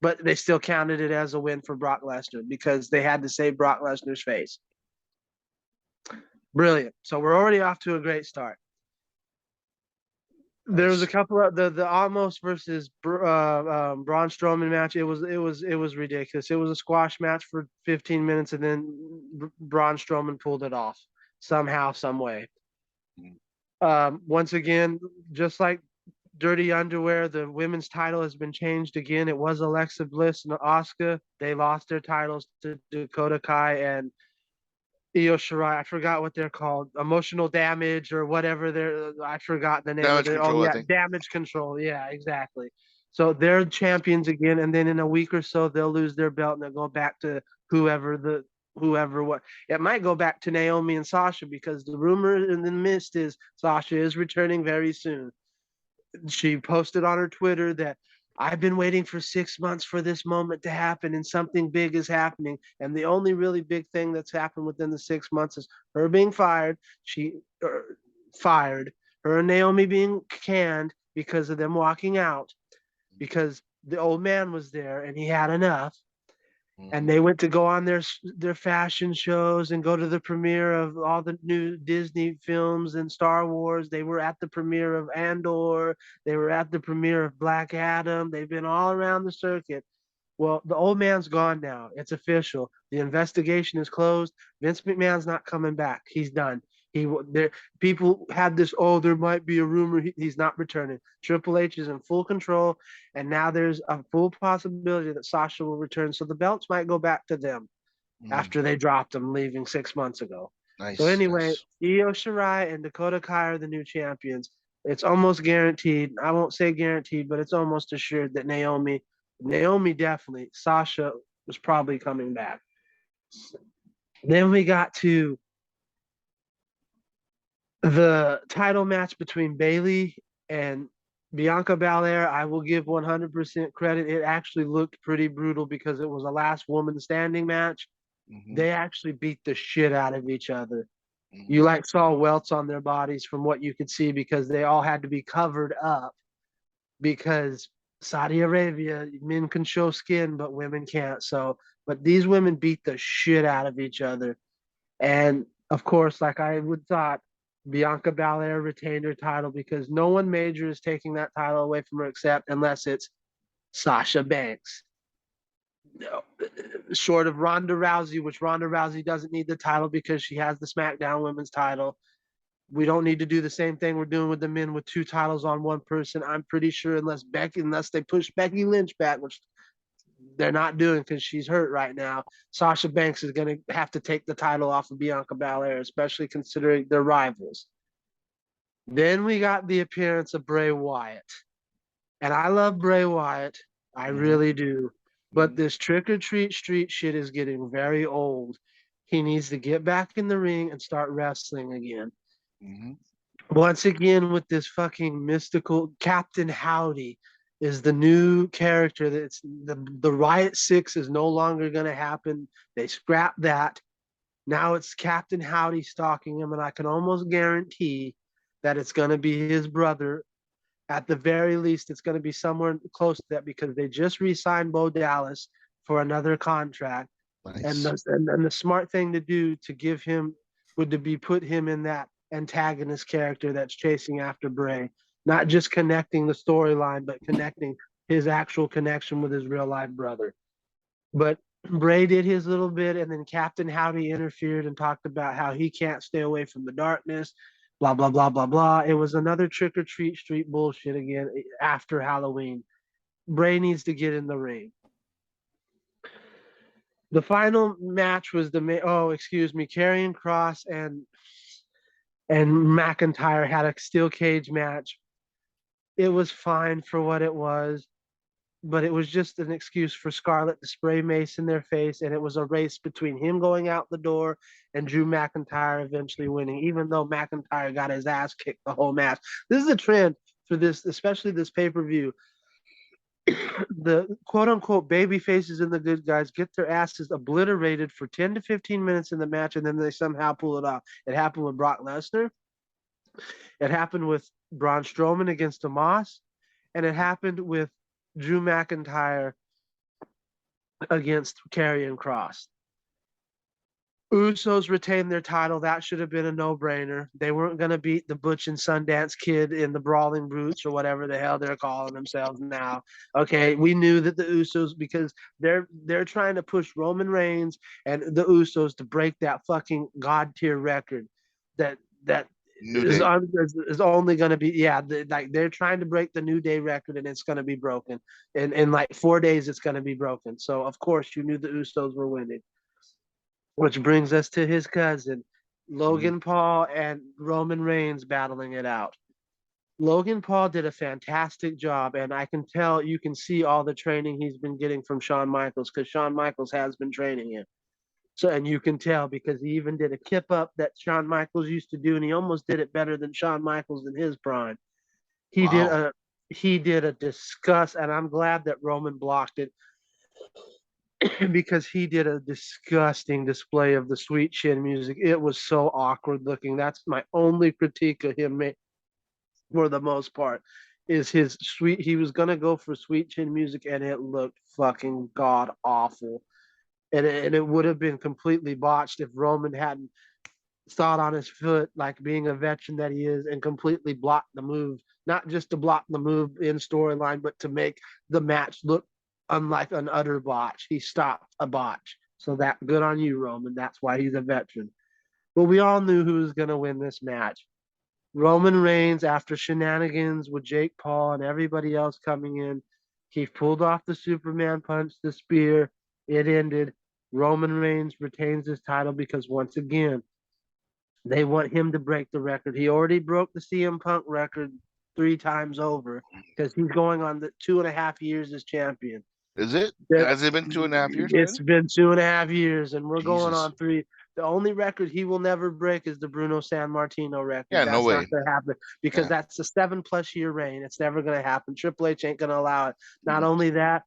but they still counted it as a win for Brock Lesnar because they had to save Brock Lesnar's face. Brilliant. So we're already off to a great start. There was a couple of the Almost versus Braun Strowman match. It was ridiculous. It was a squash match for 15 minutes, and then Braun Strowman pulled it off somehow, some way. Once again, just like Dirty Underwear, the women's title has been changed again. It was Alexa Bliss and Asuka. They lost their titles to Dakota Kai and Io Shirai. I forgot what they're called. Emotional Damage or whatever I forgot the name
Damage
of it.
Control,
Oh
I
yeah,
think.
Damage Control. Yeah, exactly. So they're champions again, and then in a week or so they'll lose their belt and they'll go back to whoever what. It might go back to Naomi and Sasha because the rumor in the mist is Sasha is returning very soon. She posted on her Twitter that I've been waiting for 6 months for this moment to happen, and something big is happening. And the only really big thing that's happened within the 6 months is her being fired. Fired. Her and Naomi being canned because of them walking out because the old man was there and he had enough. And they went to go on their fashion shows and go to the premiere of all the new Disney films and Star Wars. They were at the premiere of Andor. They were at the premiere of Black Adam. They've been all around the circuit. Well, the old man's gone now. It's official. The investigation is closed. Vince McMahon's not coming back. He's done. People had this, oh, there might be a rumor he's not returning. Triple H is in full control, and now there's a full possibility that Sasha will return. So the belts might go back to them after they dropped them, leaving 6 months ago.
Nice.
So anyway,
Nice.
Io Shirai and Dakota Kai are the new champions. It's almost guaranteed. I won't say guaranteed, but it's almost assured that Naomi definitely. Sasha was probably coming back. Then we got to the title match between Bayley and Bianca Belair. I will give 100% credit. It actually looked pretty brutal because it was a last woman standing match. They actually beat the shit out of each other. You saw welts on their bodies from what you could see because they all had to be covered up because Saudi Arabia, men can show skin, but women can't. But these women beat the shit out of each other. And of course, like I would thought, Bianca Belair retained her title because no one major is taking that title away from her except unless it's Sasha Banks. Short of Ronda Rousey, which Ronda Rousey doesn't need the title because she has the SmackDown Women's title. We don't need to do the same thing we're doing with the men with 2 titles on one person. I'm pretty sure unless they push Becky Lynch back, which they're not doing because she's hurt right now, Sasha Banks is going to have to take the title off of Bianca Belair, especially considering they're rivals. Then we got the appearance of Bray Wyatt. And I love Bray Wyatt. I really do. But this trick or treat street shit is getting very old. He needs to get back in the ring and start wrestling again. once again with this fucking mystical Captain Howdy is the new character. That's the Riot Six is no longer going to happen. They scrapped that. Now it's Captain Howdy stalking him, and I can almost guarantee that it's going to be his brother. At the very least, it's going to be somewhere close to that because they just re-signed Bo Dallas for another contract. And
Nice.
the smart thing to do to give him would to be put him in that antagonist character that's chasing after Bray, not just connecting the storyline, but connecting his actual connection with his real life brother. But Bray did his little bit, and then Captain Howdy interfered and talked about how he can't stay away from the darkness, blah, blah, blah, blah, blah. It was another trick or treat street bullshit again after Halloween. Bray needs to get in the ring. The final match was Karrion Kross and McIntyre had a steel cage match. It was fine for what it was, but it was just an excuse for Scarlett to spray mace in their face, and it was a race between him going out the door and Drew McIntyre eventually winning, even though McIntyre got his ass kicked the whole match. This is a trend for this, especially this pay-per-view. The quote unquote baby faces and the good guys get their asses obliterated for 10 to 15 minutes in the match, and then they somehow pull it off. It happened with Brock Lesnar. It happened with Braun Strowman against Omos, and it happened with Drew McIntyre against Karrion Kross. Usos retained their title. That should have been a no-brainer. They weren't going to beat the Butch and Sundance Kid in the Brawling Brutes or whatever the hell they're calling themselves now. Okay, we knew that the Usos, because they're trying to push Roman Reigns and the Usos to break that fucking god tier record that
New Day.
is only going to be like they're trying to break the New Day record, and it's going to be broken in like 4 days. It's going to be broken. So of course you knew the Usos were winning. Which brings us to his cousin, Logan Paul and Roman Reigns battling it out. Logan Paul did a fantastic job, and I can tell you can see all the training he's been getting from Shawn Michaels, because Shawn Michaels has been training him. So, and you can tell because he even did a kip up that Shawn Michaels used to do, and he almost did it better than Shawn Michaels in his prime. He did
Wow.
a he did a disgust, and I'm glad that Roman blocked it because he did a disgusting display of the sweet chin music. It was so awkward looking. That's my only critique of him for the most part. Is his sweet he was gonna go for sweet chin music, and it looked fucking god awful. And it would have been completely botched if Roman hadn't thought on his foot, like being a veteran that he is, and completely blocked the move. Not just to block the move in storyline, but to make the match look unlike an utter botch. He stopped a botch. So that good on you, Roman. That's why he's a veteran. But we all knew who was going to win this match. Roman Reigns, after shenanigans with Jake Paul and everybody else coming in, he pulled off the Superman punch, the spear. It ended. Roman Reigns retains his title because once again, they want him to break the record. He already broke the CM Punk record 3 times over because he's going on the 2.5 years as champion.
Is it?
That
Has it been 2.5 years
it's
already?
been 2.5 years, and we're going
Jesus.
on 3. The only record he will never break is the Bruno San Martino record.
Yeah, no
That's not
way.
going to happen because
Yeah.
that's a 7+ year reign. It's never going to happen. Triple H ain't going to allow it. Not only that,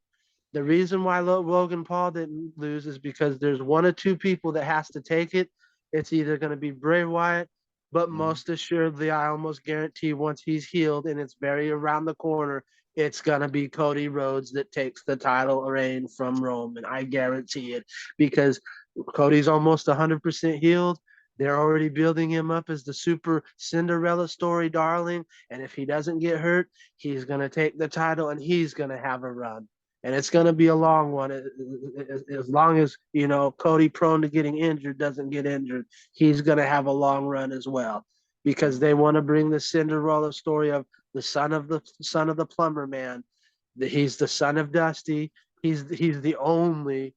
the reason why Logan Paul didn't lose is because there's one or two people that has to take it. It's either going to be Bray Wyatt, but most assuredly, I almost guarantee once he's healed and it's very around the corner, it's going to be Cody Rhodes that takes the title reign from Roman. I guarantee it because Cody's almost 100% healed. They're already building him up as the super Cinderella story darling. And if he doesn't get hurt, he's going to take the title and he's going to have a run. And it's going to be a long one. As long as, Cody, prone to getting injured, doesn't get injured, he's going to have a long run as well because they want to bring the Cinderella story of the son of the plumber man. He's the son of Dusty. He's the only,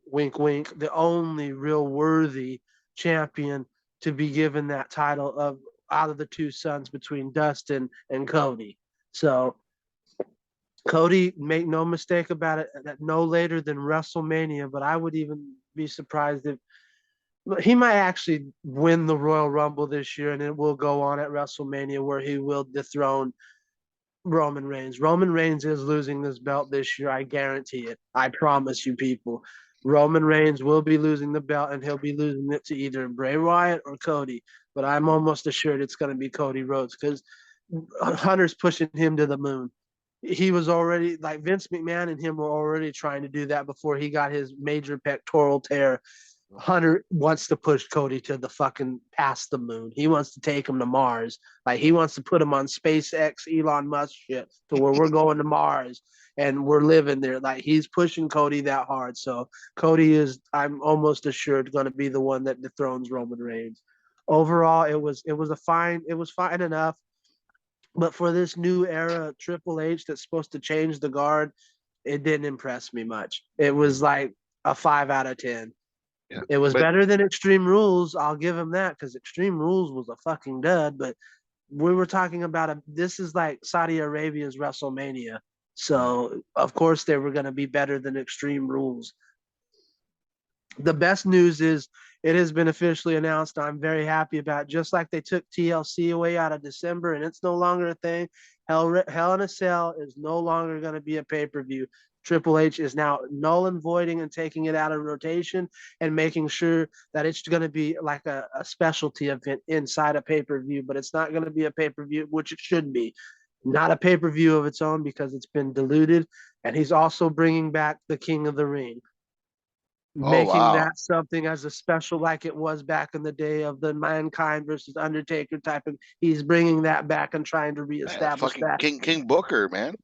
wink wink, the only real worthy champion to be given that title of out of the two sons between Dustin and Cody. So Cody, make no mistake about it, that no later than WrestleMania, but I would even be surprised if he might actually win the Royal Rumble this year, and it will go on at WrestleMania where he will dethrone Roman Reigns. Roman Reigns is losing this belt this year. I guarantee it. I promise you, people. Roman Reigns will be losing the belt, and he'll be losing it to either Bray Wyatt or Cody. But I'm almost assured it's going to be Cody Rhodes because Hunter's pushing him to the moon. He was already like Vince McMahon and him were already trying to do that before he got his major pectoral tear. Hunter wants to push Cody to the fucking past the moon. He wants to take him to Mars. Like he wants to put him on SpaceX, Elon Musk shit, to where we're going to Mars and we're living there. Like he's pushing Cody that hard. So Cody is, I'm almost assured, going to be the one that dethrones Roman Reigns. Overall, it was fine enough. But for this new era Triple H that's supposed to change the guard, it didn't impress me much. It was like a 5 out of 10.
Yeah.
It was better than Extreme Rules. I'll give him that because Extreme Rules was a fucking dud. But we were talking about this is like Saudi Arabia's WrestleMania. So, of course, they were going to be better than Extreme Rules. The best news is it has been officially announced. I'm very happy about it. Just like they took TLC away out of December and it's no longer a thing. Hell in a Cell is no longer going to be a pay-per-view. Triple H is now null and voiding and taking it out of rotation and making sure that it's going to be like a specialty event inside a pay-per-view, but it's not going to be a pay-per-view, which it should be. Not a pay-per-view of its own because it's been diluted. And he's also bringing back the King of the Ring, making that something as a special like it was back in the day of the Mankind versus Undertaker type of. He's bringing that back and trying to reestablish that.
King Booker, man.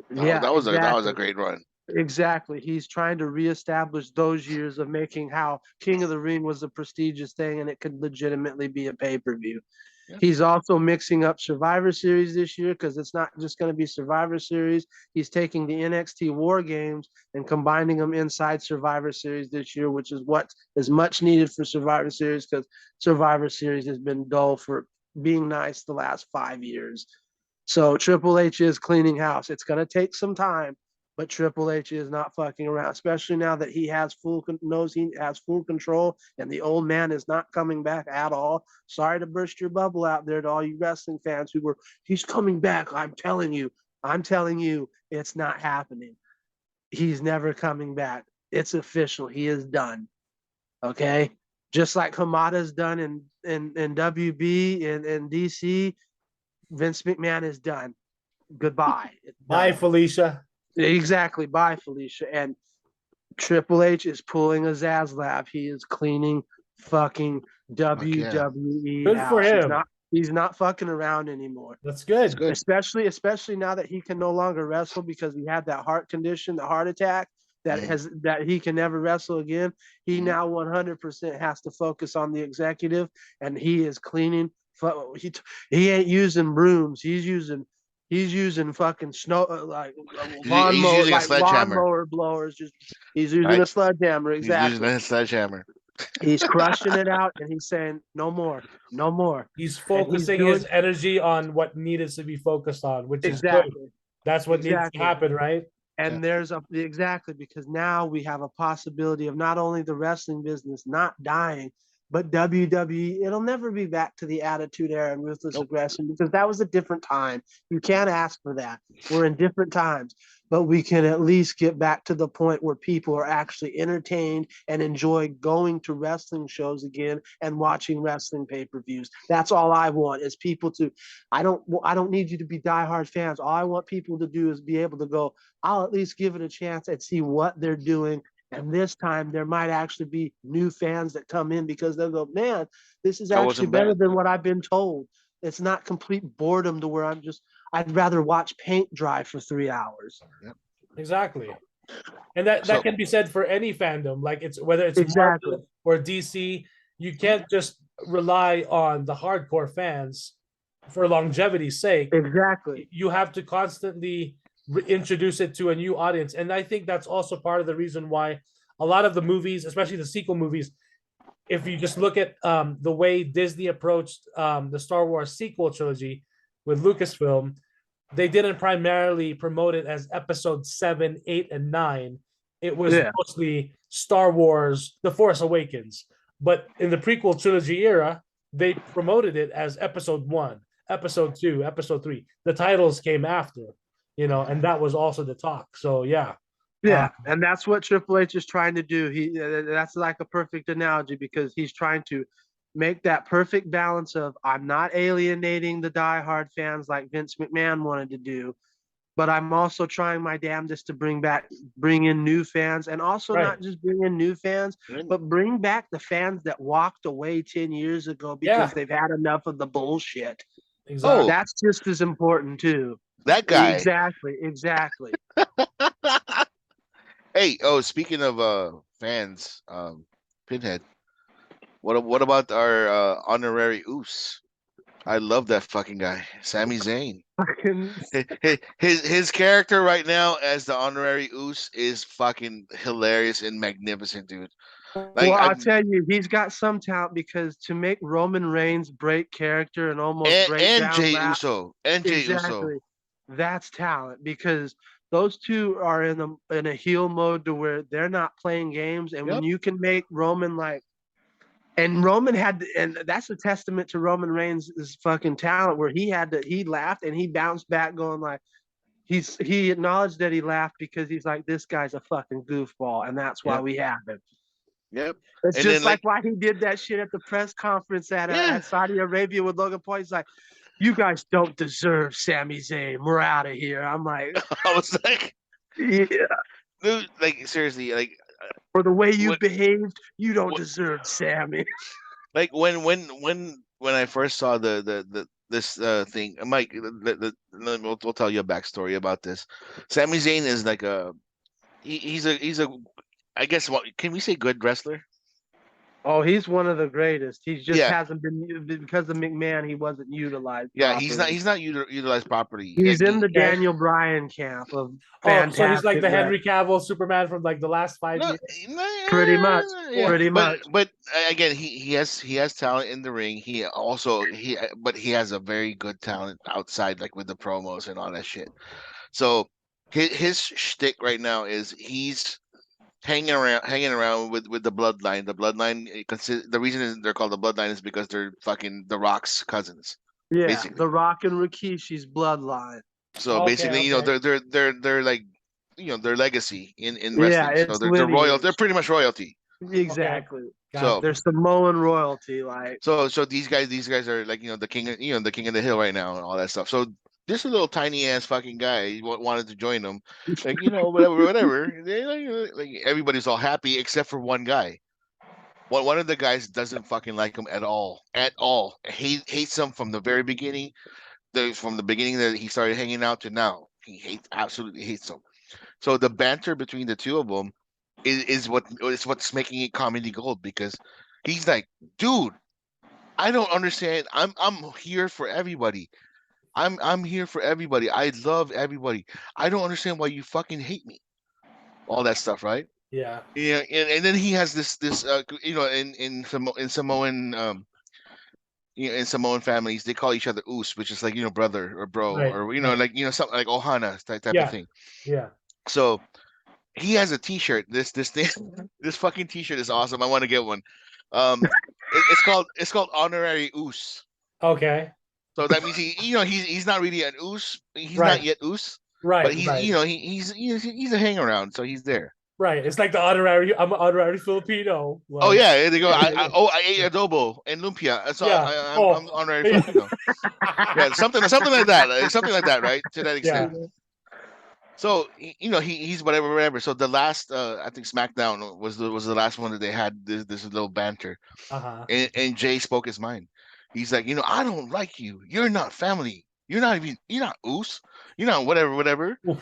That was a great run.
Exactly. He's trying to reestablish those years of making how King of the Ring was a prestigious thing and it could legitimately be a pay-per-view. Yeah. He's also mixing up Survivor Series this year because it's not just going to be Survivor Series. He's taking the NXT War Games and combining them inside Survivor Series this year, which is what is much needed for Survivor Series because Survivor Series has been dull for being nice the last 5 years. So Triple H is cleaning house. It's going to take some time, but Triple H is not fucking around, especially now that he knows he has full control and the old man is not coming back at all. Sorry to burst your bubble out there to all you wrestling fans who were, he's coming back. I'm telling you, it's not happening. He's never coming back. It's official. He is done. Okay. Just like Hamada's done in WB and DC, Vince McMahon is done. Goodbye.
Bye, Felicia.
Exactly. Bye, Felicia. And Triple H is pulling a Zaslav. He is cleaning fucking WWE.
Good for him.
He's not fucking around anymore.
That's good.
Especially now that he can no longer wrestle because he had that heart condition, the heart attack that he can never wrestle again. He now 100% has to focus on the executive, and he is cleaning. He ain't using brooms. He's using fucking snow lawnmower blowers. He's using a sledgehammer. Exactly.
He's using a sledgehammer.
He's crushing it out, and he's saying no more.
He's focusing his energy on what needed to be focused on, which is good. That's what needs to happen, right?
And there's because now we have a possibility of not only the wrestling business not dying, but WWE, it'll never be back to the Attitude Era and Ruthless Aggression because that was a different time. You can't ask for that. We're in different times, but we can at least get back to the point where people are actually entertained and enjoy going to wrestling shows again and watching wrestling pay-per-views. That's all I want is people to, I don't need you to be diehard fans. All I want people to do is be able to go, I'll at least give it a chance and see what they're doing. And this time there might actually be new fans that come in because they'll go, man, this is actually better than what I've been told. It's not complete boredom to where I'd rather watch paint dry for 3 hours.
Exactly. And that can be said for any fandom. Like whether it's Marvel or DC, you can't just rely on the hardcore fans for longevity's sake.
Exactly.
You have to constantly introduce it to a new audience, and I think that's also part of the reason why a lot of the movies, especially the sequel movies, if you just look at the way Disney approached the Star Wars sequel trilogy with Lucasfilm, they didn't primarily promote it as episode 7, 8, and 9. It was mostly Star Wars The Force Awakens, But in the prequel trilogy era, they promoted it as episode 1, episode 2, episode 3. The titles came after, and that was also the talk. So yeah.
Yeah, and that's what Triple H is trying to do. That's like a perfect analogy because he's trying to make that perfect balance of I'm not alienating the diehard fans like Vince McMahon wanted to do, but I'm also trying my damnedest to bring in new fans, and also
Right.
not just bring in new fans, but bring back the fans that walked away 10 years ago because they've had enough of the bullshit.
Exactly.
That's just as important too.
That guy.
Exactly.
Hey, speaking of fans, Pinhead, what about our honorary Oos? I love that fucking guy, Sami Zayn. His character right now as the honorary Oos is fucking hilarious and magnificent, dude. Like,
Well, I'll tell you, he's got some talent because to make Roman Reigns break character and almost break
and
down
Jey
laugh,
Uso
exactly, that's talent because those two are in a heel mode to where they're not playing games, and when you can make Roman and Roman and that's a testament to Roman Reigns' fucking talent where he laughed and he bounced back going like. He acknowledged that he laughed because he's like, this guy's a fucking goofball, and that's why we have him.
Yep.
It's
and
just like why he did that shit at the press conference at Saudi Arabia with Logan Paul. He's like, you guys don't deserve Sami Zayn. We're out of here. I'm like,
I was like,
yeah.
Dude, like seriously, like
for the way you behaved, you don't deserve Sami.
Like when I first saw this thing, Mike, we'll tell you a backstory about this. Sami Zayn is like he's a I guess what can we say good wrestler?
Oh, he's one of the greatest. He just hasn't been because of McMahon. He wasn't utilized.
Yeah,
properly.
he's not utilized properly.
He's in the Daniel Bryan camp of fantastic.
So he's like the Henry Cavill Superman from like the last 5 years.
Pretty much.
But again, he has talent in the ring. But he has a very good talent outside, like with the promos and all that shit. So his shtick right now is he's hanging around with the bloodline. The bloodline, the reason they're called the bloodline is because they're fucking The Rock's cousins.
Yeah,
basically.
The Rock and Rikishi's bloodline.
So basically, they're like, their legacy in wrestling.
Yeah,
so they're royal. They're pretty much royalty.
Exactly.
Okay. So
they're Samoan royalty, like.
So these guys are like the king of the king of the hill right now and all that stuff. So this little tiny ass fucking guy wanted to join them, like whatever. Like everybody's all happy except for one guy. One of the guys doesn't fucking like him at all. Hates him from the very beginning. From the beginning that he started hanging out to now, he absolutely hates him. So the banter between the two of them is what's making it comedy gold, because he's like, dude, I don't understand. I'm here for everybody. I'm here for everybody. I love everybody. I don't understand why you fucking hate me. All that stuff, right?
Yeah.
Yeah, and then he has this in Samoan in Samoan families they call each other Us, which is like brother or bro,
right,
or
right.
like something like Ohana type of thing.
Yeah.
So he has a T-shirt. This thing, this fucking T-shirt is awesome. I want to get one. It's called honorary Us.
Okay.
So that means he's not really an Us. He's
Right.
not yet Us.
Right.
But he's
right.
he's a hang around, so he's there.
Right. It's like I'm an honorary Filipino. Like,
Oh yeah, they go. I ate adobo and lumpia. So I'm honorary Filipino. Yeah, something like that. Something like that, right? To that extent. Yeah. So he's whatever. So the last I think SmackDown was the last one that they had this little banter. And Jay spoke his mind. He's like, I don't like you. You're not family. You're not Us. You're not whatever. And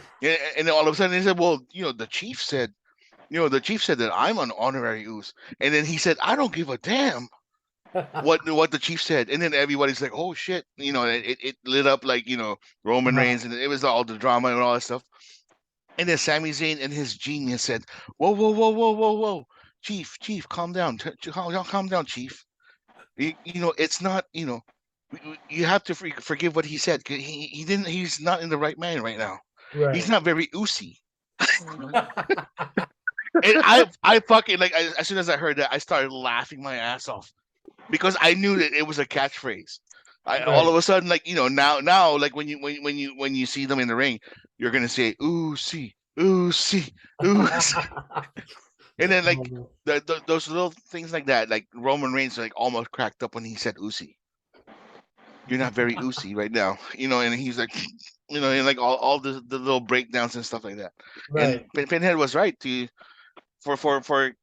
then all of a sudden he said, well, the chief said that I'm an honorary Us. And then he said, I don't give a damn what the chief said. And then everybody's like, oh shit. It lit up like, Roman Reigns, and it was all the drama and all that stuff. And then Sami Zayn and his genius said, whoa. Chief, calm down. Calm down, Chief. It's not, you have to forgive what he said. He's not in the right mind right now. Right. He's not very Usy. And I fucking like as soon as I heard that, I started laughing my ass off because I knew that it was a catchphrase. All
Right.
of a sudden, like now, like when you see them in the ring, you're gonna say ooh see, ooh see, ooh see. And then like those little things like that, like Roman Reigns like almost cracked up when he said "Usi." You're not very Usi right now, and he's like, and like all the little breakdowns and stuff like that. And
Right.
Pinhead was right to for for for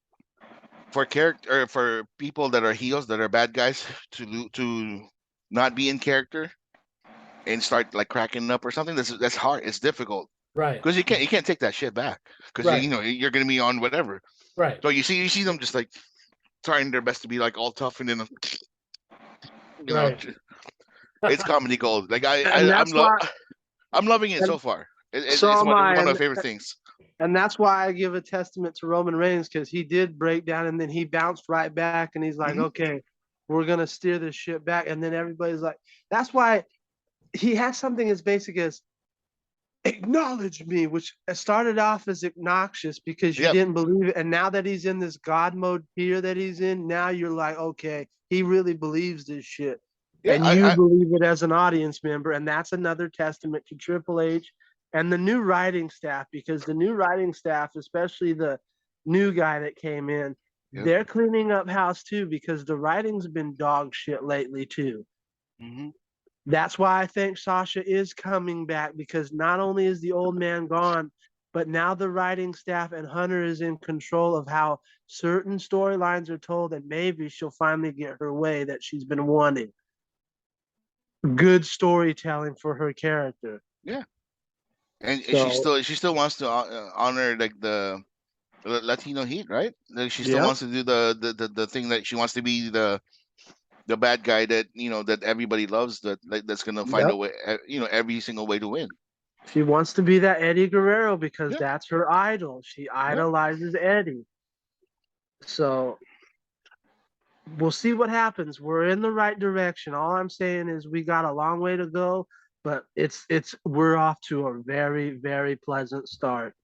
for character for people that are heels that are bad guys to not be in character and start like cracking up or something. That's hard. It's difficult
Right.
because you can't take that shit back because
Right.
you're gonna be on whatever.
Right.
So you see them just like trying their best to be like all tough and then you know
Right.
it's comedy gold. Like
And that's why.
I'm loving it
And
so far.
so
It's
am
one
I.
of my favorite things.
And that's why I give a testament to Roman Reigns, because he did break down and then he bounced right back and he's like,
Hmm.
okay, we're gonna steer this shit back. And then everybody's like, that's why he has something as basic as acknowledge me, which started off as obnoxious because you
Yep.
didn't believe it. And now that he's in this God mode tier that he's in, now you're like, okay, he really believes this shit.
Yeah.
And you believe it as an audience member. And that's another testament to Triple H and the new writing staff, because the new writing staff, especially the new guy that came in,
Yep.
they're cleaning up house too, because the writing's been dog shit lately too.
Hmm.
That's why I think Sasha is coming back, because not only is the old man gone, but now the writing staff and Hunter is in control of how certain storylines are told, and maybe she'll finally get her way that she's been wanting. Good storytelling for her character.
Yeah. And
So,
she still wants to honor like the Latino heat, right? Like she still
yeah,
wants to do the thing that she wants to be the bad guy that that everybody loves, that like that's gonna find
yep.
a way, every single way to win.
She wants to be that Eddie Guerrero because
Yeah.
that's her idol. She
Yeah.
idolizes Eddie. So we'll see what happens. We're in the right direction. All I'm saying is we got a long way to go, but we're off to a very, very pleasant start.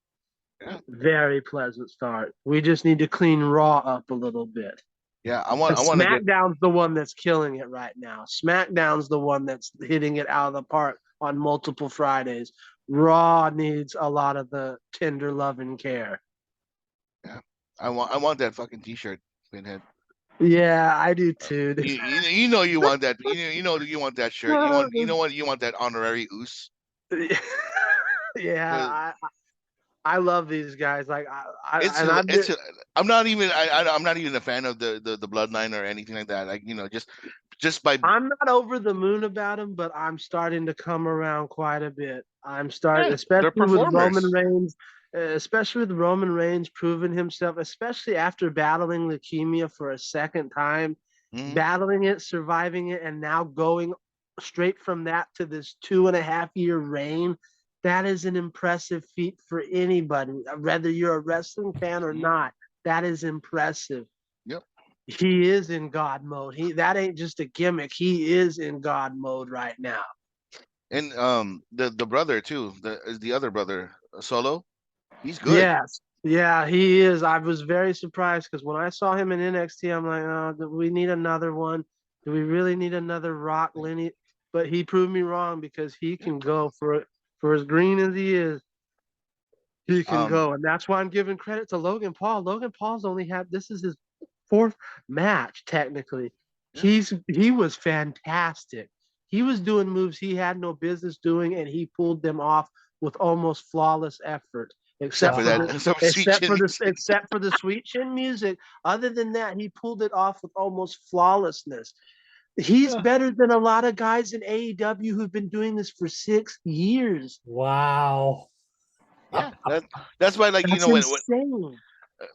Yeah.
Very pleasant start. We just need to clean Raw up a little bit.
Yeah.
And
I want to get.
SmackDown's the one that's killing it right now. SmackDown's the one that's hitting it out of the park on multiple Fridays. Raw needs a lot of the tender love and care.
Yeah. I want that fucking T-shirt, Pinhead.
Yeah, I do too.
You want that. You want that shirt. You want that honorary oos.
Yeah,
But
I love these guys. Like
it's
and I've been,
it's I'm not even I'm not even a fan of the bloodline or anything like that. Like just by
I'm not over the moon about them, but I'm starting to come around quite a bit. I'm starting,
yeah, they're
especially with Roman
performers.
Reigns, proving himself, especially after battling leukemia for a second time,
Hmm.
battling it, surviving it, and now going straight from that to this 2.5 year reign. That is an impressive feat for anybody, whether you're a wrestling fan or
Hmm.
not. That is impressive.
Yep.
He is in God mode. That ain't just a gimmick. He is in God mode right now.
And the brother too, the other brother, Solo, he's good.
Yes. Yeah, he is. I was very surprised because when I saw him in NXT, I'm like, oh, do we need another one? Do we really need another Rock Lenny? But he proved me wrong, because he
Yeah.
can go for as green as he is. He can
Um.
go, and that's why I'm giving credit to Logan Paul. Logan Paul's only had this is his fourth match technically.
Yeah.
He was fantastic. He was doing moves he had no business doing, and he pulled them off with almost flawless effort.
Except for that,
Wow.
except for sweet chin music.
Except for the sweet chin music. Other than that, he pulled it off with almost flawlessness. He's better than a lot of guys in AEW who've been doing this for 6 years.
Wow.
Yeah, that's why like
That's
when
insane.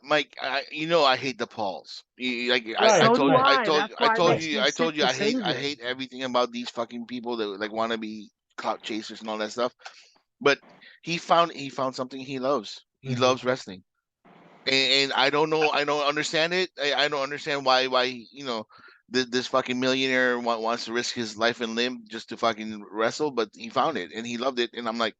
Mike, I hate the Pauls. Like
Right.
So do
Right.
That's why it makes me
I
sick
told you
to say
I
this.
hate everything about these fucking people that like want to be clout chasers and all that stuff. But he found something he loves. He
Mhm.
loves wrestling, and I don't know, I don't understand it. I don't understand why this fucking millionaire wants to risk his life and limb just to fucking wrestle. But he found it and he loved it, and I'm like,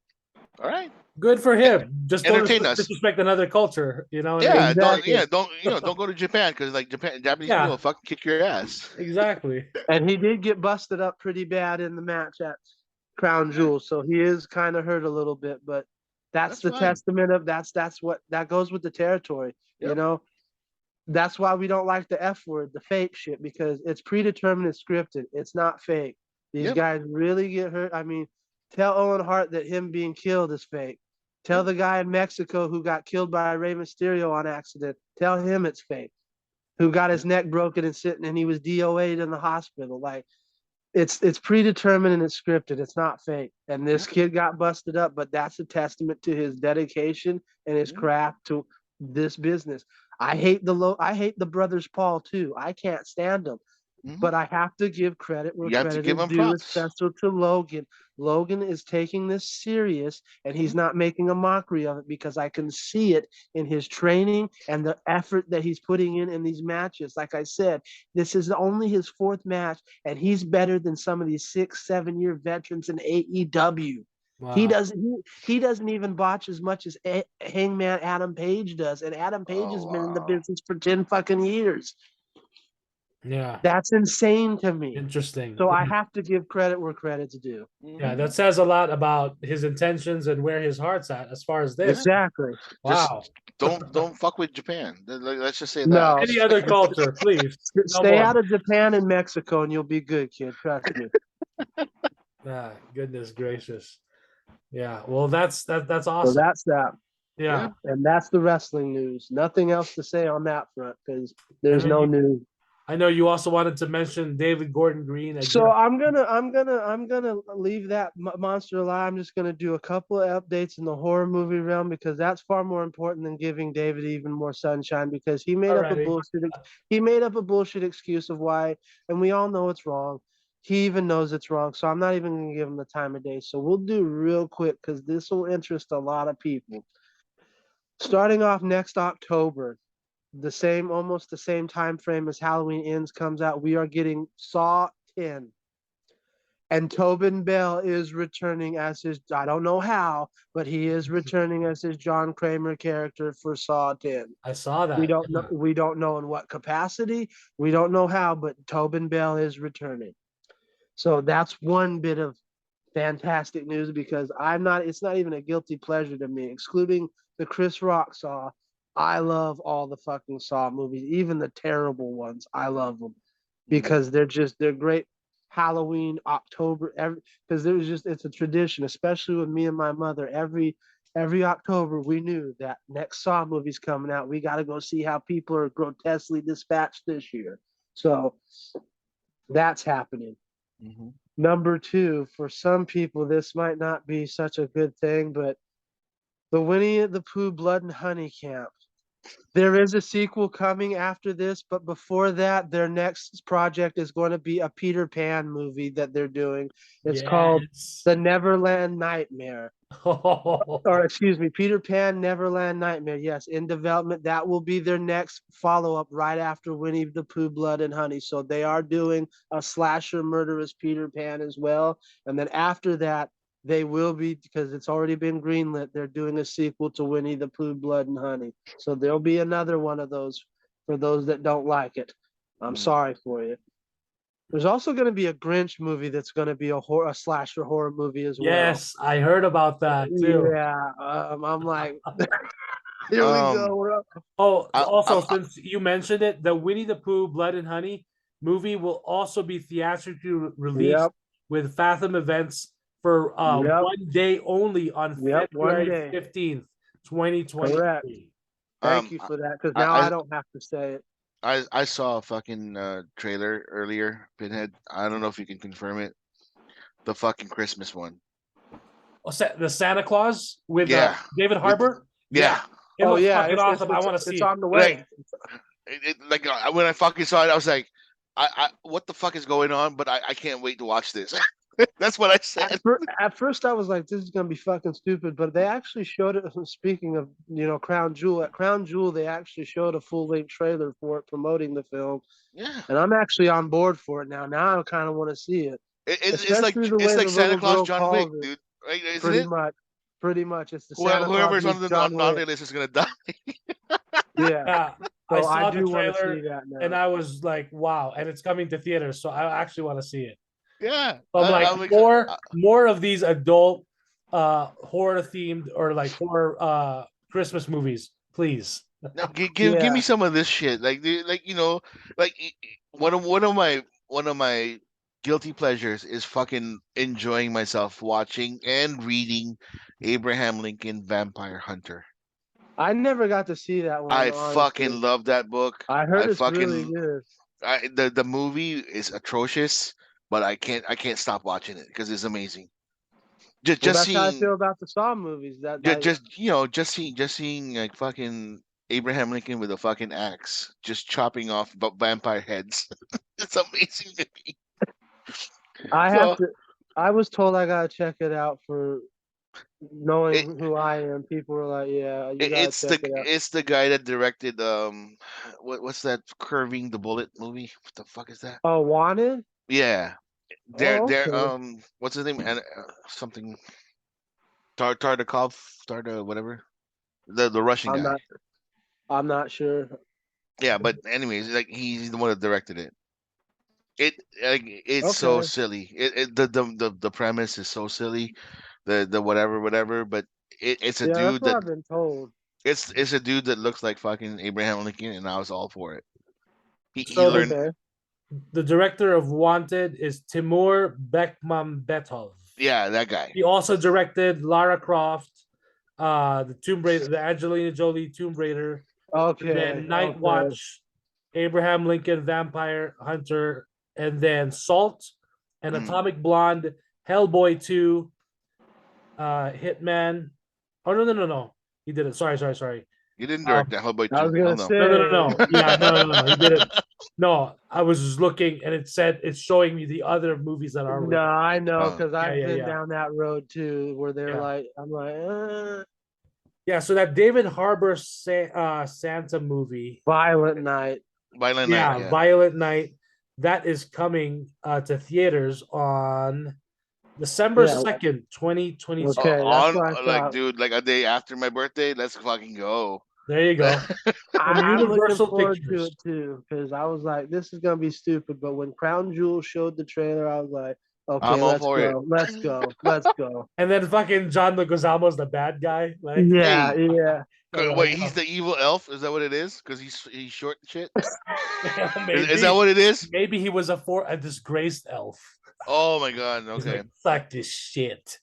All right.
Good for him. Just don't
Entertain us.
disrespect another culture. You know what I
Yeah,
mean?
Exactly.
don't go to Japan because like Japanese
Yeah.
people will fucking kick your ass.
Exactly.
And he did get busted up pretty bad in the match at Crown
Yeah.
Jewel, so he is kind of hurt a little bit. But that's
That's
the
fine.
testament of that's what that goes with the territory. You
Yep.
know, that's why we don't like the F word, the fake shit, because it's predetermined and scripted. It's not fake. These
Yep.
guys really get hurt. I mean, tell Owen Hart that him being killed is fake. Tell
Yep.
the guy in Mexico who got killed by Rey Mysterio on accident. Tell him it's fake. Who got his neck broken and he was DOA'd in the hospital. Like it's predetermined and it's scripted. It's not fake. And this
Yep.
kid got busted up, but that's a testament to his dedication and his
Yep.
craft to this business. I hate the brothers Paul too. I can't stand them.
Mhm.
But I have to give credit where
You have to
credit
give
is
them
due,
props.
especially to Logan. Logan is taking this serious and he's not making a mockery of it because I can see it in his training and the effort that he's putting in these matches. Like I said, this is only his fourth match and he's better than some of these 6-7 year veterans in AEW. He
Wow.
doesn't even botch as much as Hangman Adam Page does, and Adam Page has
Oh
been in the
wow.
business for 10 fucking years.
Yeah.
That's insane to me.
Interesting.
So I have to give credit where credit's due.
Yeah, that says a lot about his intentions and where his heart's at as far as this.
Exactly.
Wow.
Don't fuck with Japan. Let's just say that.
No.
Any other culture, please. No
Stay
more.
out of Japan and Mexico and you'll be good, kid. Trust me.
Ah, goodness gracious. Yeah. Well, that's
So
awesome.
that's that.
Yeah.
And that's the wrestling news. Nothing else to say on that front because there's
And then
no news.
I know you also wanted to mention David Gordon Green.
So I'm gonna leave that monster alive. I'm just gonna do a couple of updates in the horror movie realm because that's far more important than giving David even more sunshine because he made up a bullshit excuse of why, and we all know it's wrong. He even knows it's wrong, so I'm not even gonna give him the time of day. So we'll do real quick because this will interest a lot of people. Starting off next October, almost the same time frame as Halloween Ends comes out, we are getting Saw 10. And Tobin Bell is returning as his, I don't know how, but he is returning as his John Kramer character for Saw 10.
I saw that.
We don't know in what capacity, we don't know how, but Tobin Bell is returning. So that's one bit of fantastic news because it's not even a guilty pleasure to me, excluding the Chris Rock Saw. I love all the fucking Saw movies, even the terrible ones. I love them because they're great. Halloween, October, because it's a tradition, especially with me and my mother. Every October, we knew that next Saw movie's coming out. We got to go see how people are grotesquely dispatched this year. So that's happening.
Mm-hmm.
Number two, for some people, this might not be such a good thing, but the Winnie the Pooh Blood and Honey Camp. There is a sequel coming after this, but before that, their next project is going to be a Peter Pan movie that they're doing. It's called The Neverland Nightmare. Or excuse me, Peter Pan Neverland Nightmare. Yes, in development. That will be their next follow-up right after Winnie the Pooh Blood and Honey. So they are doing a slasher murderous Peter Pan as well. And then after that, they will be, because it's already been greenlit, they're doing a sequel to Winnie the Pooh Blood and Honey. So there'll be another one of those for those that don't like it. I'm sorry for you. There's also going to be a Grinch movie that's going to be a slasher horror movie as well.
Yes, I heard about that too.
Yeah, I'm like, here we go.
Also, since you mentioned it, the Winnie the Pooh Blood and Honey movie will also be theatrically released with Fathom Events for 1 day only on February 15th, 2023.
Correct. Thank you for that, because now I don't have to say it.
I saw a fucking trailer earlier, Pinhead. I don't know if you can confirm it. The fucking Christmas one.
The Santa Claus with David Harbour?
Yeah.
It looks fucking awesome. I want to see it.
It's on the way.
Like when I fucking saw it, I was like, I what the fuck is going on? But I can't wait to watch this. That's what I said.
At first, I was like, "This is gonna be fucking stupid," but they actually showed it. Speaking of, Crown Jewel, at Crown Jewel, they actually showed a full-length trailer for it, promoting the film.
Yeah,
and I'm actually on board for it now. Now I kind of want to see it.
It's like Santa Claus John Wick, dude. Right? Isn't
pretty
it?
much, Pretty much, it's the Santa Claus
Whoever's
meets
on
John
the
Wick.
list is gonna die.
Yeah,
Yeah, I
so I
saw the
do want to
trailer
see that now.
and I was like, wow, and it's coming to theaters, so I actually want to see it.
Yeah,
So I'm like,
I'm excited.
more of these adult horror themed or like horror Christmas movies, please.
Now, give me
Yeah,
some of this shit. Like like one of my guilty pleasures is fucking enjoying myself watching and reading Abraham Lincoln Vampire Hunter.
I never got to see that one,
I
honestly.
fucking love that book.
I heard it's really good.
The movie is atrocious, but I can't stop watching it because it's amazing.
Well,
Just
that's how I
seeing
feel about the Saw movies. That like,
just seeing like fucking Abraham Lincoln with a fucking axe, just chopping off vampire heads. It's amazing to me.
I have
So
to. I was told I gotta check it out for
it,
knowing who I am. People were like, "Yeah, you gotta check it out."
it's the guy that directed what's that curving the bullet movie? What the fuck is that?
Oh, Wanted.
Yeah,
Oh,
they're
okay.
what's his name? And something Tartakov, whatever. The Russian
I'm
guy.
not. I'm not sure.
Yeah, but anyways, like he's the one that directed it. It's so
Okay.
silly. The premise is so silly. The whatever. But it's a
Yeah, that's
dude
what
that
I've been told.
it's a dude that looks like fucking Abraham Lincoln, and I was all for it. He
So
learned.
Okay.
the director of Wanted is Timur Bekmambetov.
Yeah, that guy.
He also directed Lara Croft, the Tomb Raider, the Angelina Jolie Tomb Raider, and
Okay.
then Night
Okay.
Watch, Abraham Lincoln Vampire Hunter, and then Salt, and
Mm.
Atomic Blonde, Hellboy 2, Hitman. Oh no. He did it. Sorry.
You didn't direct that Hellboy
I was
2. Hell
gonna
no.
say.
No. Yeah, no. He did it. No, I was just looking and it said it's showing me the other movies that are
No,
with.
I know
Oh.
because I've been
Yeah.
down that road too, where they're
Yeah.
like, I'm like,
Yeah, so that David Harbour Santa movie,
Violent Night.
Violent Night. Yeah.
Violet Night, that is coming to theaters on December
Yeah.
2nd, 2022.
Okay, that's
On
what I
like,
thought.
dude, like a day after my birthday. Let's fucking go.
There you go. From
I'm looking
Universal
forward to
Pictures.
it too because I was like, this is gonna be stupid. But when Crown Jewel showed the trailer, I was like, okay,
I'm all
let's
for it.
go, let's go, let's go.
And then fucking John Leguizamo's the bad guy. Like,
Yeah,
Hey,
yeah.
I'm like,
wait, he's the evil elf? Is that what it is? Because he's short and shit.
maybe,
Is that what it is?
maybe he was a disgraced elf.
Oh my god.
He's
Okay.
like, fuck this shit.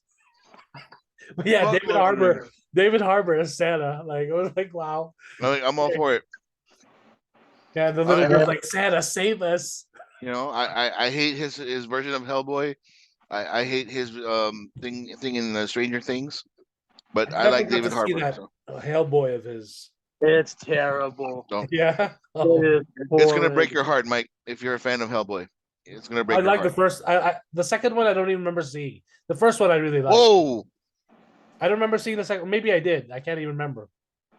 But yeah,
Fuck North America.
David Harbour as Santa. Like, I was like, wow.
I'm all for it.
Yeah, the little
I-
girl's like, Santa, save us.
You know, I hate his version of Hellboy. I hate his thing in Stranger Things. But I
never
like
got
David
to see
Harbour.
that
So
Hellboy of his.
It's terrible.
Yeah. Oh.
It is
it's gonna break
horrid.
your heart, Mike, if you're a fan of Hellboy. It's gonna break
I
your
like
heart.
the first. The second one I don't even remember seeing. The first one I really liked.
Whoa!
I don't remember seeing the second. Maybe I did. I can't even remember.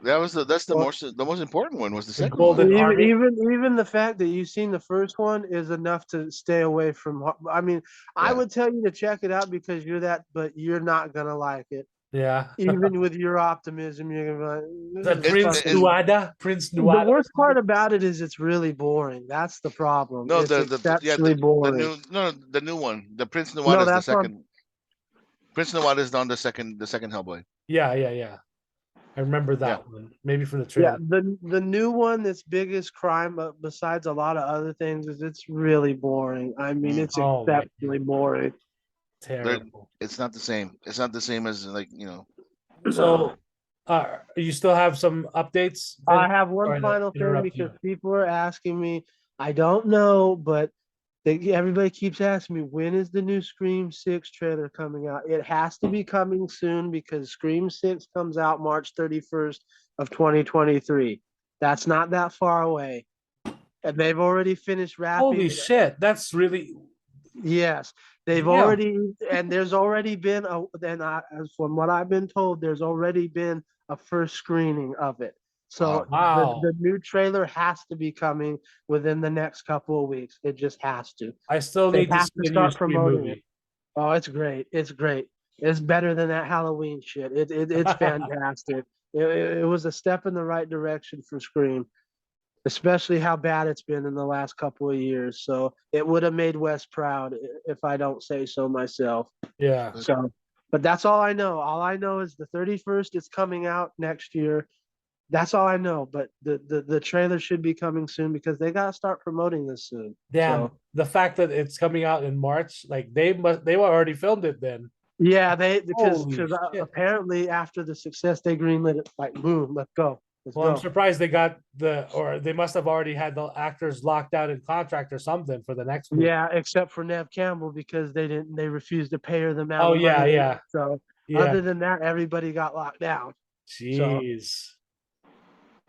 That's the
Well,
most important one was the second
Golden
one.
Army.
even the fact that you've seen the first one is enough to stay away from. I mean, I
Yeah.
would tell you to check it out because you're that, but you're not gonna like it.
Yeah.
Even with your optimism, you're gonna be like,
That
"This is
Prince
fucking-"
Nuada. Prince
The
Nuada.
worst part about it is it's really boring. That's the problem.
No,
It's
yeah
exceptionally boring.
the new one. The Prince
No,
Nawada is the
that's not.
second. Prince Nawada is on the second Hellboy.
Yeah. I remember that
Yeah.
one. Maybe from the
Yeah,
trailer.
the new one that's biggest crime, besides a lot of other things, is it's really boring. I mean, it's
Oh, my
exceptionally boring.
Terrible.
It's not the same. It's not the same as
So, you still have some updates?
I have
Sorry
one
to
final thing
interrupt
because
you.
people are asking me. I don't know, but everybody keeps asking me when is the new Scream 6 trailer coming out. It has to be coming soon because Scream 6 comes out March 31st of 2023. That's not that far away, and they've already finished wrapping.
Holy shit! That's really.
Yes, they've
Damn.
already, and there's already been from what I've been told, there's already been a first screening of it. So
Wow.
the new trailer has to be coming within the next couple of weeks. It just has to.
I still
They
need to
have
see
to
the new
start
Scream
promoting it.
movie.
Oh, it's great. It's great. It's better than that Halloween shit. It's fantastic. It was a step in the right direction for Scream, especially how bad it's been in the last couple of years. So it would have made Wes proud if I don't say so myself.
Yeah.
So, but that's all I know. All I know is the 31st is coming out next year. That's all I know. But the trailer should be coming soon because they gotta start promoting this soon.
Damn,
So
the fact that it's coming out in March, like they were already filmed it then.
yeah, because
Holy shit.
apparently after the success they greenlit it, like boom, let's go.
Well, I'm surprised they got or they must have already had the actors locked out in contract or something for the next movie.
Yeah, except for Nev Campbell because they refused to pay her the amount
Oh
of
yeah,
money.
yeah.
So
Yeah.
other than that, everybody got locked down.
Jeez.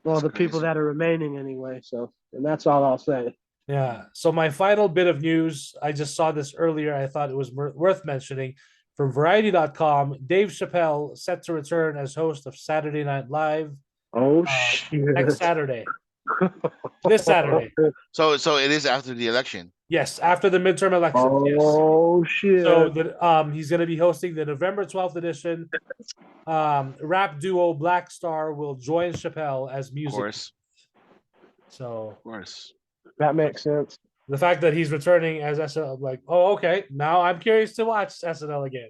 Well,
That's
the people
crazy.
that are remaining anyway. So, and that's all I'll say.
Yeah. So my final bit of news, I just saw this earlier. I thought it was worth mentioning. From Variety.com, Dave Chappelle set to return as host of Saturday Night Live
Oh
next
shit!
Saturday. This Saturday.
So it is after the election.
Yes, after the midterm elections. Yes.
Oh shit!
So he's going to be hosting the November 12th edition. Rap duo Black Star will join Chappelle as
Of
music.
course.
So
Of course.
That makes sense.
the fact that he's returning as SNL, I'm like, oh, okay. Now I'm curious to watch SNL again.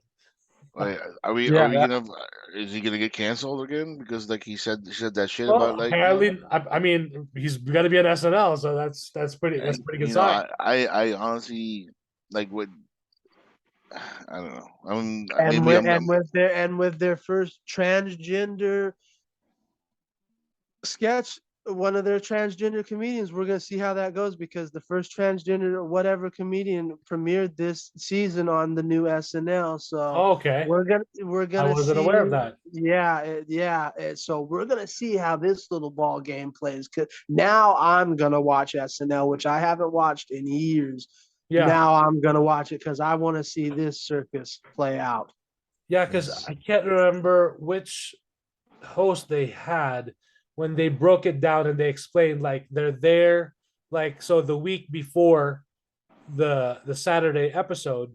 Wait, are we
Yeah,
gonna is he gonna get canceled again because like he said that shit
Well,
about like
apparently, I mean, he's got to be on SNL, so that's pretty
and,
good sign.
I honestly like would I don't know.
and
Maybe
with
I'm
with their first transgender sketch, one of their transgender comedians, we're gonna see how that goes because the first transgender whatever comedian premiered this season on the new SNL. So
Okay,
we're
I
gonna
wasn't
see.
aware of that.
So we're gonna see how this little ball game plays. Cause now I'm gonna watch SNL, which I haven't watched in years.
Yeah,
Now I'm gonna watch it because I want to see this circus play out.
yeah, because I can't remember which host they had when they broke it down and they explained like they're there, like so the week before the Saturday episode,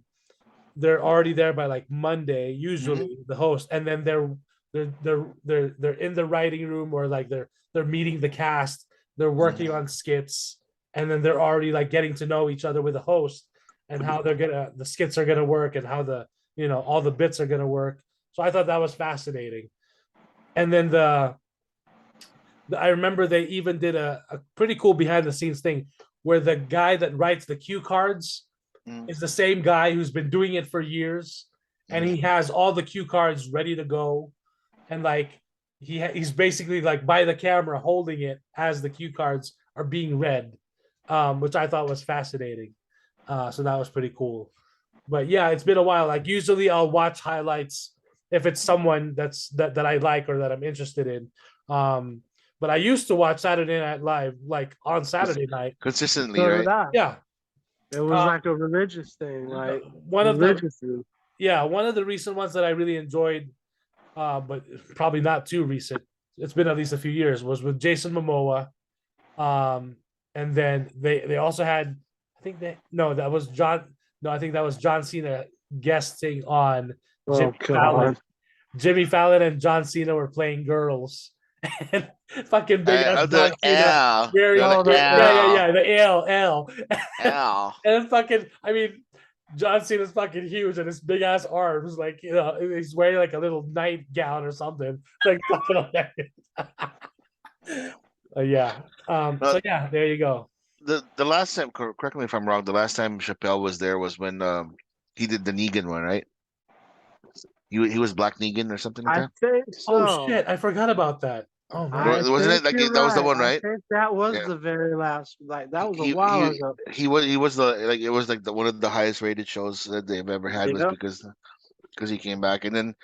they're already there by like Monday, usually the host, and then they're in the writing room or like they're meeting the cast, they're working on skits, and then they're already like getting to know each other with the host and how the skits are gonna work and how all the bits are gonna work. So I thought that was fascinating. And then I remember they even did a pretty cool behind the scenes thing where the guy that writes the cue cards is the same guy who's been doing it for years, and he has all the cue cards ready to go, and like he's basically like by the camera holding it as the cue cards are being read, which I thought was fascinating. So that was pretty cool. But yeah, it's been a while. Like usually I'll watch highlights if it's someone that I like or that I'm interested in. But I used to watch Saturday Night Live like on Saturday night.
consistently,
So did
right?
I.
Yeah.
It was like a religious thing, like
one of the
religiously.
one of the recent ones that I really enjoyed, but probably not too recent. It's been at least a few years. Was with Jason Momoa, and then they also had, I think that was John. No, I think that was John Cena guesting on
Oh
Jimmy Fallon.
god.
Jimmy Fallon and John Cena were playing girls, and fucking big ass John
The
Cena
L,
wearing
Oh, the
the L.
L.
And fucking, I mean, John Cena's fucking huge and his big ass arms, like he's wearing like a little nightgown or something. It's like fucking hilarious. Yeah. So yeah, there you go.
The last time, correct me if I'm wrong. The last time Chappelle was there was when he did the Negan one, right? He was Black Negan or something like
I
that.
think so.
Oh shit, I forgot about that. Oh man.
Wasn't it like
you're
that was the
right.
one, right?
I think that was
Yeah.
the very last. Like that was a
He
while
he
ago.
he was the like it was like one of the highest rated shows that they've ever had was
Yeah.
because he came back and then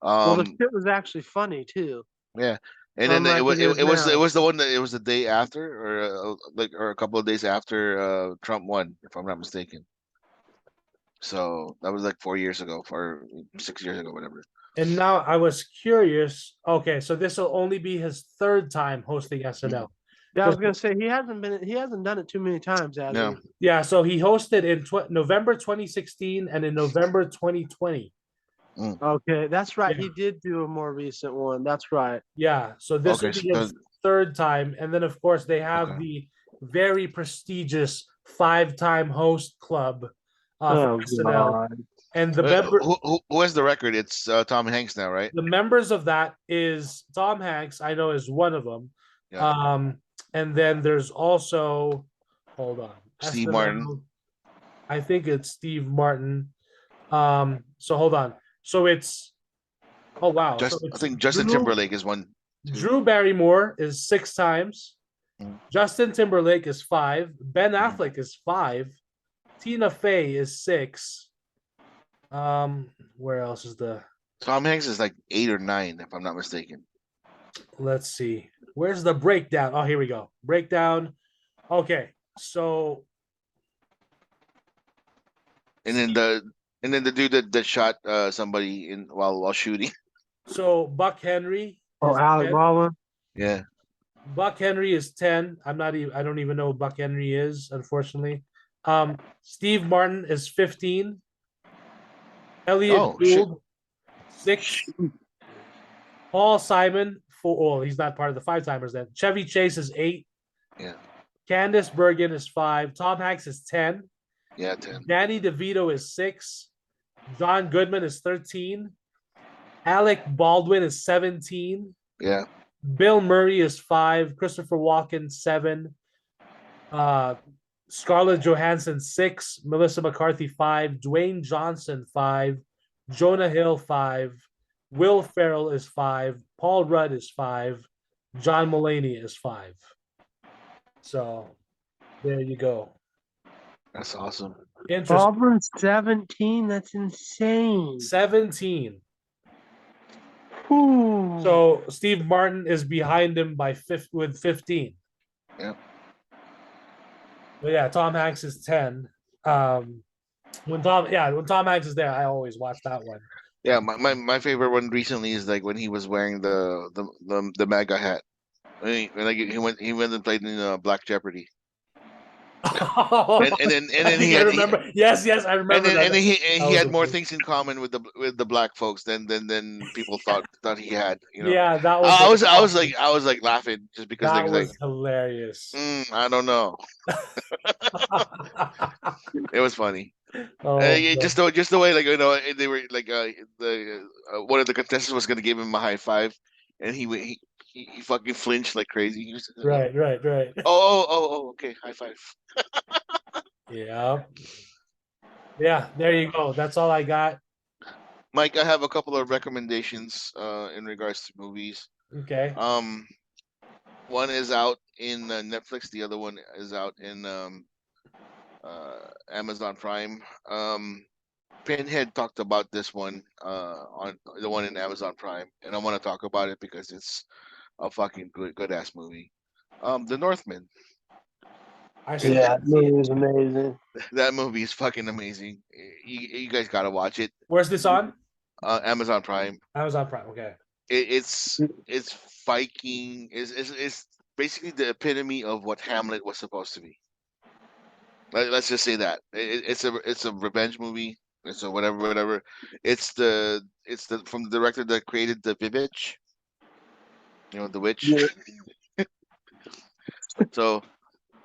Well, the shit was actually funny too.
yeah. And then
Unlike
it was
now.
the one that it was the day after or a couple of days after Trump won, if I'm not mistaken. So that was like 4 years ago, or 6 years ago, whatever.
And now I was curious. Okay, so this will only be his third time hosting SNL.
Yeah, I was gonna say he hasn't done it too many times, has
No.
he?
Yeah, so he hosted in November 2016 and in November 2020.
Okay, that's right.
Yeah.
He did do a more recent one. That's right.
Yeah. So this
Okay,
will be
so
his third time. And then, of course, they have
Okay.
the very prestigious 5-time host club for
Oh
SNL.
God.
And the member,
who has the record? It's Tom Hanks now, right?
the members of that is Tom Hanks, I know is one of them.
Yeah.
And then there's also, hold on,
Steve Martin.
SNL, I think it's Steve Martin. So hold on. So it's, oh wow. So
I
it's
think Justin Timberlake is one. Too.
Drew Barrymore is 6 times.
Mm.
Justin Timberlake is 5. Ben
Mhm.
Affleck is 5. Tina Fey is 6. Where else is the?
Tom Hanks is like 8 or 9, if I'm not mistaken.
Let's see. Where's the breakdown? Oh, here we go. Breakdown. Okay, so
And then the dude that shot somebody in while shooting.
so Buck Henry
Oh,
is
Alec
10.
Baldwin.
Yeah.
Buck Henry is 10. I don't even know who Buck Henry is, unfortunately. Steve Martin is 15. Elliot
Oh shit.
Gould, 6. Paul Simon, 4. Well, he's not part of the 5-timers then. Chevy Chase is 8.
Yeah.
Candice Bergen is 5. Tom Hanks is 10.
Yeah. 10.
Danny DeVito is 6. John Goodman is 13. Alec Baldwin is 17.
Yeah.
Bill Murray is 5. Christopher Walken, 7. Scarlett Johansson, 6. Melissa McCarthy, 5. Dwayne Johnson, 5. Jonah Hill, 5. Will Ferrell is 5. Paul Rudd is 5. John Mulaney is 5. So there you go.
That's awesome.
Interesting.
Baldwin's 17. That's insane.
17.
Ooh.
So Steve Martin is behind him by with 15.
Yeah.
But yeah, Tom Hanks is 10. When Tom Hanks is there, I always watch that one.
Yeah. My favorite one recently is like when he was wearing the MAGA hat. He went and played in Black Jeopardy. And then he
I
had
remember. Yes, I remember that.
and then he
was
had
a
more
good-
things in common with the black folks than people thought he had.
Yeah, that was
I was like laughing just because
that
like
was hilarious.
I don't know. It was funny.
Oh,
Just the way like they were like the one of the contestants was gonna give him a high five, and he fucking flinched like crazy. He was,
right.
okay, high five.
Yeah. Yeah, there you go. That's all I got.
Mike, I have a couple of recommendations in regards to movies.
Okay.
One is out in Netflix. The other one is out in Amazon Prime. Pinhead talked about this one on the one in Amazon Prime, and I want to talk about it because it's a fucking good ass movie. The Northman.
Yeah, that movie was amazing.
That movie is fucking amazing. You guys gotta watch it.
Where's this on?
Amazon Prime.
Amazon Prime. Okay.
It's Viking. Is basically the epitome of what Hamlet was supposed to be. Let's just say that it's a revenge movie. It's a whatever. It's the from the director that created the Vivitch. The witch.
Yeah.
So,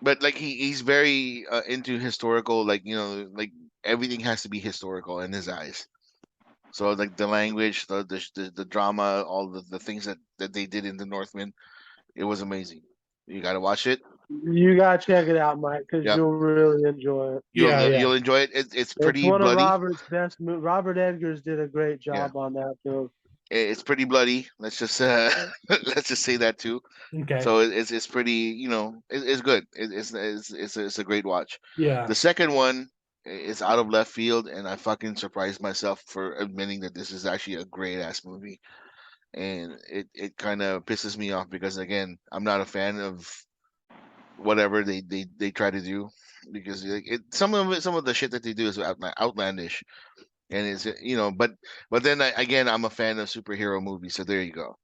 but like he's very into historical. Like like everything has to be historical in his eyes. So like the language, the drama, all the things that they did in the Northman, it was amazing. You gotta watch it.
You gotta check it out, Mike, because
Yep.
you'll really enjoy it.
You'll enjoy it. It's
It's
pretty
one of
bloody.
Robert's best movies. Robert Edgers did a great job on that too.
It's pretty bloody. Let's just let's just say that too.
Okay.
So it's pretty. It's good. It's a great watch.
Yeah.
The second one is out of left field, and I fucking surprised myself for admitting that this is actually a great ass movie. And it kind of pisses me off because again, I'm not a fan of whatever they try to do because like some of the shit that they do is outlandish, and it's but then again, I'm a fan of superhero movies, so there you go.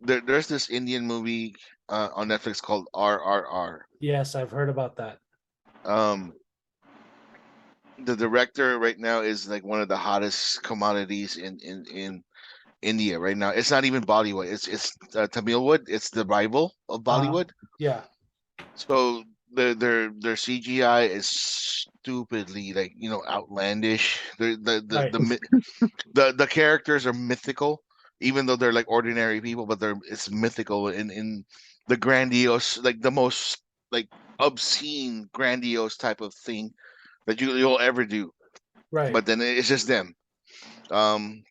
There's this Indian movie on Netflix called RRR.
Yes, I've heard about that.
Um, the director right now is like one of the hottest commodities in India right now. It's not even Bollywood. It's Tamilwood. It's the rival of Bollywood.
Yeah.
So their CGI is stupidly like outlandish.
Right.
The characters are mythical, even though they're like ordinary people, but it's mythical in the grandiose, like the most like obscene, grandiose type of thing that you'll ever do.
Right.
But then it's just them.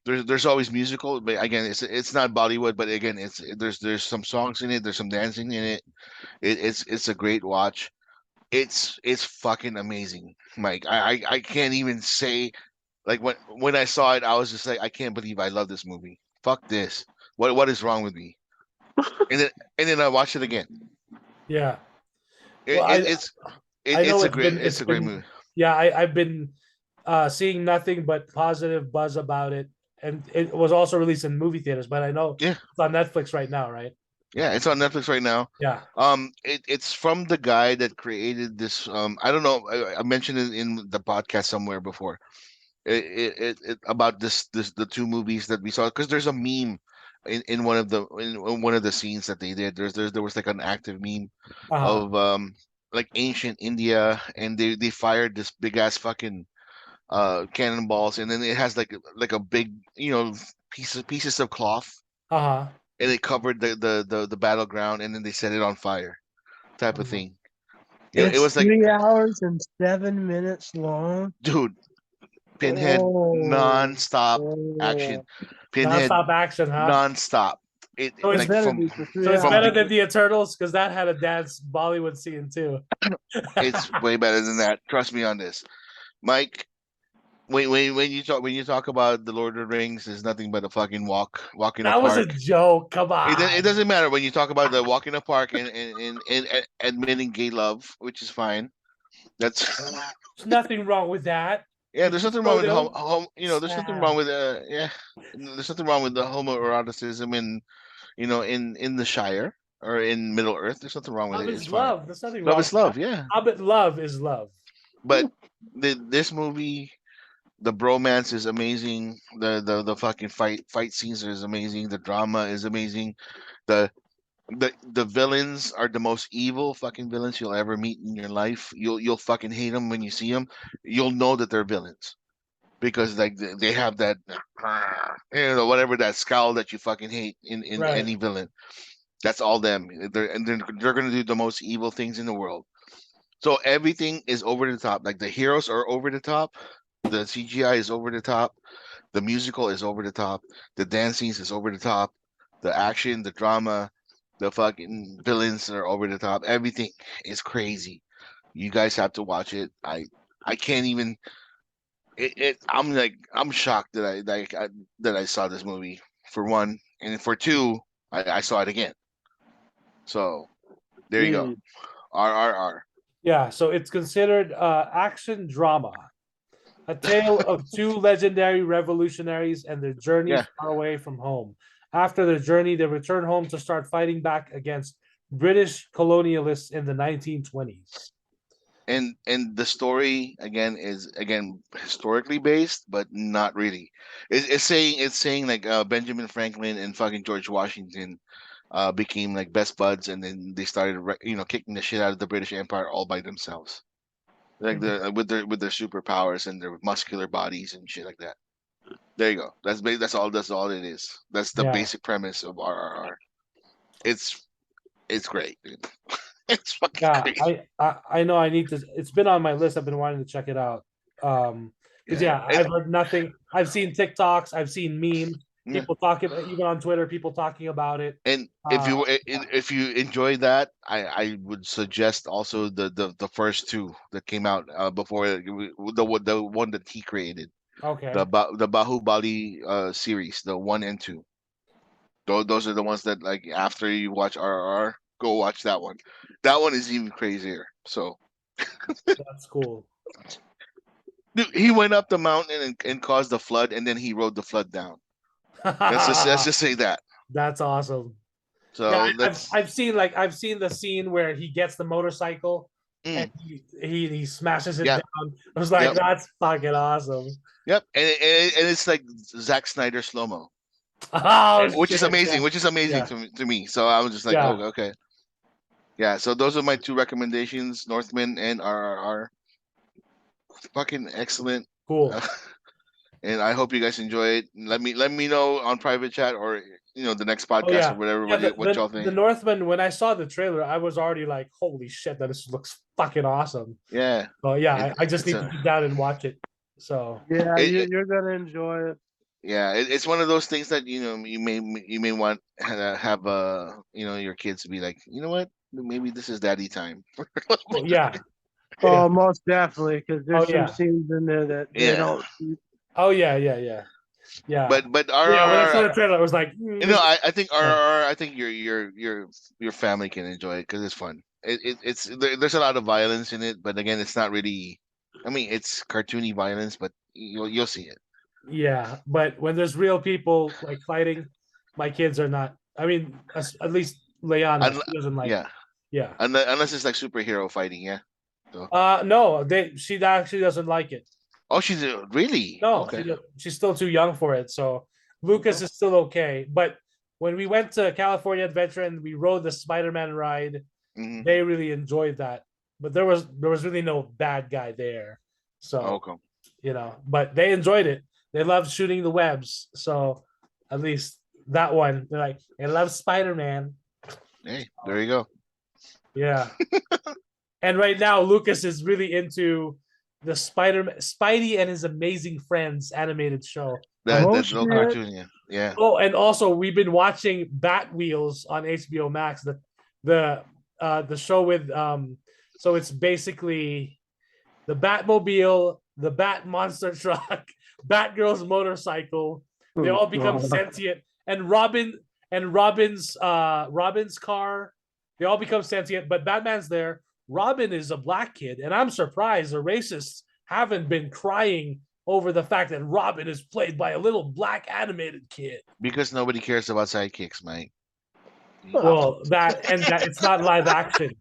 There's always musical, but again, it's not Bollywood, but again, there's some songs in it, there's some dancing in it. It's a great watch. It's fucking amazing, Mike. I can't even say like when I saw it, I was just like, I can't believe I love this movie. Fuck this. What is wrong with me? And then I watched it again.
Yeah.
It,
Well,
it, it's
I know
it's a great movie.
yeah, I've been seeing nothing but positive buzz about it. And it was also released in movie theaters, but I know
Yeah,
it's on Netflix right now, right?
yeah, it's on Netflix right now.
Yeah.
It's from the guy that created this. I don't know. I mentioned it in the podcast somewhere before. About this the two movies that we saw, because there's a meme in one of the scenes that they did. There was like an active meme
Uh-huh.
of like ancient India, and they fired this big ass fucking cannonballs, and then it has like a big pieces of cloth,
Uh-huh.
and it covered the battleground, and then they set it on fire, type of
Uh-huh.
thing. It
It's
was like,
3 hours and 7 minutes long.
dude, Pinhead
Oh,
non-stop action.
oh.
Pinhead
Non-stop action, huh?
non-stop.
So
It
it's
Like
better be for
so
three
it's
from
better
be-
hours.
than the Eternals because that had a dance Bollywood scene too.
it's way better than that. Trust me on this, Mike. When you talk about the Lord of the Rings, is nothing but a fucking walk in a
That was a
park.
joke. Come
It
on.
doesn't matter when you talk about the walk in a park and admitting gay love, which is fine. That's
There's nothing wrong with that.
yeah.
If
There's
you
nothing wrong
showed
with
him,
there's nothing wrong
Sam.
with yeah. There's nothing wrong with the homoeroticism in the Shire or in Middle Earth. There's nothing wrong with
Love
it. It's
is
fine.
love. There's nothing
Love
wrong
is
with that.
love, yeah.
But love is love.
But this movie, the bromance is amazing. The fucking fight scenes is amazing. The drama is amazing. The the villains are the most evil fucking villains you'll ever meet in your life. You'll fucking hate them when you see them. You'll know that they're villains because like they have that whatever that scowl that you fucking hate in
Right.
any villain. That's all them. They're gonna do the most evil things in the world. So everything is over the top. Like the heroes are over the top. The CGI is over the top. The musical is over the top. The dancing is over the top. The action, the drama, the fucking villains are over the top. Everything is crazy. You guys have to watch it. I can't even. I'm shocked that I saw this movie for one, and for two, I saw it again. So there you go.
Mm.
RRR.
Yeah. So it's considered action drama, a tale of two legendary revolutionaries and their journey
Yeah,
far away from home. After their journey, they return home to start fighting back against British colonialists in the 1920s.
and the story again is again historically based, but not really. It's saying like Benjamin Franklin and fucking George Washington became like best buds, and then they started kicking the shit out of the British Empire all by themselves, like with their superpowers and their muscular bodies and shit like that. There you go. That's all it is. That's the
Yeah.
basic premise of RRR. It's it's great, dude. It's fucking
Yeah,
crazy.
I know I need to. It's been on my list. I've been wanting to check it out. Because
Yeah.
yeah, I've heard nothing. I've seen TikToks. I've seen memes.
Yeah.
People talking, even on Twitter, people talking about it.
And
Uh,
if you enjoy that, I would suggest also the first two that came out before the one that he created,
okay.
the Bahubali series, the one and two. Those are the ones that like after you watch RRR, go watch that one. That one is even crazier. So
That's cool.
dude, he went up the mountain and caused the flood, and then he rode the flood down. Let's just say that.
That's awesome. Yeah,
So
I've
that's
I've seen the scene where he gets the motorcycle and
Mm.
he smashes it
Yeah.
down. I was like,
Yep.
that's fucking awesome.
Yep. And it's like Zack Snyder slow mo,
Oh
which is
shit!
amazing.
Yeah,
Which is amazing
yeah,
to me. So I was just like,
yeah.
oh, okay. Yeah. So those are my two recommendations: Northman and RRR. Fucking excellent.
Cool.
Uh, and I hope you guys enjoy it. Let me know on private chat or the next
Oh
podcast or
yeah,
whatever
yeah.
what y'all
The
think.
Northman. When I saw the trailer, I was already like, holy shit, that this looks fucking awesome.
Yeah.
Oh yeah,
It,
I just
it's
need to
a
sit down and watch it. So
Yeah,
it,
you're gonna enjoy it.
yeah, it's one of those things that you may want to have your kids to be like, you know what, maybe this is daddy time.
oh, yeah, yeah.
Oh, most definitely, because
Oh
there's some
yeah.
scenes in there that they
Yeah,
don't.
Oh yeah, yeah, yeah, yeah.
but
Yeah, when I saw
our
the trailer, I was like, this.
I think
Yeah,
I think your family can enjoy it because it's fun. There's a lot of violence in it, but again, it's not really. I mean, it's cartoony violence, but you'll see it.
yeah. But when there's real people like fighting, my kids are not. I mean, at least Leanna,
Un-
she doesn't like.
yeah,
Yeah.
unless it's like superhero fighting, yeah. So,
No, she actually doesn't like it.
oh, she's really
No,
okay.
she's still too young for it. So Lucas is still okay. But when we went to California Adventure and we rode the Spider-Man ride,
Mm-hmm.
they really enjoyed that. But there was really no bad guy there. So,
Okay.
but they enjoyed it. They loved shooting the webs. So at least that one, they're like, they love Spider-Man.
Hey, there you go.
Yeah. And right now, Lucas is really into the Spidey and His Amazing Friends animated show.
Oh
That little
shit!
cartoon, yeah, yeah.
Oh, and also we've been watching Bat Wheels on HBO Max. The show with so it's basically the Batmobile, the Bat monster truck, Batgirl's motorcycle. They
Oh,
all become
God.
sentient, and Robin's car. They all become sentient, but Batman's there. Robin is a black kid, and I'm surprised the racists haven't been crying over the fact that Robin is played by a little black animated kid.
Because nobody cares about sidekicks, Mike.
Well, that it's not live action,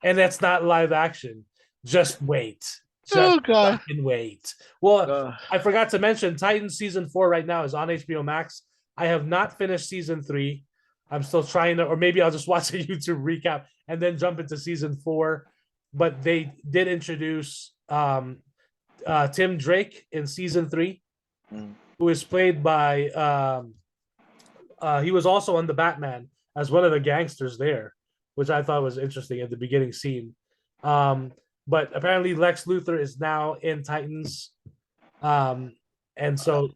and that's not live action. Just wait, just
Oh God.
fucking wait. Well,
Uh,
I forgot to mention Titans season 4 right now is on HBO Max. I have not finished season 3. I'm still trying to, or maybe I'll just watch a YouTube recap and then jump into season 4. But they did introduce Tim Drake in season 3,
Mm.
who is played by he was also on the Batman as one of the gangsters there, which I thought was interesting at the beginning scene. But apparently Lex Luthor is now in Titans, and so
are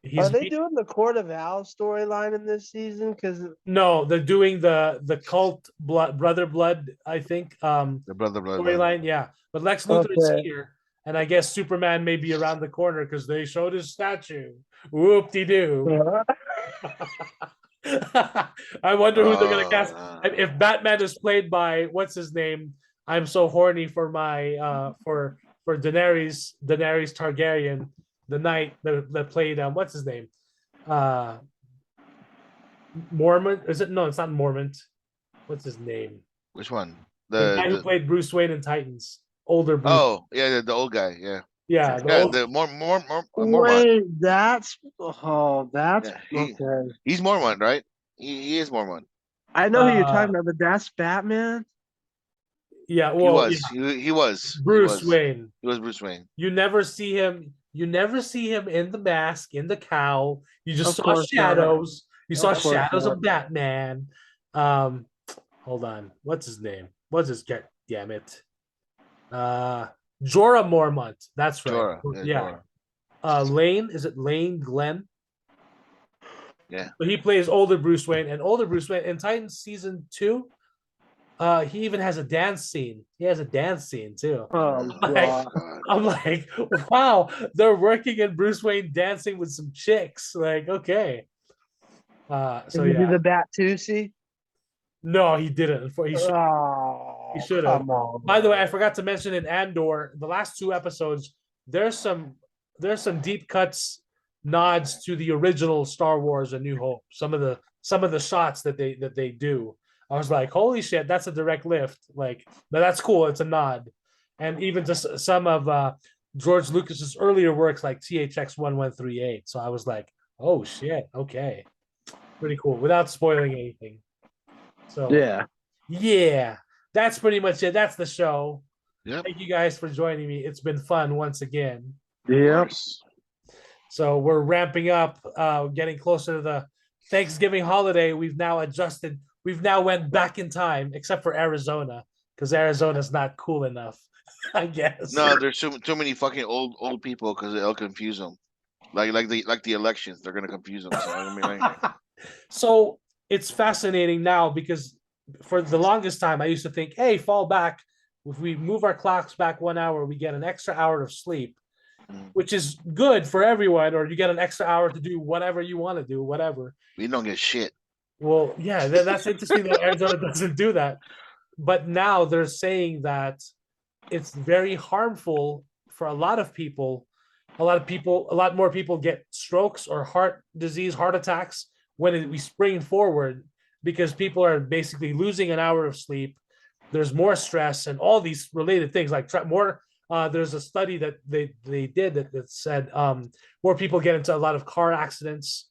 he's
they doing the Court of Owls storyline in this season? Because
no, they're doing the cult brother blood, I think,
The brother,
storyline. Yeah, but Lex Luthor is
okay,
here, and I guess Superman may be around the corner because they showed his statue. Whoop de doo. I wonder who they're gonna cast. If Batman is played by what's his name, I'm so horny for my for Daenerys Targaryen, the knight that played what's his name, Mormont. Is it no? It's not Mormont. What's his name?
Which one?
The guy who played Bruce Wayne in Titans, older Bruce.
Oh yeah, the old guy. Yeah,
Yeah, the
yeah.
old.
The Mormont.
wait, that's
Yeah,
okay.
he's Mormont, right? He is Mormont.
I know who you're talking
Uh,
about, but that's Batman.
yeah,
He
well,
was.
yeah,
He was. He
Bruce
was.
Wayne.
He was Bruce Wayne.
You never see him. You never see him in the mask, in the cowl. You just
Of
saw
course not.
shadows. You saw
Of course
shadows
not.
of Batman. Um, hold on. What's his name? What's his get? Damn it. Jorah Mormont. That's right.
Jorah. Yeah,
Yeah.
Jorah.
Lane. Is it Lane Glenn?
Yeah.
But he plays older Bruce Wayne, and older Bruce Wayne in Titans season 2. He even has a dance scene. He has a dance scene too.
Oh
Like,
God.
I'm like, wow, they're working in Bruce Wayne dancing with some chicks. Like, okay. So
Did you do
yeah.
the Batusi?
No, he didn't.
Oh,
He should have.
come on.
By the way, I forgot to mention in Andor, the last 2 episodes, there's some deep cuts, nods to the original Star Wars: A New Hope. Some of the shots that they do. I was like, holy shit, that's a direct lift. Like, but that's cool. It's a nod. And even just some of George Lucas's earlier works like THX 1138. So I was like, oh shit, okay. Pretty cool without spoiling anything. So yeah, that's pretty much it. That's the show.
Yep.
Thank you guys for joining me. It's been fun once again.
Yeah.
So we're ramping up, getting closer to the Thanksgiving holiday. We've now adjusted. We've now went back in time, except for Arizona, because Arizona's not cool enough, I guess.
No, there's too many fucking old people because it'll confuse them. Like the elections, they're gonna confuse them. So I mean,
So it's fascinating now because for the longest time I used to think, hey, fall back. If we move our clocks back 1 hour, we get an extra hour of sleep, which is good for everyone, or you get an extra hour to do whatever you want to do, whatever.
we don't get shit.
Well, yeah, that's interesting that Arizona doesn't do that. But now they're saying that it's very harmful for a lot of people. A lot more people get strokes or heart disease, heart attacks when we spring forward because people are basically losing an hour of sleep. There's more stress and all these related things like more. There's a study that they did that said more people get into a lot of car accidents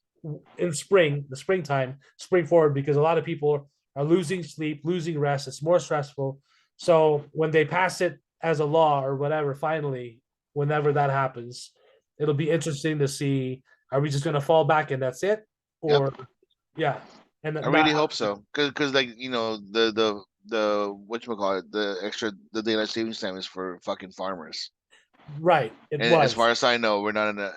in the springtime, spring forward, because a lot of people are losing sleep, losing rest. It's more stressful. So when they pass it as a law or whatever, finally, whenever that happens, it'll be interesting to see. Are we just going to fall back and that's it, or yeah? And
I really hope so, because like the whatchamacallit, the daylight savings time is for fucking farmers.
Right.
And as far as I know, we're not in an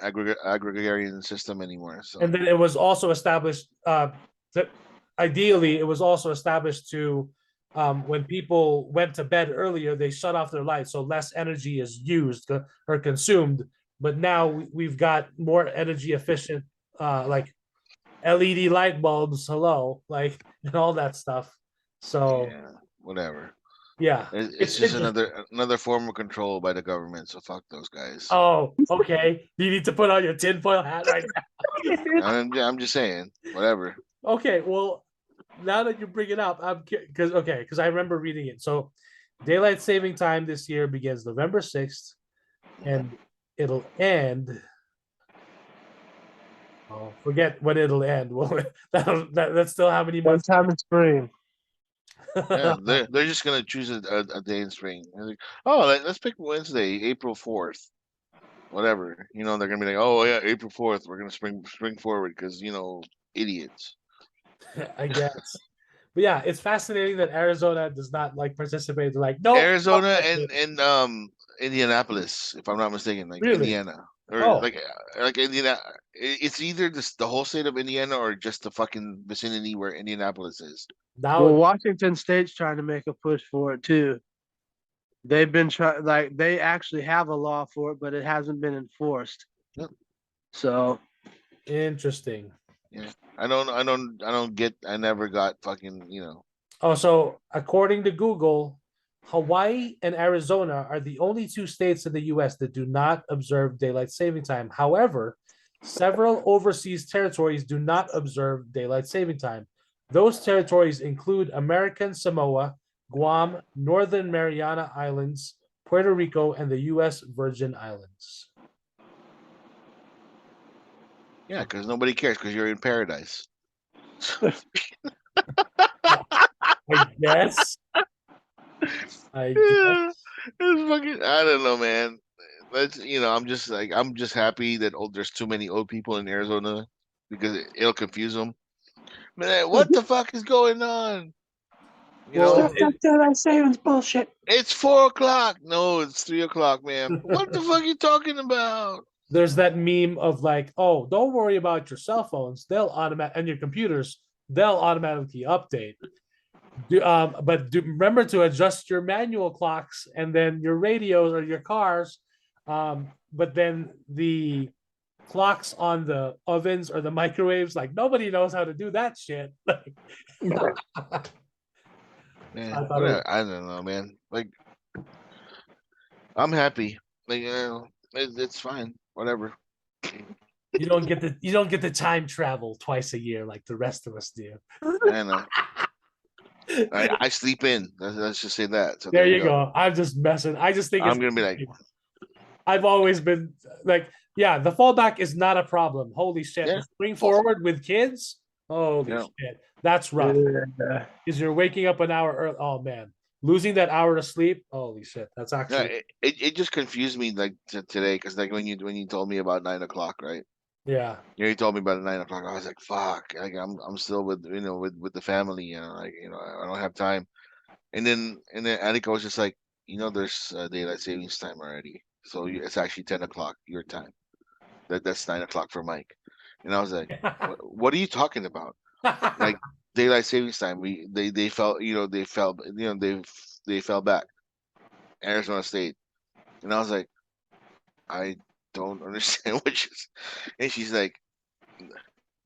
agrarian system anymore. So.
And then it was also established that ideally it was also established to when people went to bed earlier, they shut off their lights, so less energy is used or consumed. But now we've got more energy efficient, like LED light bulbs, like and all that stuff. So
yeah, whatever.
Yeah,
it's just another form of control by the government. So fuck those guys.
Oh, okay. You need to put on your tinfoil hat right now.
I'm just saying, whatever.
Okay, well, now that you bring it up, because I remember reading it. So, daylight saving time this year begins November 6th, and it'll end. Oh, forget when it'll end. Well, that's still how many months?
One time in spring.
Yeah, they're just gonna choose a day in spring. Like, oh, let's pick Wednesday, April 4th. Whatever, they're gonna be like, oh yeah, April 4th, we're gonna spring forward because idiots.
I guess, but yeah, it's fascinating that Arizona does not participate. They're like, no,
Arizona and Indianapolis, if I'm not mistaken,
really?
Indiana or like Indiana. It's either the whole state of Indiana or just the fucking vicinity where Indianapolis is.
Well, Washington State's trying to make a push for it too. They've been trying, they actually have a law for it, but it hasn't been enforced.
Yep.
So
interesting.
Yeah, I never got fucking
Oh, so according to Google, Hawaii and Arizona are the only two states in the U.S. that do not observe daylight saving time. However, several overseas territories do not observe daylight saving time. Those territories include American Samoa, Guam, Northern Mariana Islands, Puerto Rico, and the U.S. Virgin Islands.
Yeah, because nobody cares because you're in paradise.
I guess.
It's fucking, I don't know, man. I'm just happy that there's too many old people in Arizona because it'll confuse them. Man, what the fuck is going on?
Daylight savings bullshit.
It's 4:00. No, it's 3:00, man. What the fuck are you talking about?
There's that meme of oh, don't worry about your cell phones; and your computers, they'll automatically update. Remember to adjust your manual clocks and then your radios or your cars. But then the clocks on the ovens or the microwaves, nobody knows how to do that shit.
Man, I don't know, man. I'm happy. It's fine. Whatever.
You don't get the time travel twice a year like the rest of us do.
I know. I sleep in. Let's just say that. So
There
there you
you
go.
go. I'm just messing. I just think it's.
I'm gonna be like,
I've always been like, yeah, the fallback is not a problem. Holy shit. The
yeah,
spring
oh,
forward with kids. Holy
yeah.
shit. That's rough.
Yeah.
Because you're waking up an hour early. Oh man. Losing that hour of sleep. Holy shit. That's
Yeah,
actually
it just confused me like today because like when you told me about 9 o'clock, right?
yeah.
You told me about 9 o'clock. I was like, fuck, like I'm still with with the family, like I don't have time. And then Anika was just like, there's daylight savings time already, so it's actually 10 o'clock your time. That's 9 o'clock for Mike. And I was like, what are you talking about? Like daylight savings time. They fell, they fell back. Arizona State, and I was like, I don't understand what she's. And she's like,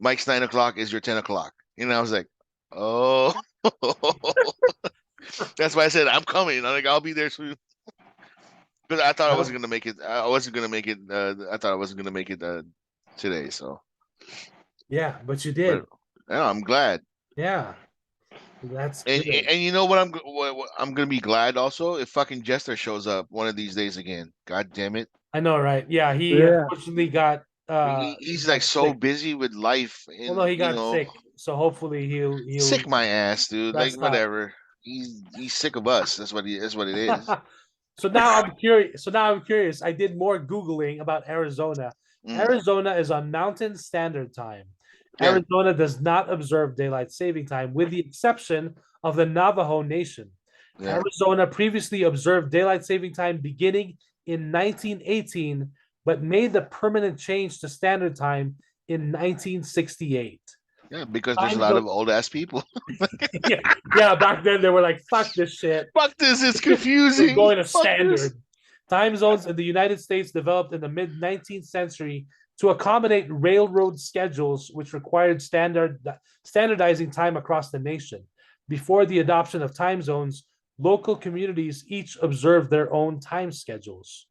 Mike's 9 o'clock is your 10 o'clock. And I was like, oh, that's why I said I'm coming. I'm like, I'll be there soon. Because I thought I wasn't gonna make it. I wasn't gonna make it. I thought I wasn't gonna make it today. So,
Yeah, but you
but
did.
yeah, I'm glad.
Yeah. That's
And
good.
and you know what I'm gonna be glad also if fucking Jester shows up one of these days again. God damn it.
I know, right? Yeah, he
Yeah.
unfortunately got he
He's like
got
so
sick.
busy with life
Well, no,
and
he got sick. So hopefully he'll
sick my ass, dude. Like
rest up.
whatever. He's sick of us. That's what it is.
So now I'm curious. I did more Googling about Arizona.
Mm,
Arizona is on Mountain Standard Time.
yeah,
Arizona does not observe daylight saving time, with the exception of the Navajo Nation.
yeah.
Arizona previously observed daylight saving time beginning in 1918, but made the permanent change to standard time in 1968.
Yeah, because there's a
Time
lot
zone,
of old ass people.
yeah, yeah, back then they were like, fuck this shit.
Fuck this, it's
We're
confusing.
going to
Fuck this.
standard. Time zones in the United States developed in the mid 19th century to accommodate railroad schedules, which required standardizing time across the nation. Before the adoption of time zones, local communities each observed their own time schedules.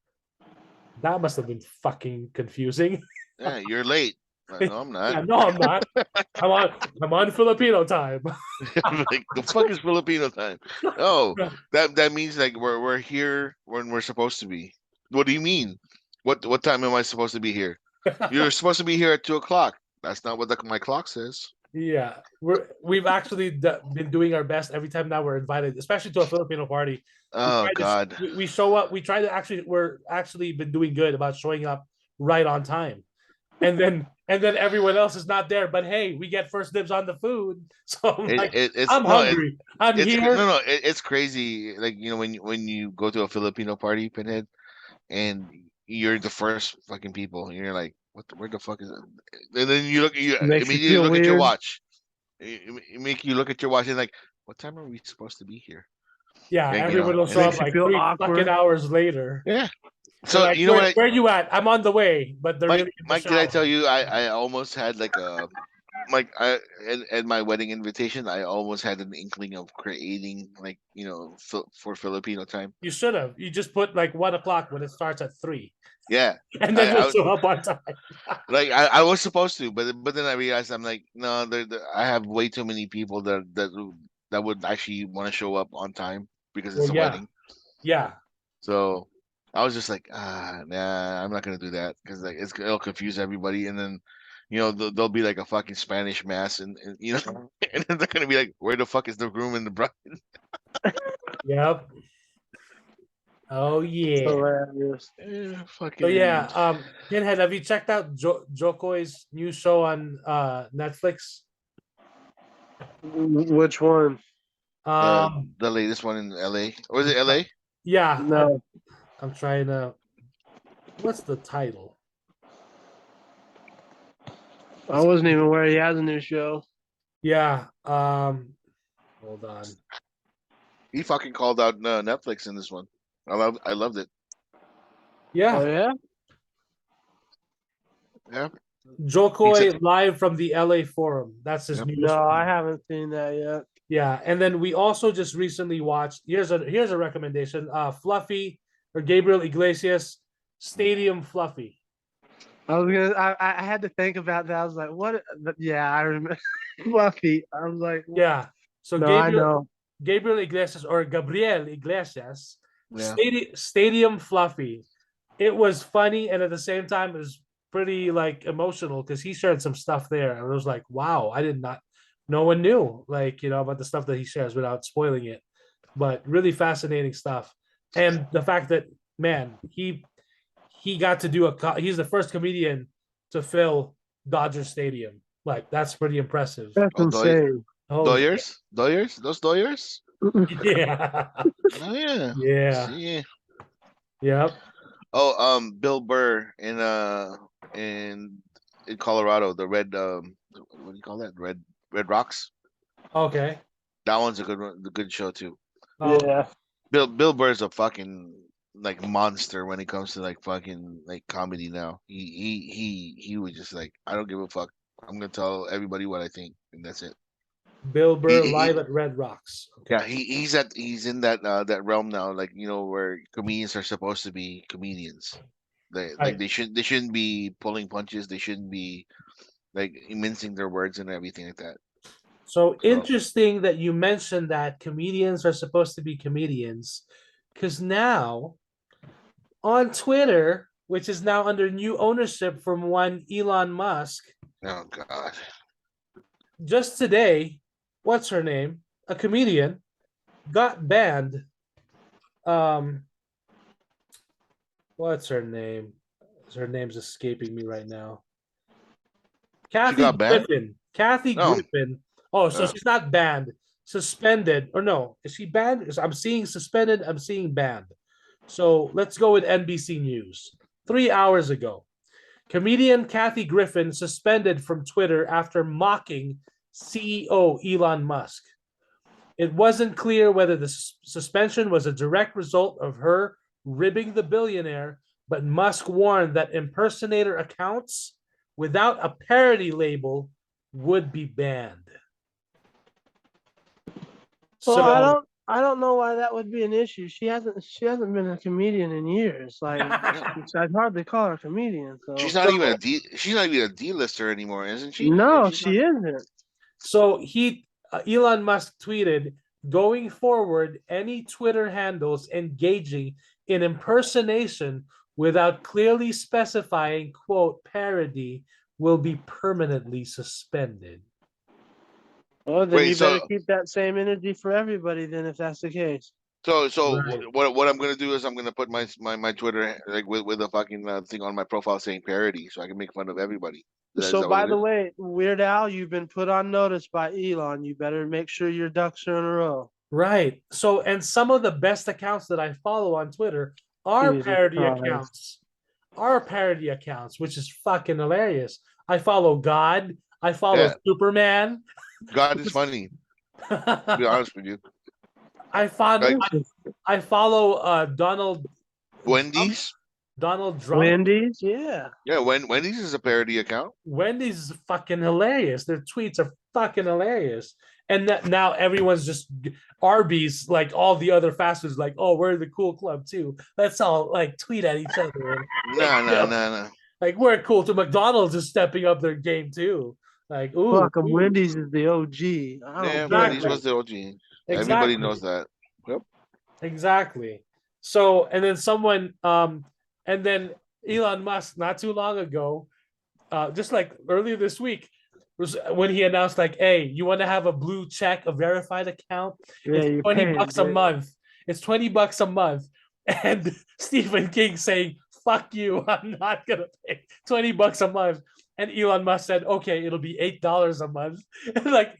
That must have been fucking confusing.
Yeah, you're late. No, I'm not.
Yeah, no, I'm not. I'm on Filipino time.
Like the fuck is Filipino time? Oh, that means like we're here when we're supposed to be. What do you mean? What time am I supposed to be here? You're supposed to be here at 2 o'clock. That's not what my clock says.
Yeah, we've actually been doing our best every time now we're invited, especially to a Filipino party.
Oh God.
We show up. We try to we're actually been doing good about showing up right on time, and then everyone else is not there. But hey, we get first dibs on the food. So I'm
It,
like,
it it's
I'm
no
hungry. I'm
it's
here.
no it's crazy. Like when you go to a Filipino party, Pinhead, and you're the first fucking people, and you're like, where the fuck is it? And then you
Makes you
immediately
feel
look at your
weird.
watch. It make you look at your watch and like, what time are we supposed to be here?
Yeah,
Like,
everyone will
and
show
then
up
Makes you
like
feel
3 fucking
awkward.
hours later.
yeah.
They're
So
like,
you know what,
where you at? I'm on the way, but they're really in the
Mike, did I
shower.
tell you I almost had like a like I at my wedding invitation I almost had an inkling of creating like for Filipino time.
You should have. You just put like 1 o'clock when it starts at 3,
Yeah,
and then
I,
we'll
I
show up on time.
I was supposed to, but then I realized I'm like, no, I have way too many people that would actually want to show up on time because
Well,
it's a
yeah,
wedding.
yeah,
So I was just like, nah, I'm not gonna do that because like it'll confuse everybody, and then there'll be like a fucking Spanish mass, and and then they're gonna be like, where the fuck is the groom and the bride?
yep. Oh yeah.
Hilarious.
Eh,
So
fucking
yeah, Pinhead, have you checked out Joko's new show on Netflix?
Which one?
the
Um,
the latest one in L.A. Or is it L.A.?
yeah,
No,
I'm trying to. What's the title?
I wasn't even aware he has a new show.
Yeah. Hold on.
He fucking called out Netflix in this one. I loved it.
Yeah,
Oh yeah.
Yeah.
Jokoi live from the LA Forum. That's his
Yep.
new.
No, I haven't seen that yet.
Yeah, and then we also just recently watched. Here's a recommendation. Fluffy or Gabriel Iglesias, Stadium Fluffy.
I was gonna. I had to think about that. I was like, what? But yeah, I remember Fluffy. I was like,
Yeah. So
no, I
Gabriel
know.
Gabriel Iglesias or Gabriel Iglesias,
Yeah.
Stadium Fluffy. It was funny, and at the same time, it was pretty like emotional because he shared some stuff there. And it was like, wow, I did not, no one knew, like, about the stuff that he shares without spoiling it. But really fascinating stuff. And the fact that, man, he got to do he's the first comedian to fill Dodger Stadium. Like, that's pretty impressive.
That's
Oh,
insane.
Holy
Those Doyers.
yeah.
Oh yeah.
Yeah.
See.
Yep.
Oh, Bill Burr in Colorado, the red what do you call that? Red Rocks.
Okay.
That one's a good one, the good show too.
Oh,
Yeah.
Bill Burr's a fucking like monster when it comes to like fucking like comedy now. He was just like, I don't give a fuck. I'm gonna tell everybody what I think, and that's it.
Bill Burr live
He
at Red Rocks. Okay.
yeah, he's in that realm now, like where comedians are supposed to be comedians.
Right.
They shouldn't be pulling punches. They shouldn't be like mincing their words and everything like that.
So
So
interesting that you mentioned that comedians are supposed to be comedians, because now on Twitter, which is now under new ownership from one Elon Musk,
oh god,
just today, what's her name? A comedian got banned. Um, what's her name? Her name's escaping me right now.
she
Kathy
got banned.
Griffin. Kathy
No,
Griffin. Oh, so she's not banned. Suspended. Or no, is she banned? I'm seeing suspended. I'm seeing banned. So let's go with NBC News. 3 hours ago, comedian Kathy Griffin suspended from Twitter after mocking CEO Elon Musk. It wasn't clear whether the suspension was a direct result of her ribbing the billionaire, but Musk warned that impersonator accounts without a parody label would be banned.
Well,
So
I don't know why that would be an issue. She hasn't been a comedian in years. Like I'd hardly call her a comedian.
she's
So
not even a she's not even a D-lister anymore, isn't she?
no,
She's not.
she isn't.
So Elon Musk tweeted, going forward, any Twitter handles engaging in impersonation without clearly specifying, quote, parody will be permanently suspended.
Well, then
Wait,
you better
so
keep that same energy for everybody. Then, if that's the case.
Right.
what I'm gonna do is I'm gonna put my Twitter like with a fucking thing on my profile saying parody, so I can make fun of everybody. Is
So,
that what
by
it
the
is?
way, Weird Al, you've been put on notice by Elon. You better make sure your ducks are in a row.
Right. So, and some of the best accounts that I follow on Twitter are
Jesus
parody
Christ.
accounts, which is fucking hilarious. I follow God. I follow
Yeah,
Superman.
God is funny. To be honest with you,
I found
like
I follow Donald Trump.
Wendy's.
Donald Trump.
Wendy's, yeah.
Yeah, Wendy's is a parody account.
Wendy's is fucking hilarious. Their tweets are fucking hilarious. And that now everyone's just Arby's, like all the other fast foods, like, oh, we're the cool club too. Let's all like tweet at each other.
Nah,
You
nah,
know,
nah, nah.
like we're cool too. McDonald's is stepping up their game too. Like, ooh,
Fuck 'em,
ooh.
Wendy's is the OG. I
Yeah,
don't get
Wendy's
Exactly.
was the OG. Everybody
Exactly.
knows that. Yep.
Exactly. So, and then and then Elon Musk, not too long ago, just like earlier this week, was when he announced, like, hey, you want to have a blue check, a verified account?
Yeah,
It's
you're
20
paying,
bucks a
bitch.
month. It's 20 bucks a month. And Stephen King saying, fuck you, I'm not gonna pay 20 bucks a month. And Elon Musk said, okay, it'll be $8 a month. And like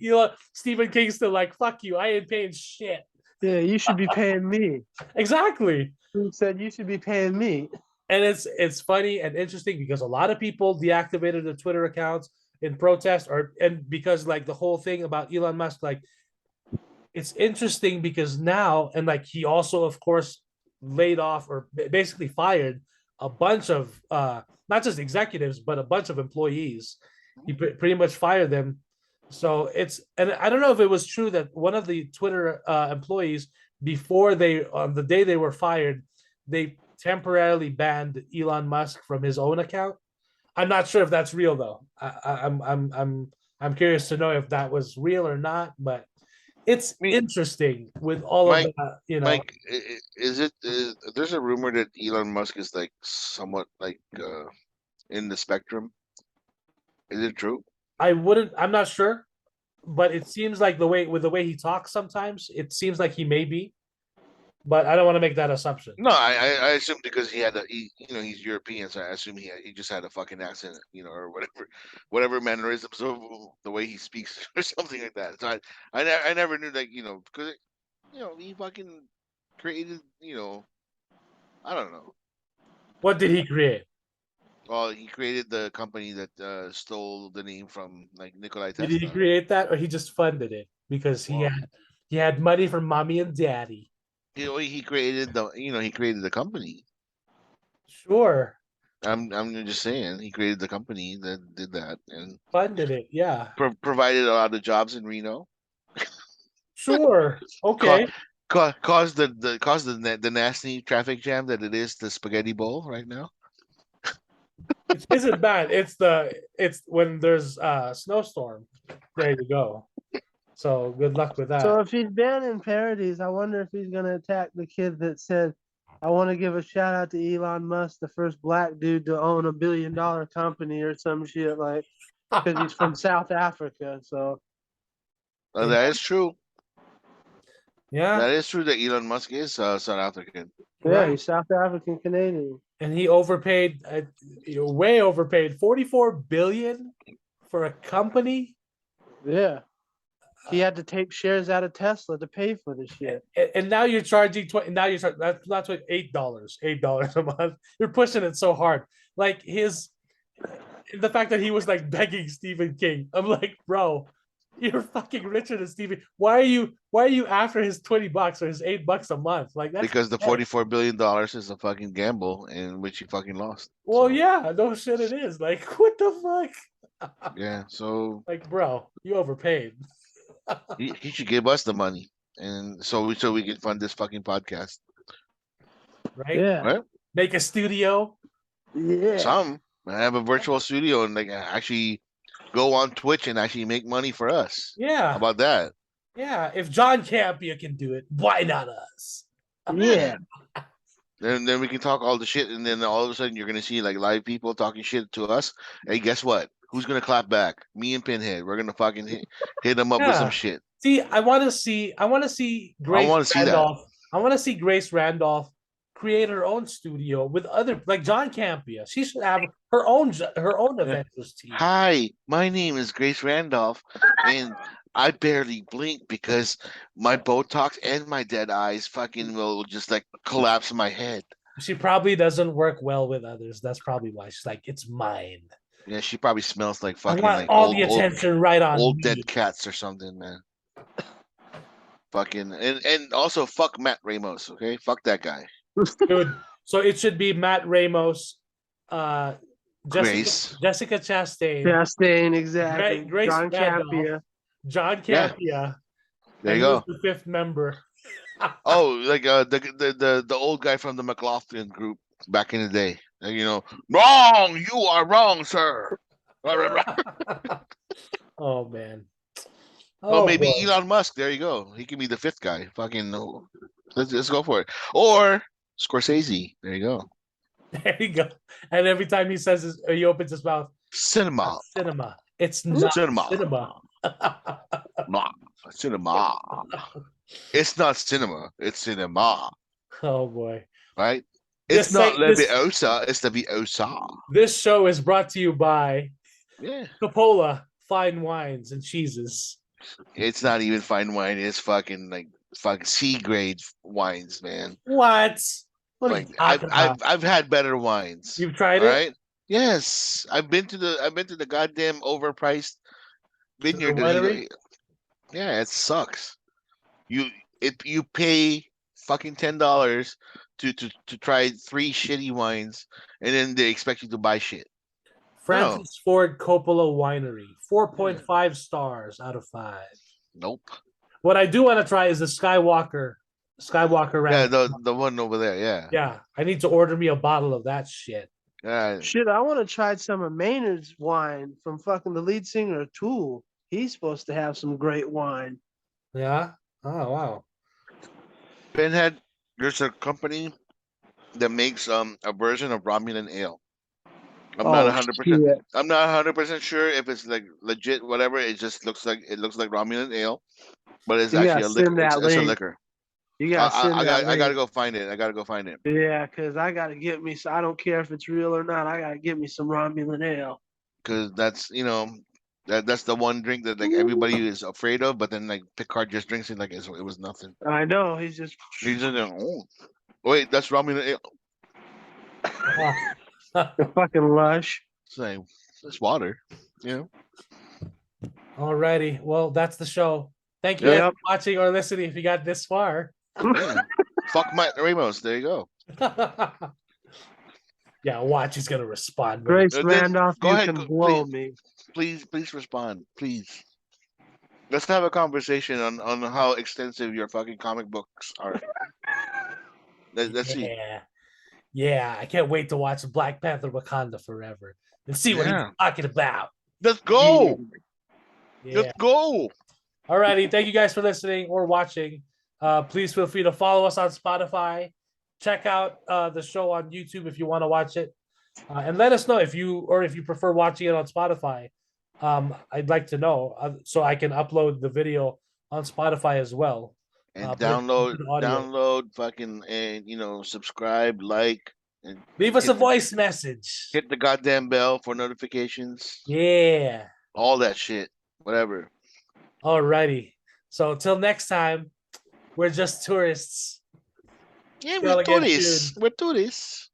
Stephen King's still like, fuck you, I ain't paying shit.
Yeah, you should be paying me.
Exactly.
Who said you should be paying me?
And it's funny and interesting because a lot of people deactivated their Twitter accounts in protest, and because like the whole thing about Elon Musk, like it's interesting because now, and like he also of course laid off or basically fired a bunch of not just executives but a bunch of employees. He pretty much fired them. So and I don't know if it was true that one of the Twitter employees, before they on the day they were fired, they temporarily banned Elon Musk from his own account. I'm not sure if that's real though. I'm curious to know if that was real or not. But it's
I mean,
interesting with all of
Mike,
that, you know.
Mike, is it? There's a rumor that Elon Musk is like somewhat like in the spectrum. Is it true?
I'm not sure, but it seems like the way he talks sometimes, it seems like he may be, but I don't want to make that assumption.
No, I assume because he's European, so I assume he just had a fucking accent, or whatever mannerisms of the way he speaks or something like that. So I never knew that, because he fucking created, I don't know.
What did he create?
Well, he created the company that stole the name from like Nikolai
Did he
Tesla.
create that, or he just funded it because
Well,
he had money from mommy and daddy?
he created the company.
Sure,
I'm just saying he created the company that did that and
funded it. Yeah,
provided a lot of jobs in Reno.
sure.
Ca-
Okay,
caused the nasty traffic jam that it is the Spaghetti Bowl right now.
it isn't bad. It's when there's a snowstorm. There you go. So good luck with
So
that.
if he's banning parodies, I wonder if he's gonna attack the kid that said, "I want to give a shout out to Elon Musk, the first black dude to own $1 billion company or some shit like." Because he's from South Africa, so
That is true.
Yeah,
That is true that Elon Musk is South African.
yeah,
right.
he's South African Canadian.
And he overpaid, way overpaid, 44 billion for a company.
Yeah, he had to take shares out of Tesla to pay for the shit.
And now you're charging 20. Now you're charging that's not $8, $8 a month. You're pushing it so hard. Like the fact that he was like begging Stephen King. I'm like, bro, you're fucking richer than Stephen. Why are you after his $20 or his $8 a month? Like that's
Because the
pathetic.
$44 billion is a fucking gamble in which he fucking lost.
Well,
So,
yeah, no shit, it is. Like, what the fuck?
yeah, so
Like, bro, you overpaid.
he should give us the money, and so we can fund this fucking podcast,
Right?
Yeah,
right?
Make a studio.
yeah.
Some have a virtual studio and like actually go on Twitch and actually make money for us.
Yeah.
How about that?
Yeah. If John Campia can do it, why not us?
Yeah.
Then we can talk all the shit, and then all of a sudden you're gonna see like live people talking shit to us. Hey, guess what? Who's gonna clap back? Me and Pinhead. We're gonna fucking hit them up with some
Yeah.
shit.
See, I want to see Grace
wanna see that.
Randolph. I want to see Grace Randolph create her own studio with other like John Campia. She should have her own Avengers team.
Hi, my name is Grace Randolph, and I barely blink because my Botox and my dead eyes fucking will just like collapse my head.
She probably doesn't work well with others. That's probably why she's like, it's mine.
Yeah, she probably smells like
I
fucking
want
like
all the attention right on
old
me.
dead cats or something, man. Fucking and also fuck Matt Ramos, okay? Fuck that guy.
Dude, so it should be Matt Ramos,
Grace.
Jessica Chastain,
Chastain, exactly.
Grace
John
Randolph,
Campia.
John
Yeah.
Campia.
There you
and
go.
who's the fifth member?
Oh, like the old guy from the McLaughlin group back in the day. Wrong. You are wrong, sir.
Oh man.
Oh, maybe
boy.
Elon Musk. There you go. He can be the fifth guy. Fucking no. Let's go for it. Or Scorsese. There you go.
There you go. And every time he says this, he opens his mouth.
Cinema.
Cinema. It's not cinema.
Not cinema. It's not cinema. It's cinema.
Oh boy.
Right? It's
This
not
thing- this-
Leviosa. It's Leviosa.
This show is brought to you by
Yeah.
Coppola Fine Wines and Cheeses.
It's not even fine wine. It's fucking like fucking C grade wines, man.
What? What are you
Like
talking about?
I've had better wines.
You've tried
All
it?
right. Yes, I've been to the goddamn overpriced vineyard.
winery?
Yeah, it sucks. You pay fucking $10 to try 3 shitty wines, and then they expect you to buy shit.
Francis Ford Coppola Winery, 4.5 stars out of 5.
Nope.
What I do want to try is the Skywalker
Yeah,
round.
the one over there. Yeah.
Yeah, I need to order me a bottle of that shit.
Shit, I want to try some of Maynard's wine from fucking the lead singer of Tool. He's supposed to have some great wine.
Yeah. Oh wow.
Pinhead, there's a company that makes a version of Romulan ale. I'm not
Oh
100%.
shit!
I'm not 100% sure if it's like legit, whatever. It looks like Romulan ale, but it's
You
actually
gotta
a liquor.
send that
It's a
link.
liquor.
You gotta send that
I gotta
link.
go find it. I gotta go find it
Yeah, cause I gotta get me. I don't care if it's real or not. I gotta get me some Romulan ale.
because that's that's the one drink that like everybody is afraid of, but then like Picard just drinks it like it was nothing.
I know. He's just
He's just like, oh wait, that's Romulan ale.
a fucking lush.
It's like it's water, you know.
Alrighty. Well, that's the show. Thank you
Yep.
guys
Yep.
for watching or listening if you got this far.
Yeah. Fuck Matt Ramos. There you go.
Yeah, watch. He's gonna respond.
Grace
Then
Randolph,
go
you
ahead.
can blow me.
Please respond. Please. Let's have a conversation on how extensive your fucking comic books are. Let's see.
Yeah, yeah. I can't wait to watch Black Panther: Wakanda Forever and see what he's
Yeah.
talking about.
Let's
Yeah.
go.
Yeah.
Let's go.
Alrighty. Thank you guys for listening or watching. Please feel free to follow us on Spotify. Check out the show on YouTube if you want to watch it, and let us know if you prefer watching it on Spotify. I'd like to know so I can upload the video on Spotify as well.
And
But
download
the audio.
fucking and subscribe, like, and
Leave us a voice message.
hit the goddamn bell for notifications.
Yeah.
All that shit. Whatever.
Alrighty. So till next time, we're just tourists.
Yeah,
Y'all
we're
again
tourists.
soon.
We're tourists.